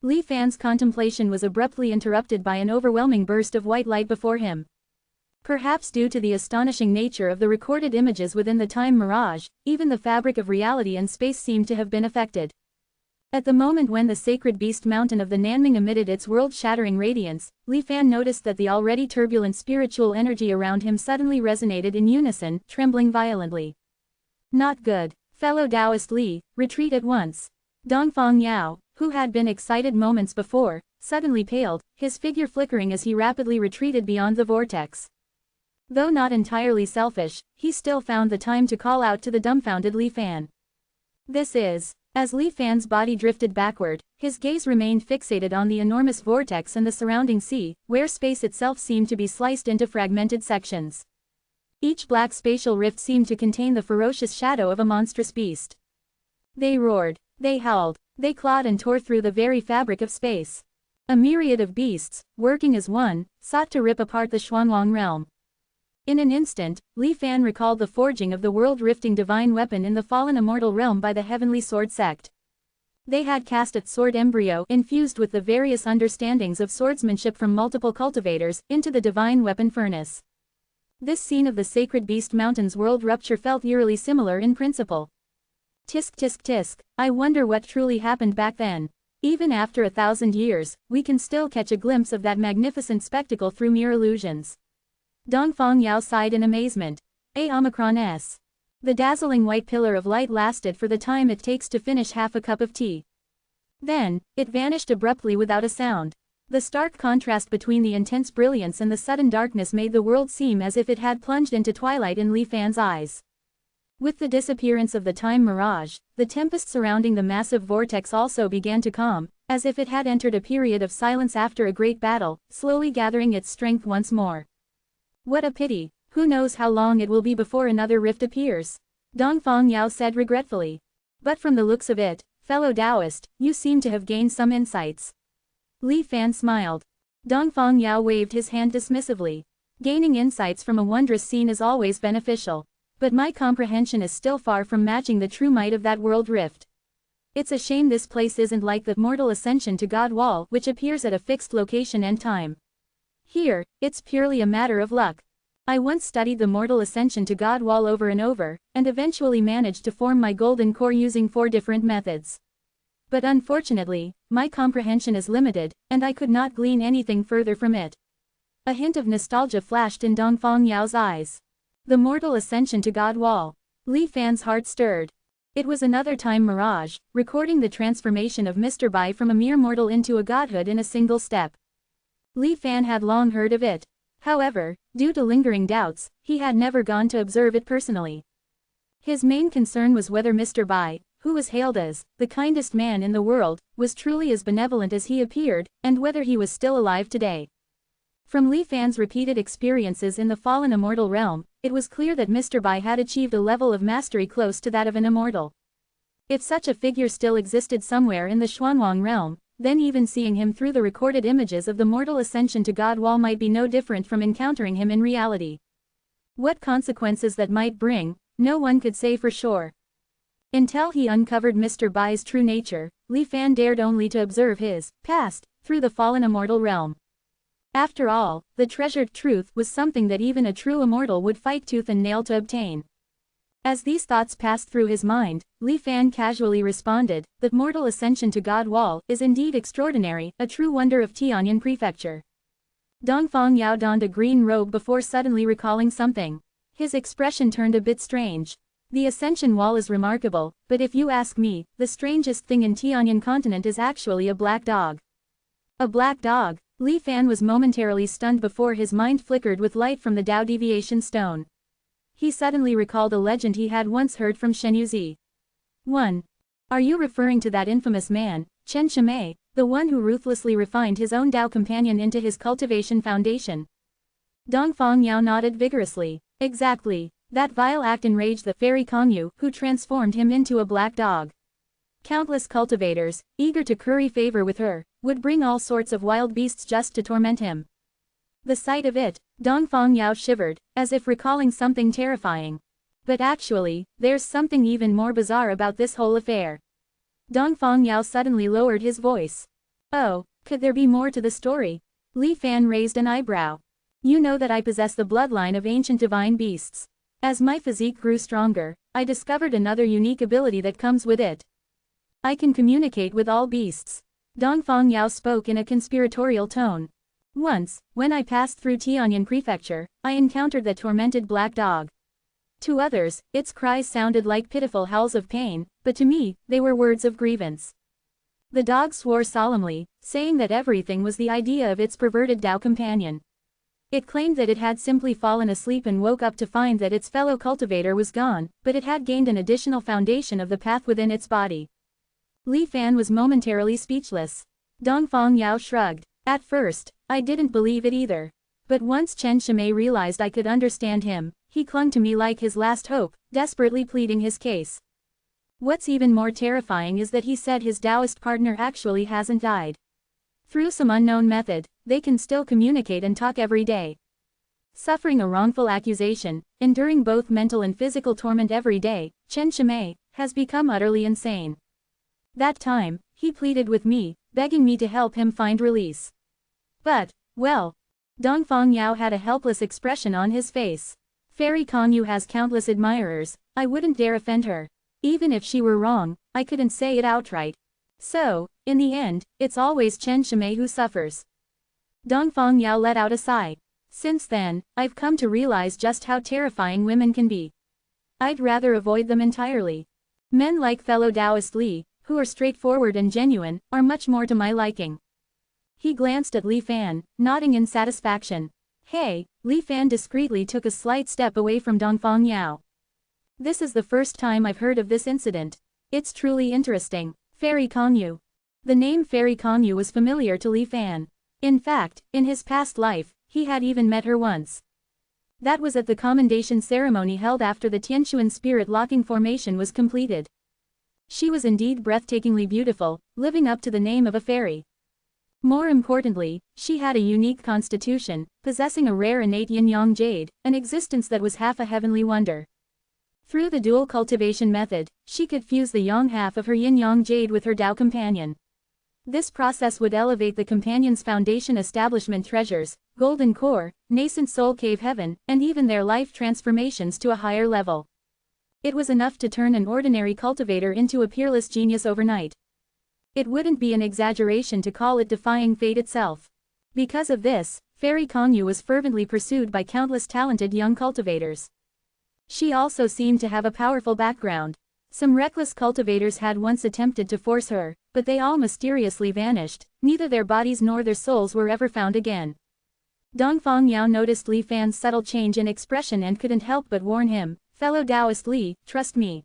Li Fan's contemplation was abruptly interrupted by an overwhelming burst of white light before him. Perhaps due to the astonishing nature of the recorded images within the time mirage, even the fabric of reality and space seemed to have been affected. At the moment when the sacred beast mountain of the Nanming emitted its world-shattering radiance, Li Fan noticed that the already turbulent spiritual energy around him suddenly resonated in unison, trembling violently. Not good. Fellow Taoist Li, retreat at once. Dongfang Yao, who had been excited moments before, suddenly paled, his figure flickering as he rapidly retreated beyond the vortex. Though not entirely selfish, he still found the time to call out to the dumbfounded Li Fan. This is. As Li Fan's body drifted backward, his gaze remained fixated on the enormous vortex and the surrounding sea, where space itself seemed to be sliced into fragmented sections. Each black spatial rift seemed to contain the ferocious shadow of a monstrous beast. They roared, they howled, they clawed and tore through the very fabric of space. A myriad of beasts, working as one, sought to rip apart the Xuanwang realm. In an instant, Li Fan recalled the forging of the world-rifting divine weapon in the fallen immortal realm by the heavenly sword sect. They had cast a sword embryo infused with the various understandings of swordsmanship from multiple cultivators into the divine weapon furnace. This scene of the Sacred Beast Mountain's world rupture felt eerily similar in principle. Tisk tisk tisk, I wonder what truly happened back then. Even after 1,000 years, we can still catch a glimpse of that magnificent spectacle through mere illusions. Dongfang Yao sighed in amazement. A Omicron S. The dazzling white pillar of light lasted for the time it takes to finish half a cup of tea. Then, it vanished abruptly without a sound. The stark contrast between the intense brilliance and the sudden darkness made the world seem as if it had plunged into twilight in Li Fan's eyes. With the disappearance of the time mirage, the tempest surrounding the massive vortex also began to calm, as if it had entered a period of silence after a great battle, slowly gathering its strength once more. What a pity, who knows how long it will be before another rift appears? Dongfang Yao said regretfully. But from the looks of it, fellow Taoist, you seem to have gained some insights. Li Fan smiled. Dongfang Yao waved his hand dismissively. Gaining insights from a wondrous scene is always beneficial. But my comprehension is still far from matching the true might of that world rift. It's a shame this place isn't like the mortal ascension to God wall which appears at a fixed location and time. Here, it's purely a matter of luck. I once studied the mortal ascension to God wall over and over, and eventually managed to form my golden core using 4 different methods. But unfortunately, my comprehension is limited, and I could not glean anything further from it. A hint of nostalgia flashed in Dongfang Yao's eyes. The mortal ascension to God wall. Li Fan's heart stirred. It was another time mirage, recording the transformation of Mr. Bai from a mere mortal into a godhood in a single step. Li Fan had long heard of it. However, due to lingering doubts, he had never gone to observe it personally. His main concern was whether Mr. Bai, who was hailed as the kindest man in the world, was truly as benevolent as he appeared, and whether he was still alive today. From Li Fan's repeated experiences in the fallen immortal realm, it was clear that Mr. Bai had achieved a level of mastery close to that of an immortal. If such a figure still existed somewhere in the Xuanwang realm, then even seeing him through the recorded images of the mortal ascension to God wall might be no different from encountering him in reality. What consequences that might bring, no one could say for sure. Until he uncovered Mr. Bai's true nature, Li Fan dared only to observe his past through the fallen immortal realm. After all, the treasured truth was something that even a true immortal would fight tooth and nail to obtain. As these thoughts passed through his mind, Li Fan casually responded, "The mortal ascension to God wall is indeed extraordinary, a true wonder of Tianyan Prefecture." Dongfang Yao donned a green robe before suddenly recalling something. His expression turned a bit strange. The ascension wall is remarkable, but if you ask me, the strangest thing in Tianyan continent is actually a black dog. A black dog? Li Fan was momentarily stunned before his mind flickered with light from the Dao deviation stone. He suddenly recalled a legend he had once heard from Shen Yuzi. 1. Are you referring to that infamous man, Chen Shimei, the one who ruthlessly refined his own Dao companion into his cultivation foundation? Dongfang Yao nodded vigorously. Exactly. That vile act enraged the fairy Kongyu, who transformed him into a black dog. Countless cultivators, eager to curry favor with her, would bring all sorts of wild beasts just to torment him. The sight of it, Dongfang Yao shivered, as if recalling something terrifying. But actually, there's something even more bizarre about this whole affair. Dongfang Yao suddenly lowered his voice. Oh, could there be more to the story? Li Fan raised an eyebrow. You know that I possess the bloodline of ancient divine beasts. As my physique grew stronger, I discovered another unique ability that comes with it. I can communicate with all beasts. Dongfang Yao spoke in a conspiratorial tone. Once, when I passed through Tianyan Prefecture, I encountered the tormented black dog. To others, its cries sounded like pitiful howls of pain, but to me, they were words of grievance. The dog swore solemnly, saying that everything was the idea of its perverted Dao companion. It claimed that it had simply fallen asleep and woke up to find that its fellow cultivator was gone, but it had gained an additional foundation of the path within its body. Li Fan was momentarily speechless. Dongfang Yao shrugged. At first, I didn't believe it either. But once Chen Shimei realized I could understand him, he clung to me like his last hope, desperately pleading his case. What's even more terrifying is that he said his Taoist partner actually hasn't died. Through some unknown method, they can still communicate and talk every day. Suffering a wrongful accusation, enduring both mental and physical torment every day, Chen Shimei has become utterly insane. That time, he pleaded with me, begging me to help him find release. But, well, Dongfang Yao had a helpless expression on his face. Fairy Kongyu has countless admirers, I wouldn't dare offend her. Even if she were wrong, I couldn't say it outright. So, in the end, it's always Chen Shimei who suffers. Dongfang Yao let out a sigh. Since then, I've come to realize just how terrifying women can be. I'd rather avoid them entirely. Men like fellow Taoist Li, who are straightforward and genuine, are much more to my liking. He glanced at Li Fan, nodding in satisfaction. Hey, Li Fan discreetly took a slight step away from Dongfang Yao. This is the first time I've heard of this incident. It's truly interesting. Fairy Kongyu. The name Fairy Kongyu was familiar to Li Fan. In fact, in his past life, he had even met her once. That was at the commendation ceremony held after the Tianquan spirit locking formation was completed. She was indeed breathtakingly beautiful, living up to the name of a fairy. More importantly, she had a unique constitution, possessing a rare innate yin-yang jade, an existence that was half a heavenly wonder. Through the dual cultivation method, she could fuse the yang half of her yin-yang jade with her Tao companion. This process would elevate the companion's foundation establishment treasures, golden core, nascent soul cave heaven, and even their life transformations to a higher level. It was enough to turn an ordinary cultivator into a peerless genius overnight. It wouldn't be an exaggeration to call it defying fate itself. Because of this, Fairy Kongyu was fervently pursued by countless talented young cultivators. She also seemed to have a powerful background. Some reckless cultivators had once attempted to force her, but they all mysteriously vanished, neither their bodies nor their souls were ever found again. Dongfang Yao noticed Li Fan's subtle change in expression and couldn't help but warn him, fellow Taoist Li, trust me.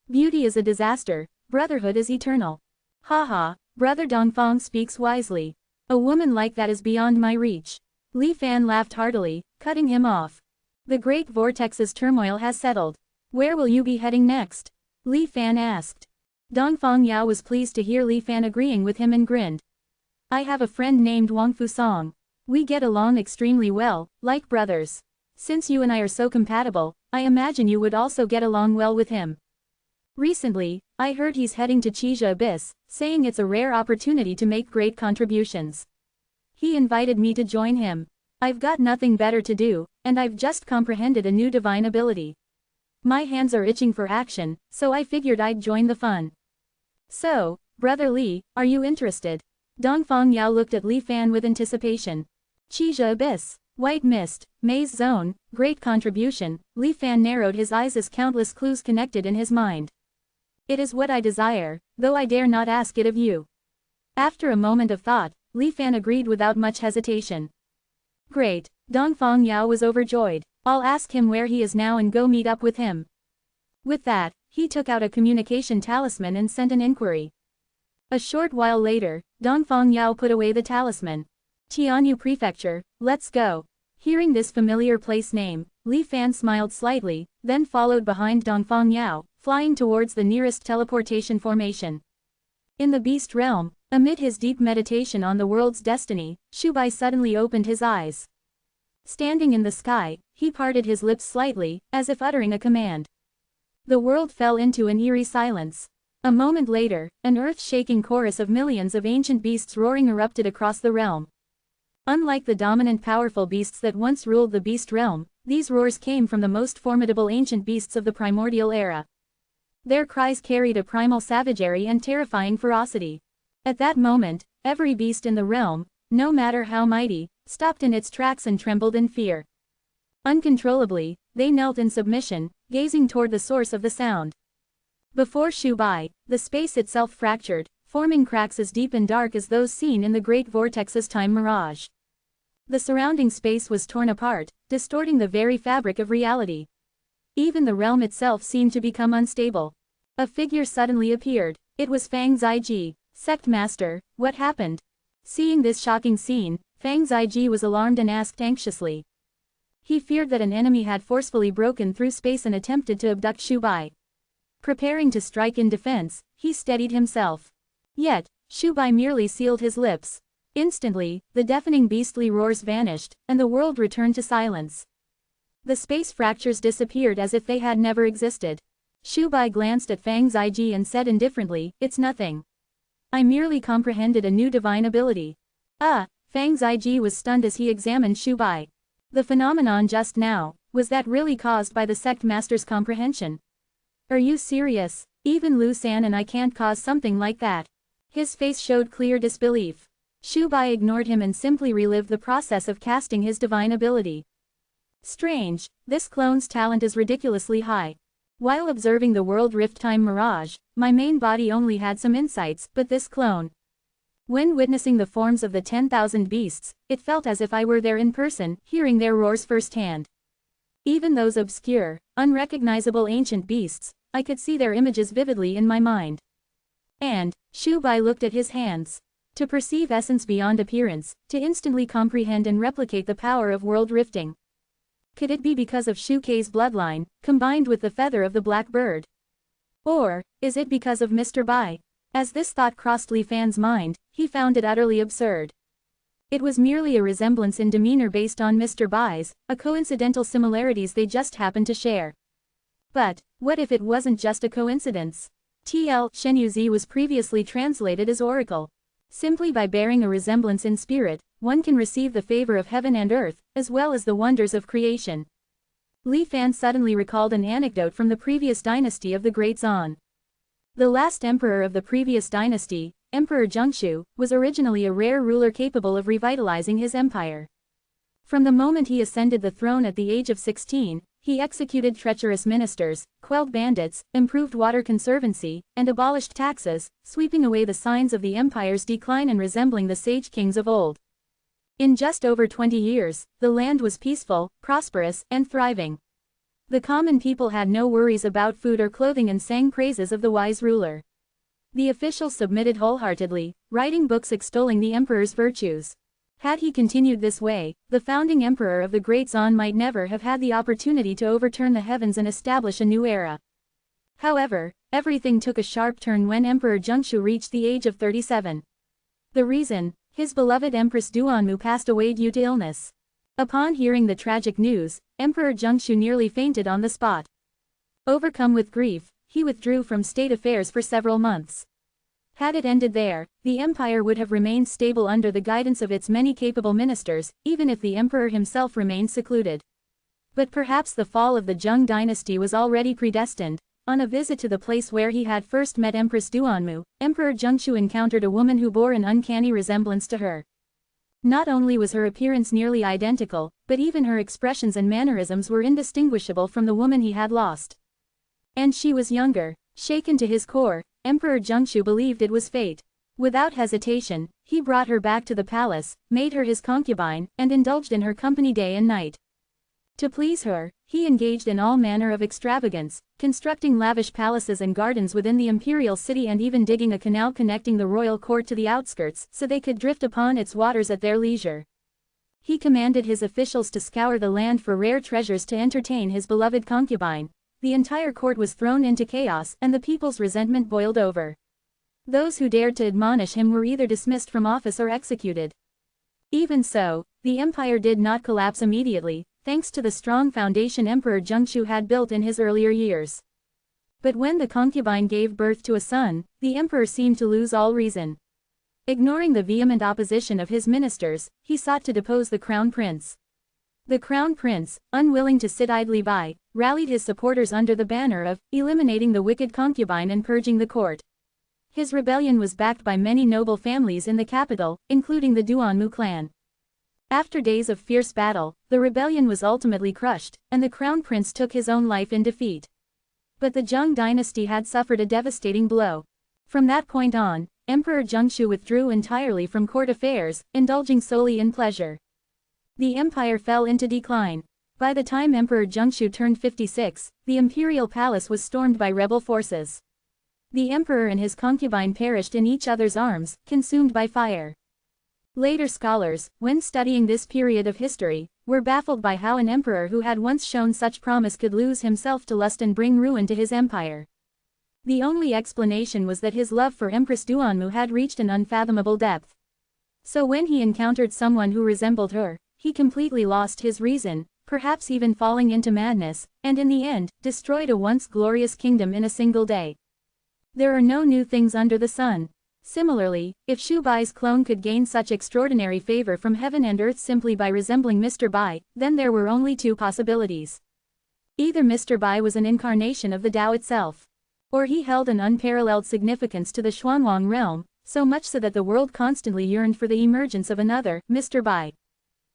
Beauty is a disaster, brotherhood is eternal. Haha, brother Dongfang speaks wisely. A woman like that is beyond my reach. Li Fan laughed heartily, cutting him off. The great vortex's turmoil has settled. Where will you be heading next? Li Fan asked. Dongfang Yao was pleased to hear Li Fan agreeing with him and grinned. I have a friend named Wang Fusong. We get along extremely well, like brothers. Since you and I are so compatible, I imagine you would also get along well with him. Recently, I heard he's heading to Chija Abyss, saying it's a rare opportunity to make great contributions. He invited me to join him. I've got nothing better to do, and I've just comprehended a new divine ability. My hands are itching for action, so I figured I'd join the fun. So, Brother Li, are you interested? Dongfang Yao looked at Li Fan with anticipation. Chija Abyss, White Mist, Maze Zone, great contribution. Li Fan narrowed his eyes as countless clues connected in his mind. It is what I desire, though I dare not ask it of you. After a moment of thought, Li Fan agreed without much hesitation. Great, Dongfang Yao was overjoyed. I'll ask him where he is now and go meet up with him. With that, he took out a communication talisman and sent an inquiry. A short while later, Dongfang Yao put away the talisman. Tianyu Prefecture, let's go. Hearing this familiar place name, Li Fan smiled slightly, then followed behind Dongfang Yao, flying towards the nearest teleportation formation. In the beast realm, amid his deep meditation on the world's destiny, Shubai suddenly opened his eyes. Standing in the sky, he parted his lips slightly, as if uttering a command. The world fell into an eerie silence. A moment later, an earth-shaking chorus of millions of ancient beasts roaring erupted across the realm. Unlike the dominant powerful beasts that once ruled the beast realm, these roars came from the most formidable ancient beasts of the primordial era. Their cries carried a primal savagery and terrifying ferocity. At that moment, every beast in the realm, no matter how mighty, stopped in its tracks and trembled in fear. Uncontrollably, they knelt in submission, gazing toward the source of the sound. Before Shubai, the space itself fractured, forming cracks as deep and dark as those seen in the great vortex's time mirage. The surrounding space was torn apart, distorting the very fabric of reality. Even the realm itself seemed to become unstable. A figure suddenly appeared. It was Fang Ziji, Sect Master. What happened? Seeing this shocking scene, Fang Ziji was alarmed and asked anxiously. He feared that an enemy had forcefully broken through space and attempted to abduct Shubai. Preparing to strike in defense, he steadied himself. Yet, Shubai merely sealed his lips. Instantly, the deafening beastly roars vanished, and the world returned to silence. The space fractures disappeared as if they had never existed. Shu Bai glanced at Fang Ziji and said indifferently, "It's nothing. I merely comprehended a new divine ability." Fang Ziji was stunned as he examined Shu Bai. The phenomenon just now, was that really caused by the sect master's comprehension? Are you serious? Even Lu San and I can't cause something like that. His face showed clear disbelief. Shu Bai ignored him and simply relived the process of casting his divine ability. Strange, this clone's talent is ridiculously high. While observing the World Rift Time mirage, my main body only had some insights, but this clone. When witnessing the forms of the 10,000 beasts, it felt as if I were there in person, hearing their roars firsthand. Even those obscure, unrecognizable ancient beasts, I could see their images vividly in my mind. And, Shu Bai looked at his hands. To perceive essence beyond appearance, to instantly comprehend and replicate the power of world rifting. Could it be because of Shu Kei's bloodline, combined with the feather of the black bird? Or, is it because of Mr. Bai? As this thought crossed Li Fan's mind, he found it utterly absurd. It was merely a resemblance in demeanor based on Mr. Bai's, a coincidental similarities they just happened to share. But, what if it wasn't just a coincidence? TL Shenyuzi was previously translated as Oracle. Simply by bearing a resemblance in spirit, one can receive the favor of heaven and earth, as well as the wonders of creation. Li Fan suddenly recalled an anecdote from the previous dynasty of the Great Zan. The last emperor of the previous dynasty, Emperor Zhengshu, was originally a rare ruler capable of revitalizing his empire. From the moment he ascended the throne at the age of 16, he executed treacherous ministers, quelled bandits, improved water conservancy, and abolished taxes, sweeping away the signs of the empire's decline and resembling the sage kings of old. In just over 20 years, the land was peaceful, prosperous, and thriving. The common people had no worries about food or clothing and sang praises of the wise ruler. The officials submitted wholeheartedly, writing books extolling the emperor's virtues. Had he continued this way, the founding emperor of the Great Zan might never have had the opportunity to overturn the heavens and establish a new era. However, everything took a sharp turn when Emperor Zhengshu reached the age of 37. The reason? His beloved Empress Duanmu passed away due to illness. Upon hearing the tragic news, Emperor Zhengshu nearly fainted on the spot. Overcome with grief, he withdrew from state affairs for several months. Had it ended there, the empire would have remained stable under the guidance of its many capable ministers, even if the emperor himself remained secluded. But perhaps the fall of the Zheng dynasty was already predestined. On a visit to the place where he had first met Empress Duanmu, Emperor Zhengshu encountered a woman who bore an uncanny resemblance to her. Not only was her appearance nearly identical, but even her expressions and mannerisms were indistinguishable from the woman he had lost. And she was younger. Shaken to his core, Emperor Zhengshu believed it was fate. Without hesitation, he brought her back to the palace, made her his concubine, and indulged in her company day and night. To please her, he engaged in all manner of extravagance, constructing lavish palaces and gardens within the imperial city and even digging a canal connecting the royal court to the outskirts so they could drift upon its waters at their leisure. He commanded his officials to scour the land for rare treasures to entertain his beloved concubine. The entire court was thrown into chaos and the people's resentment boiled over. Those who dared to admonish him were either dismissed from office or executed. Even so, the empire did not collapse immediately, thanks to the strong foundation Emperor Zhengshu had built in his earlier years. But when the concubine gave birth to a son, the emperor seemed to lose all reason. Ignoring the vehement opposition of his ministers, he sought to depose the crown prince. The crown prince, unwilling to sit idly by, rallied his supporters under the banner of eliminating the wicked concubine and purging the court. His rebellion was backed by many noble families in the capital, including the Duanmu clan. After days of fierce battle, the rebellion was ultimately crushed, and the crown prince took his own life in defeat. But the Zheng dynasty had suffered a devastating blow. From that point on, Emperor Zhengshu withdrew entirely from court affairs, indulging solely in pleasure. The empire fell into decline. By the time Emperor Zhengshu turned 56, the imperial palace was stormed by rebel forces. The emperor and his concubine perished in each other's arms, consumed by fire. Later scholars, when studying this period of history, were baffled by how an emperor who had once shown such promise could lose himself to lust and bring ruin to his empire. The only explanation was that his love for Empress Duanmu had reached an unfathomable depth. So when he encountered someone who resembled her, he completely lost his reason, perhaps even falling into madness, and in the end, destroyed a once glorious kingdom in a single day. There are no new things under the sun. Similarly, if Shu Bai's clone could gain such extraordinary favor from heaven and earth simply by resembling Mr. Bai, then there were only two possibilities. Either Mr. Bai was an incarnation of the Tao itself, or he held an unparalleled significance to the Xuanwang realm, so much so that the world constantly yearned for the emergence of another, Mr. Bai.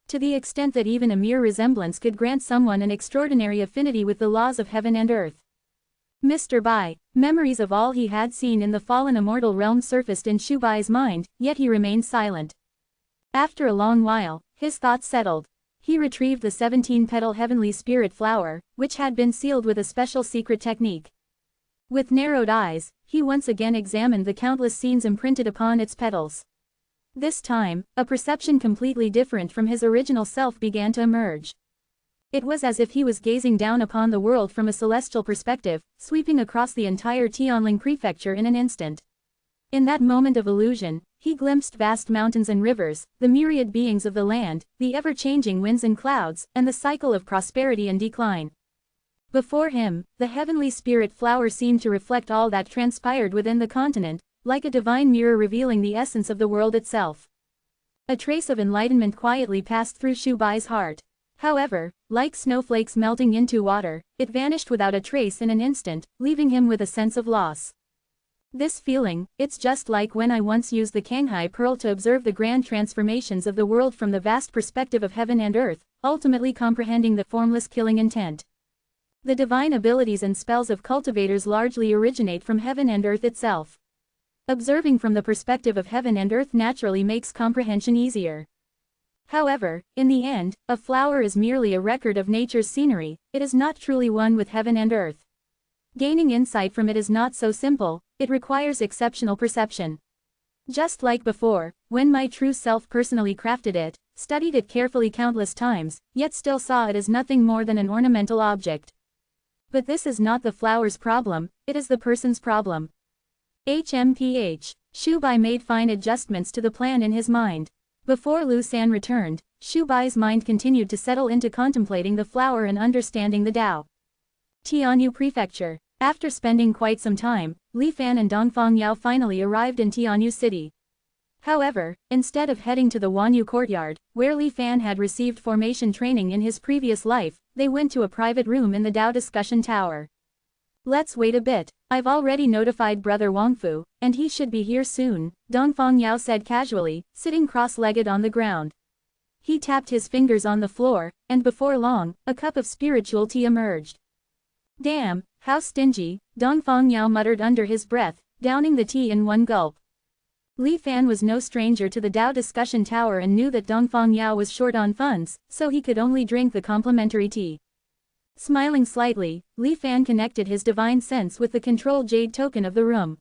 To the extent that even a mere resemblance could grant someone an extraordinary affinity with the laws of heaven and earth. Mr. Bai, memories of all he had seen in the fallen immortal realm surfaced in Shu Bai's mind, yet he remained silent. After a long while, his thoughts settled. He retrieved the 17-petal heavenly spirit flower, which had been sealed with a special secret technique. With narrowed eyes, he once again examined the countless scenes imprinted upon its petals. This time, a perception completely different from his original self began to emerge. It was as if he was gazing down upon the world from a celestial perspective, sweeping across the entire Tianling prefecture in an instant. In that moment of illusion, he glimpsed vast mountains and rivers, the myriad beings of the land, the ever-changing winds and clouds, and the cycle of prosperity and decline. Before him, the heavenly spirit flower seemed to reflect all that transpired within the continent, like a divine mirror revealing the essence of the world itself. A trace of enlightenment quietly passed through Shu Bai's heart. However, like snowflakes melting into water, it vanished without a trace in an instant, leaving him with a sense of loss. This feeling, it's just like when I once used the Kanghai Pearl to observe the grand transformations of the world from the vast perspective of heaven and earth, ultimately comprehending the formless killing intent. The divine abilities and spells of cultivators largely originate from heaven and earth itself. Observing from the perspective of heaven and earth naturally makes comprehension easier. However, in the end, a flower is merely a record of nature's scenery, it is not truly one with heaven and earth. Gaining insight from it is not so simple, it requires exceptional perception. Just like before, when my true self personally crafted it, studied it carefully countless times, yet still saw it as nothing more than an ornamental object. But this is not the flower's problem, it is the person's problem. HMPH. Shu Bai made fine adjustments to the plan in his mind. Before Lu San returned, Shu Bai's mind continued to settle into contemplating the flower and understanding the Tao. Tianyu Prefecture. After spending quite some time, Li Fan and Dongfang Yao finally arrived in Tianyu City. However, instead of heading to the Wanyu courtyard, where Li Fan had received formation training in his previous life, they went to a private room in the Tao Discussion Tower. Let's wait a bit, I've already notified Brother Wangfu, and he should be here soon, Dongfang Yao said casually, sitting cross-legged on the ground. He tapped his fingers on the floor, and before long, a cup of spiritual tea emerged. Damn, how stingy, Dongfang Yao muttered under his breath, downing the tea in one gulp. Li Fan was no stranger to the Tao Discussion Tower and knew that Dongfang Yao was short on funds, so he could only drink the complimentary tea. Smiling slightly, Li Fan connected his divine sense with the control jade token of the room.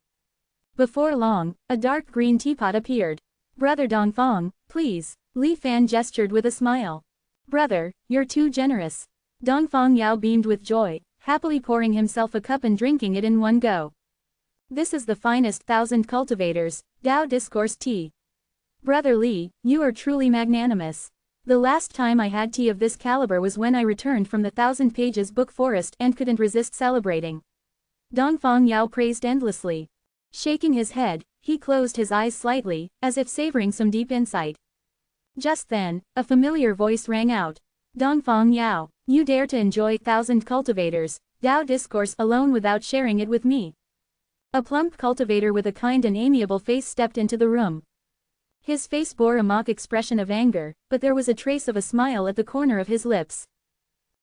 Before long, a dark green teapot appeared. Brother Dongfang, please, Li Fan gestured with a smile. Brother, you're too generous. Dongfang Yao beamed with joy, happily pouring himself a cup and drinking it in one go. This is the finest 1,000 cultivators, Tao Discourse tea. Brother Li, you are truly magnanimous. The last time I had tea of this caliber was when I returned from the 1,000 pages book forest and couldn't resist celebrating. Dongfang Yao praised endlessly. Shaking his head, he closed his eyes slightly, as if savoring some deep insight. Just then, a familiar voice rang out. Dongfang Yao, you dare to enjoy 1,000 cultivators, Tao Discourse alone without sharing it with me. A plump cultivator with a kind and amiable face stepped into the room. His face bore a mock expression of anger, but there was a trace of a smile at the corner of his lips.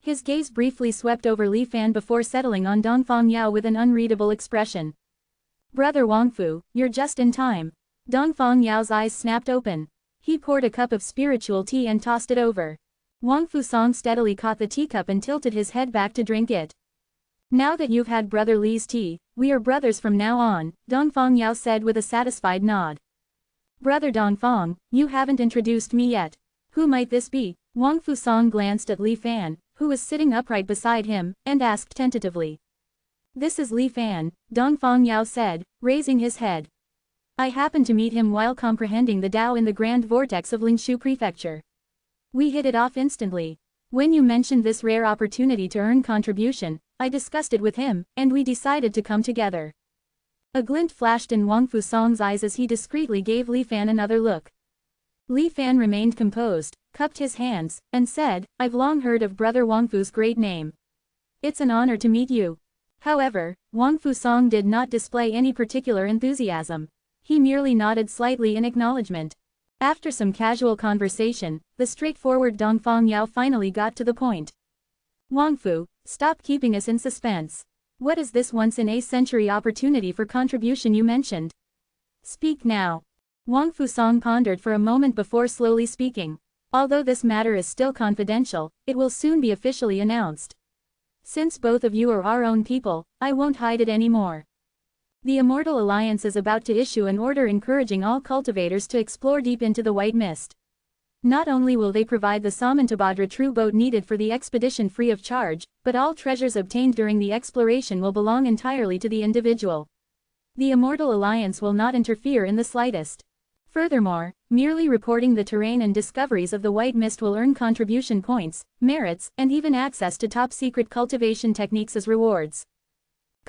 His gaze briefly swept over Li Fan before settling on Dongfang Yao with an unreadable expression. Brother Wangfu, you're just in time. Dongfang Yao's eyes snapped open. He poured a cup of spiritual tea and tossed it over. Wangfu Song steadily caught the teacup and tilted his head back to drink it. Now that you've had Brother Li's tea, we are brothers from now on, Dongfang Yao said with a satisfied nod. Brother Dongfang, you haven't introduced me yet. Who might this be? Wangfu Song glanced at Li Fan, who was sitting upright beside him, and asked tentatively. This is Li Fan, Dongfang Yao said, raising his head. I happened to meet him while comprehending the Tao in the Grand Vortex of Lingshu Prefecture. We hit it off instantly. When you mentioned this rare opportunity to earn contribution, I discussed it with him, and we decided to come together. A glint flashed in Wang Fusong's eyes as he discreetly gave Li Fan another look. Li Fan remained composed, cupped his hands, and said, "I've long heard of Brother Wang Fu's great name. It's an honor to meet you." However, Wang Fusong did not display any particular enthusiasm. He merely nodded slightly in acknowledgement. After some casual conversation, the straightforward Dongfang Yao finally got to the point. "Wang Fu, stop keeping us in suspense. What is this once-in-a-century opportunity for contribution you mentioned? Speak now." Wang Fusong pondered for a moment before slowly speaking. "Although this matter is still confidential, it will soon be officially announced. Since both of you are our own people, I won't hide it anymore. The Immortal Alliance is about to issue an order encouraging all cultivators to explore deep into the white mist. Not only will they provide the Samantabhadra true boat needed for the expedition free of charge, but all treasures obtained during the exploration will belong entirely to the individual. The Immortal Alliance will not interfere in the slightest. Furthermore, merely reporting the terrain and discoveries of the white mist will earn contribution points, merits, and even access to top-secret cultivation techniques as rewards."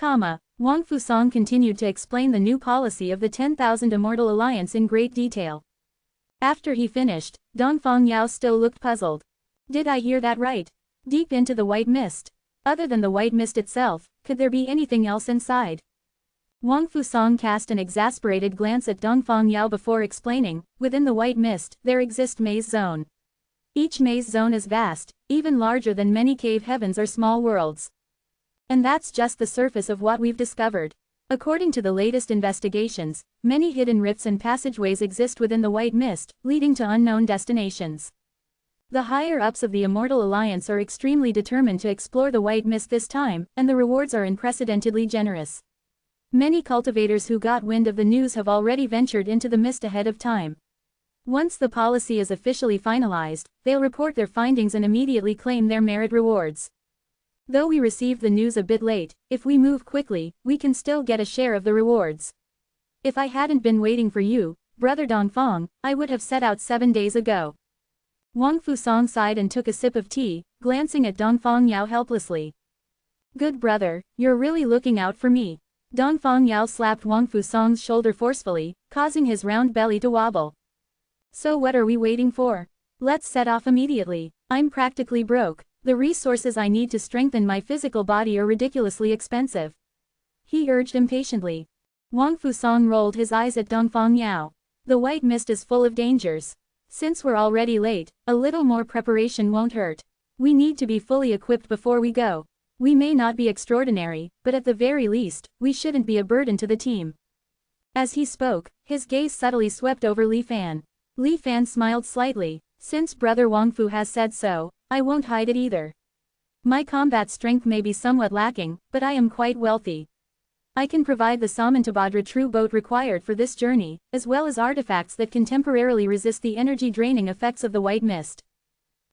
Wang Fusong continued to explain the new policy of the 10,000 Immortal Alliance in great detail. After he finished, Dongfang Yao still looked puzzled. "Did I hear that right? Deep into the white mist? Other than the white mist itself, could there be anything else inside?" Wang Fusong cast an exasperated glance at Dongfang Yao before explaining, "Within the white mist, there exists maze zone. Each maze zone is vast, even larger than many cave heavens or small worlds. And that's just the surface of what we've discovered. According to the latest investigations, many hidden rifts and passageways exist within the white mist, leading to unknown destinations. The higher-ups of the Immortal Alliance are extremely determined to explore the white mist this time, and the rewards are unprecedentedly generous. Many cultivators who got wind of the news have already ventured into the mist ahead of time. Once the policy is officially finalized, they'll report their findings and immediately claim their merit rewards. Though we received the news a bit late, if we move quickly, we can still get a share of the rewards. If I hadn't been waiting for you, Brother Dongfang, I would have set out 7 days ago." Wang Fusong sighed and took a sip of tea, glancing at Dongfang Yao helplessly. "Good brother, you're really looking out for me." Dongfang Yao slapped Wang Fusong's shoulder forcefully, causing his round belly to wobble. "So what are we waiting for? Let's set off immediately. I'm practically broke. The resources I need to strengthen my physical body are ridiculously expensive," he urged impatiently. Wang Fusong rolled his eyes at Dongfang Yao. "The white mist is full of dangers. Since we're already late, a little more preparation won't hurt. We need to be fully equipped before we go. We may not be extraordinary, but at the very least, we shouldn't be a burden to the team." As he spoke, his gaze subtly swept over Li Fan. Li Fan smiled slightly. "Since Brother Wang Fu has said so, I won't hide it either. My combat strength may be somewhat lacking, but I am quite wealthy. I can provide the Samantabhadra true boat required for this journey, as well as artifacts that can temporarily resist the energy-draining effects of the white mist.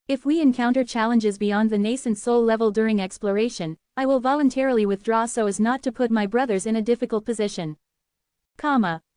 If we encounter challenges beyond the nascent soul level during exploration, I will voluntarily withdraw so as not to put my brothers in a difficult position."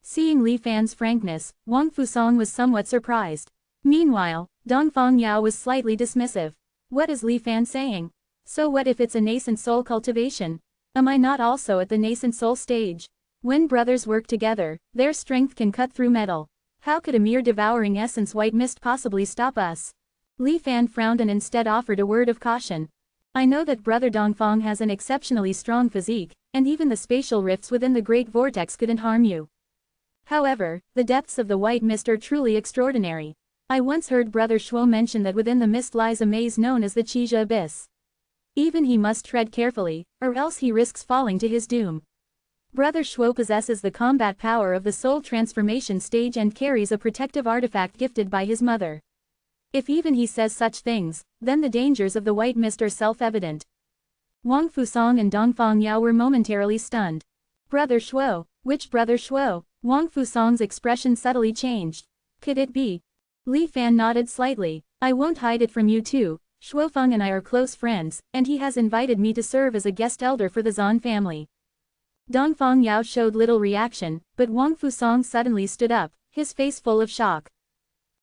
Seeing Li Fan's frankness, Wang Fusong was somewhat surprised. Meanwhile, Dongfang Yao was slightly dismissive. "What is Li Fan saying? So what if it's a nascent soul cultivation? Am I not also at the nascent soul stage? When brothers work together, their strength can cut through metal. How could a mere devouring essence white mist possibly stop us?" Li Fan frowned and instead offered a word of caution. "I know that Brother Dongfang has an exceptionally strong physique, and even the spatial rifts within the Great Vortex couldn't harm you. However, the depths of the white mist are truly extraordinary. I once heard Brother Shuo mention that within the mist lies a maze known as the Chija Abyss. Even he must tread carefully, or else he risks falling to his doom. Brother Shuo possesses the combat power of the soul transformation stage and carries a protective artifact gifted by his mother. If even he says such things, then the dangers of the white mist are self-evident." Wang Fusong and Dongfang Yao were momentarily stunned. "Brother Shuo? Which Brother Shuo?" Wang Fusong's expression subtly changed. "Could it be?" Li Fan nodded slightly. "I won't hide it from you too. Shuofeng and I are close friends, and he has invited me to serve as a guest elder for the Zan family." Dongfang Yao showed little reaction, but Wang Fusong suddenly stood up, his face full of shock.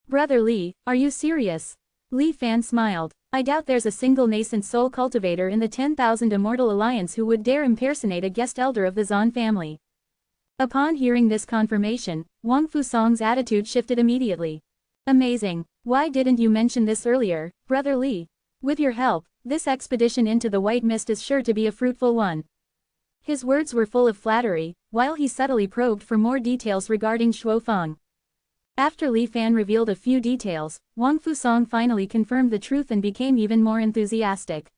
"Brother Li, are you serious?" Li Fan smiled. I doubt there's a single nascent soul cultivator in the 10,000 Immortal Alliance who would dare impersonate a guest elder of the Zan family. Upon hearing this confirmation, Wang Fusong's attitude shifted immediately. Amazing. Why didn't you mention this earlier, Brother Li? With your help, this expedition into the White Mist is sure to be a fruitful one. His words were full of flattery, while he subtly probed for more details regarding Shuo Feng. After Li Fan revealed a few details, Wang Fusong finally confirmed the truth and became even more enthusiastic.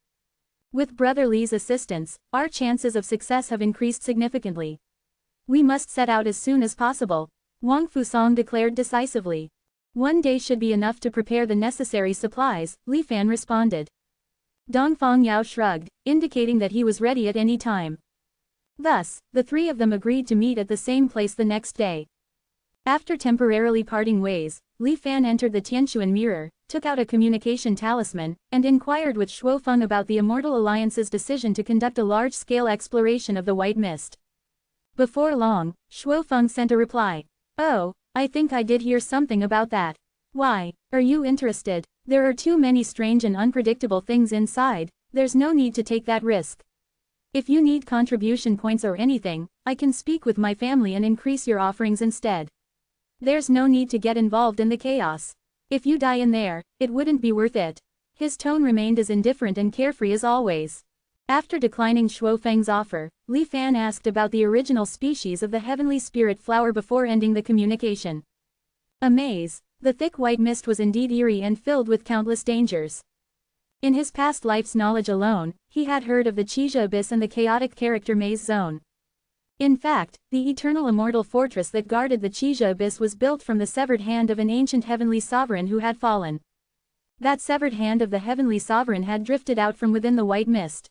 With Brother Li's assistance, our chances of success have increased significantly. We must set out as soon as possible, Wang Fusong declared decisively. One day should be enough to prepare the necessary supplies, Li Fan responded. Dongfang Yao shrugged, indicating that he was ready at any time. Thus, the three of them agreed to meet at the same place the next day. After temporarily parting ways, Li Fan entered the Tianquan mirror, took out a communication talisman, and inquired with Shuo Feng about the Immortal Alliance's decision to conduct a large-scale exploration of the White Mist. Before long, Shuo Feng sent a reply. Oh, I think I did hear something about that. Why, are you interested? There are too many strange and unpredictable things inside, there's no need to take that risk. If you need contribution points or anything, I can speak with my family and increase your offerings instead. There's no need to get involved in the chaos. If you die in there, it wouldn't be worth it. His tone remained as indifferent and carefree as always. After declining Shuo Feng's offer, Li Fan asked about the original species of the heavenly spirit flower before ending the communication. A maze, the thick white mist was indeed eerie and filled with countless dangers. In his past life's knowledge alone, he had heard of the Qijia Abyss and the chaotic character maze zone. In fact, the eternal immortal fortress that guarded the Qijia Abyss was built from the severed hand of an ancient heavenly sovereign who had fallen. That severed hand of the heavenly sovereign had drifted out from within the white mist.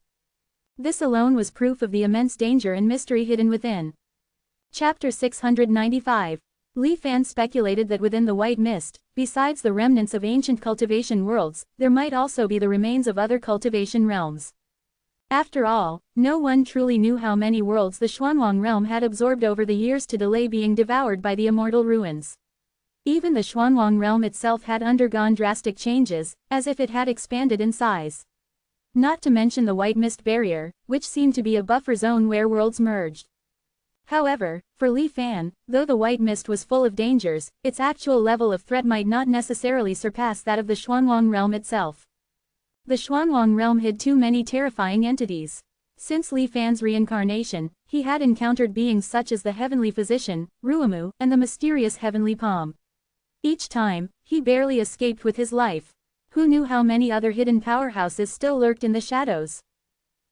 This alone was proof of the immense danger and mystery hidden within. Chapter 695. Li Fan speculated that within the White Mist, besides the remnants of ancient cultivation worlds, there might also be the remains of other cultivation realms. After all, no one truly knew how many worlds the Xuanwang realm had absorbed over the years to delay being devoured by the immortal ruins. Even the Xuanwang realm itself had undergone drastic changes, as if it had expanded in size. Not to mention the White Mist barrier, which seemed to be a buffer zone where worlds merged. However, for Li Fan, though the White Mist was full of dangers, its actual level of threat might not necessarily surpass that of the Xuanwang realm itself. The Xuanwang realm hid too many terrifying entities. Since Li Fan's reincarnation, he had encountered beings such as the Heavenly Physician, Ruimu, and the mysterious Heavenly Palm. Each time, he barely escaped with his life. Who knew how many other hidden powerhouses still lurked in the shadows?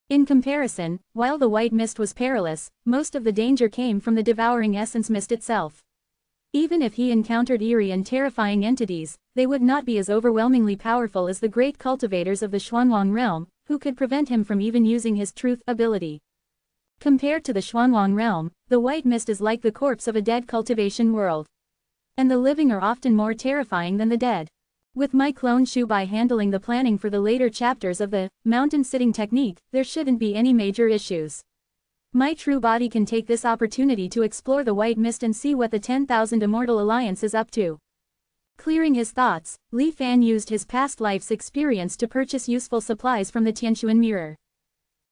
In comparison, while the White Mist was perilous, most of the danger came from the devouring essence mist itself. Even if he encountered eerie and terrifying entities, they would not be as overwhelmingly powerful as the great cultivators of the Xuanwang realm, who could prevent him from even using his truth ability. Compared to the Xuanwang realm, the White Mist is like the corpse of a dead cultivation world. And the living are often more terrifying than the dead. With my clone Shubai handling the planning for the later chapters of the mountain sitting technique, there shouldn't be any major issues. My true body can take this opportunity to explore the White Mist and see what the 10,000 Immortal Alliance is up to. Clearing his thoughts, Li Fan used his past life's experience to purchase useful supplies from the Tianquan mirror.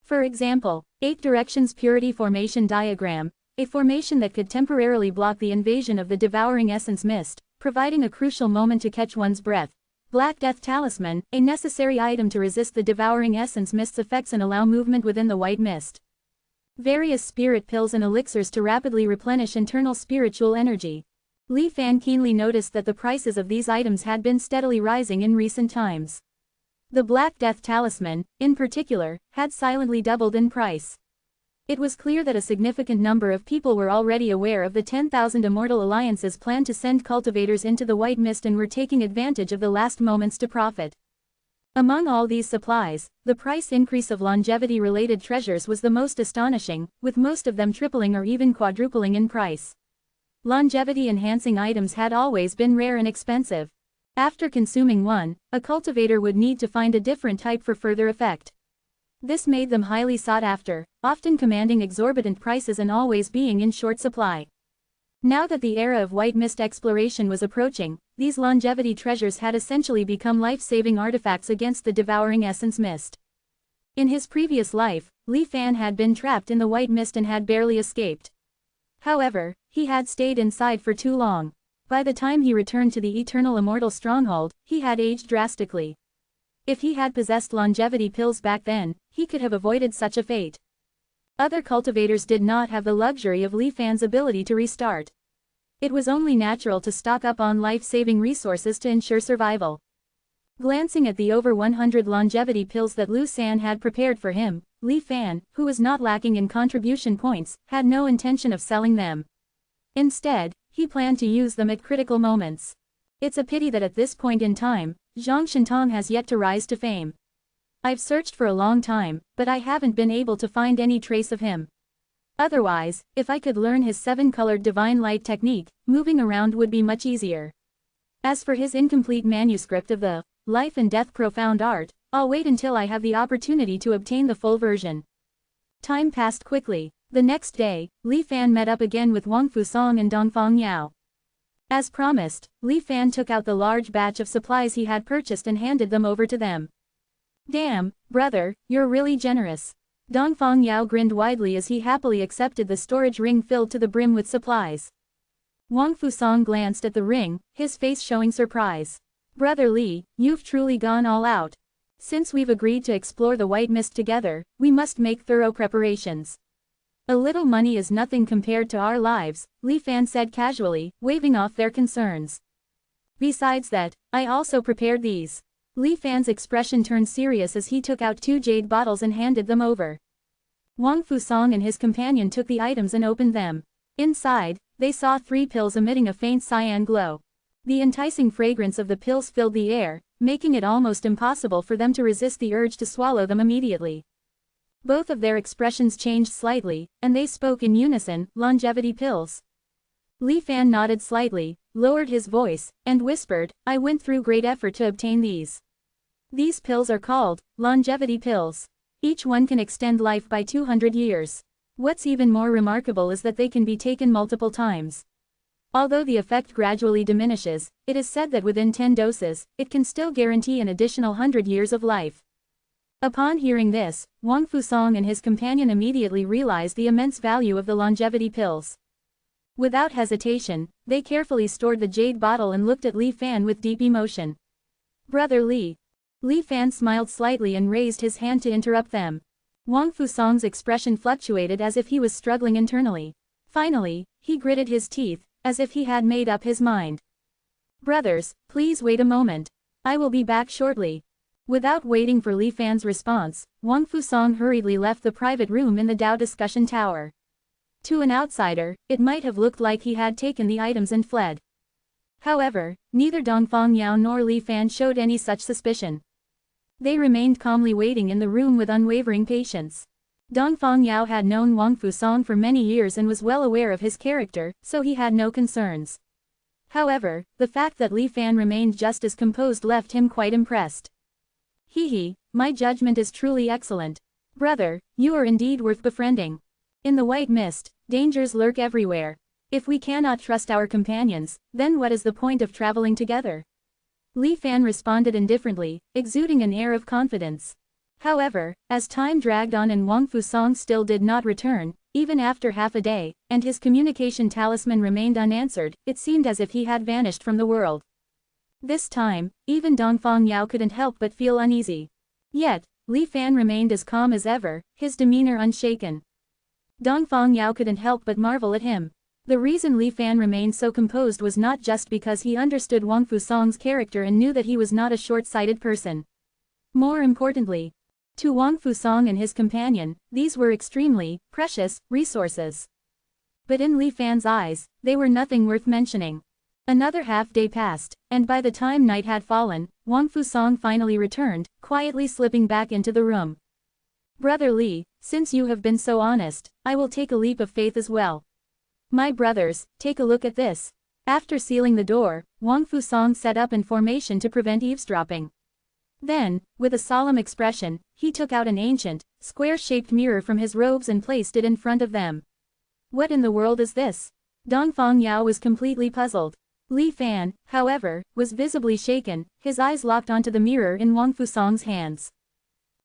For example, 8 Directions Purity Formation Diagram, a formation that could temporarily block the invasion of the devouring essence mist, providing a crucial moment to catch one's breath. Black Death Talisman, a necessary item to resist the devouring essence mist's effects and allow movement within the White Mist. Various spirit pills and elixirs to rapidly replenish internal spiritual energy. Li Fan keenly noticed that the prices of these items had been steadily rising in recent times. The Black Death Talisman, in particular, had silently doubled in price. It was clear that a significant number of people were already aware of the 10,000 Immortal Alliance's plan to send cultivators into the White Mist and were taking advantage of the last moments to profit. Among all these supplies, the price increase of longevity-related treasures was the most astonishing, with most of them tripling or even quadrupling in price. Longevity-enhancing items had always been rare and expensive. After consuming one, a cultivator would need to find a different type for further effect. This made them highly sought after, often commanding exorbitant prices and always being in short supply. Now that the era of white mist exploration was approaching, these longevity treasures had essentially become life-saving artifacts against the devouring essence mist. In his previous life, Li Fan had been trapped in the white mist and had barely escaped. However, he had stayed inside for too long. By the time he returned to the eternal immortal stronghold, he had aged drastically. If he had possessed longevity pills back then, he could have avoided such a fate. Other cultivators did not have the luxury of Li Fan's ability to restart. It was only natural to stock up on life-saving resources to ensure survival. Glancing at the over 100 longevity pills that Lu San had prepared for him, Li Fan, who was not lacking in contribution points, had no intention of selling them. Instead, he planned to use them at critical moments. It's a pity that at this point in time, Zhang Shintong has yet to rise to fame. I've searched for a long time, but I haven't been able to find any trace of him. Otherwise, if I could learn his 7-colored divine light technique, moving around would be much easier. As for his incomplete manuscript of the Life and Death Profound Art, I'll wait until I have the opportunity to obtain the full version. Time passed quickly. The next day, Li Fan met up again with Wang Fusong and Dongfang Yao. As promised, Li Fan took out the large batch of supplies he had purchased and handed them over to them. Damn, brother, you're really generous. Dongfang Yao grinned widely as he happily accepted the storage ring filled to the brim with supplies. Wang Fusong glanced at the ring, his face showing surprise. Brother Li, you've truly gone all out. Since we've agreed to explore the white mist together, we must make thorough preparations. A little money is nothing compared to our lives, Li Fan said casually, waving off their concerns. Besides that, I also prepared these. Li Fan's expression turned serious as he took out 2 jade bottles and handed them over. Wang Fusong and his companion took the items and opened them. Inside, they saw 3 pills emitting a faint cyan glow. The enticing fragrance of the pills filled the air, making it almost impossible for them to resist the urge to swallow them immediately. Both of their expressions changed slightly, and they spoke in unison, longevity pills. Li Fan nodded slightly, lowered his voice, and whispered, I went through great effort to obtain these. These pills are called longevity pills. Each one can extend life by 200 years. What's even more remarkable is that they can be taken multiple times. Although the effect gradually diminishes, it is said that within 10 doses, it can still guarantee an additional 100 years of life. Upon hearing this, Wang Fusong and his companion immediately realized the immense value of the longevity pills. Without hesitation, they carefully stored the jade bottle and looked at Li Fan with deep emotion. Brother Li. Li Fan smiled slightly and raised his hand to interrupt them. Wang Fusong's expression fluctuated as if he was struggling internally. Finally, he gritted his teeth, as if he had made up his mind. Brothers, please wait a moment. I will be back shortly. Without waiting for Li Fan's response, Wang Fusong hurriedly left the private room in the Dao discussion tower. To an outsider, it might have looked like he had taken the items and fled. However, neither Dongfang Yao nor Li Fan showed any such suspicion. They remained calmly waiting in the room with unwavering patience. Dongfang Yao had known Wang Fusong for many years and was well aware of his character, so he had no concerns. However, the fact that Li Fan remained just as composed left him quite impressed. Hee, my judgment is truly excellent. Brother, you are indeed worth befriending. In the white mist, dangers lurk everywhere. If we cannot trust our companions, then what is the point of traveling together? Li Fan responded indifferently, exuding an air of confidence. However, as time dragged on and Wang Fusong still did not return, even after half a day, and his communication talisman remained unanswered, it seemed as if he had vanished from the world. This time, even Dongfang Yao couldn't help but feel uneasy. Yet, Li Fan remained as calm as ever, his demeanor unshaken. Dongfang Yao couldn't help but marvel at him. The reason Li Fan remained so composed was not just because he understood Wang Fusong's character and knew that he was not a short-sighted person. More importantly, to Wang Fusong and his companion, these were extremely precious resources. But in Li Fan's eyes, they were nothing worth mentioning. Another half-day passed, and by the time night had fallen, Wang Fusong finally returned, quietly slipping back into the room. Brother Li, since you have been so honest, I will take a leap of faith as well. My brothers, take a look at this. After sealing the door, Wang Fusong set up in formation to prevent eavesdropping. Then, with a solemn expression, he took out an ancient, square-shaped mirror from his robes and placed it in front of them. What in the world is this? Dongfang Yao was completely puzzled. Li Fan, however, was visibly shaken, his eyes locked onto the mirror in Wang Fusang's hands.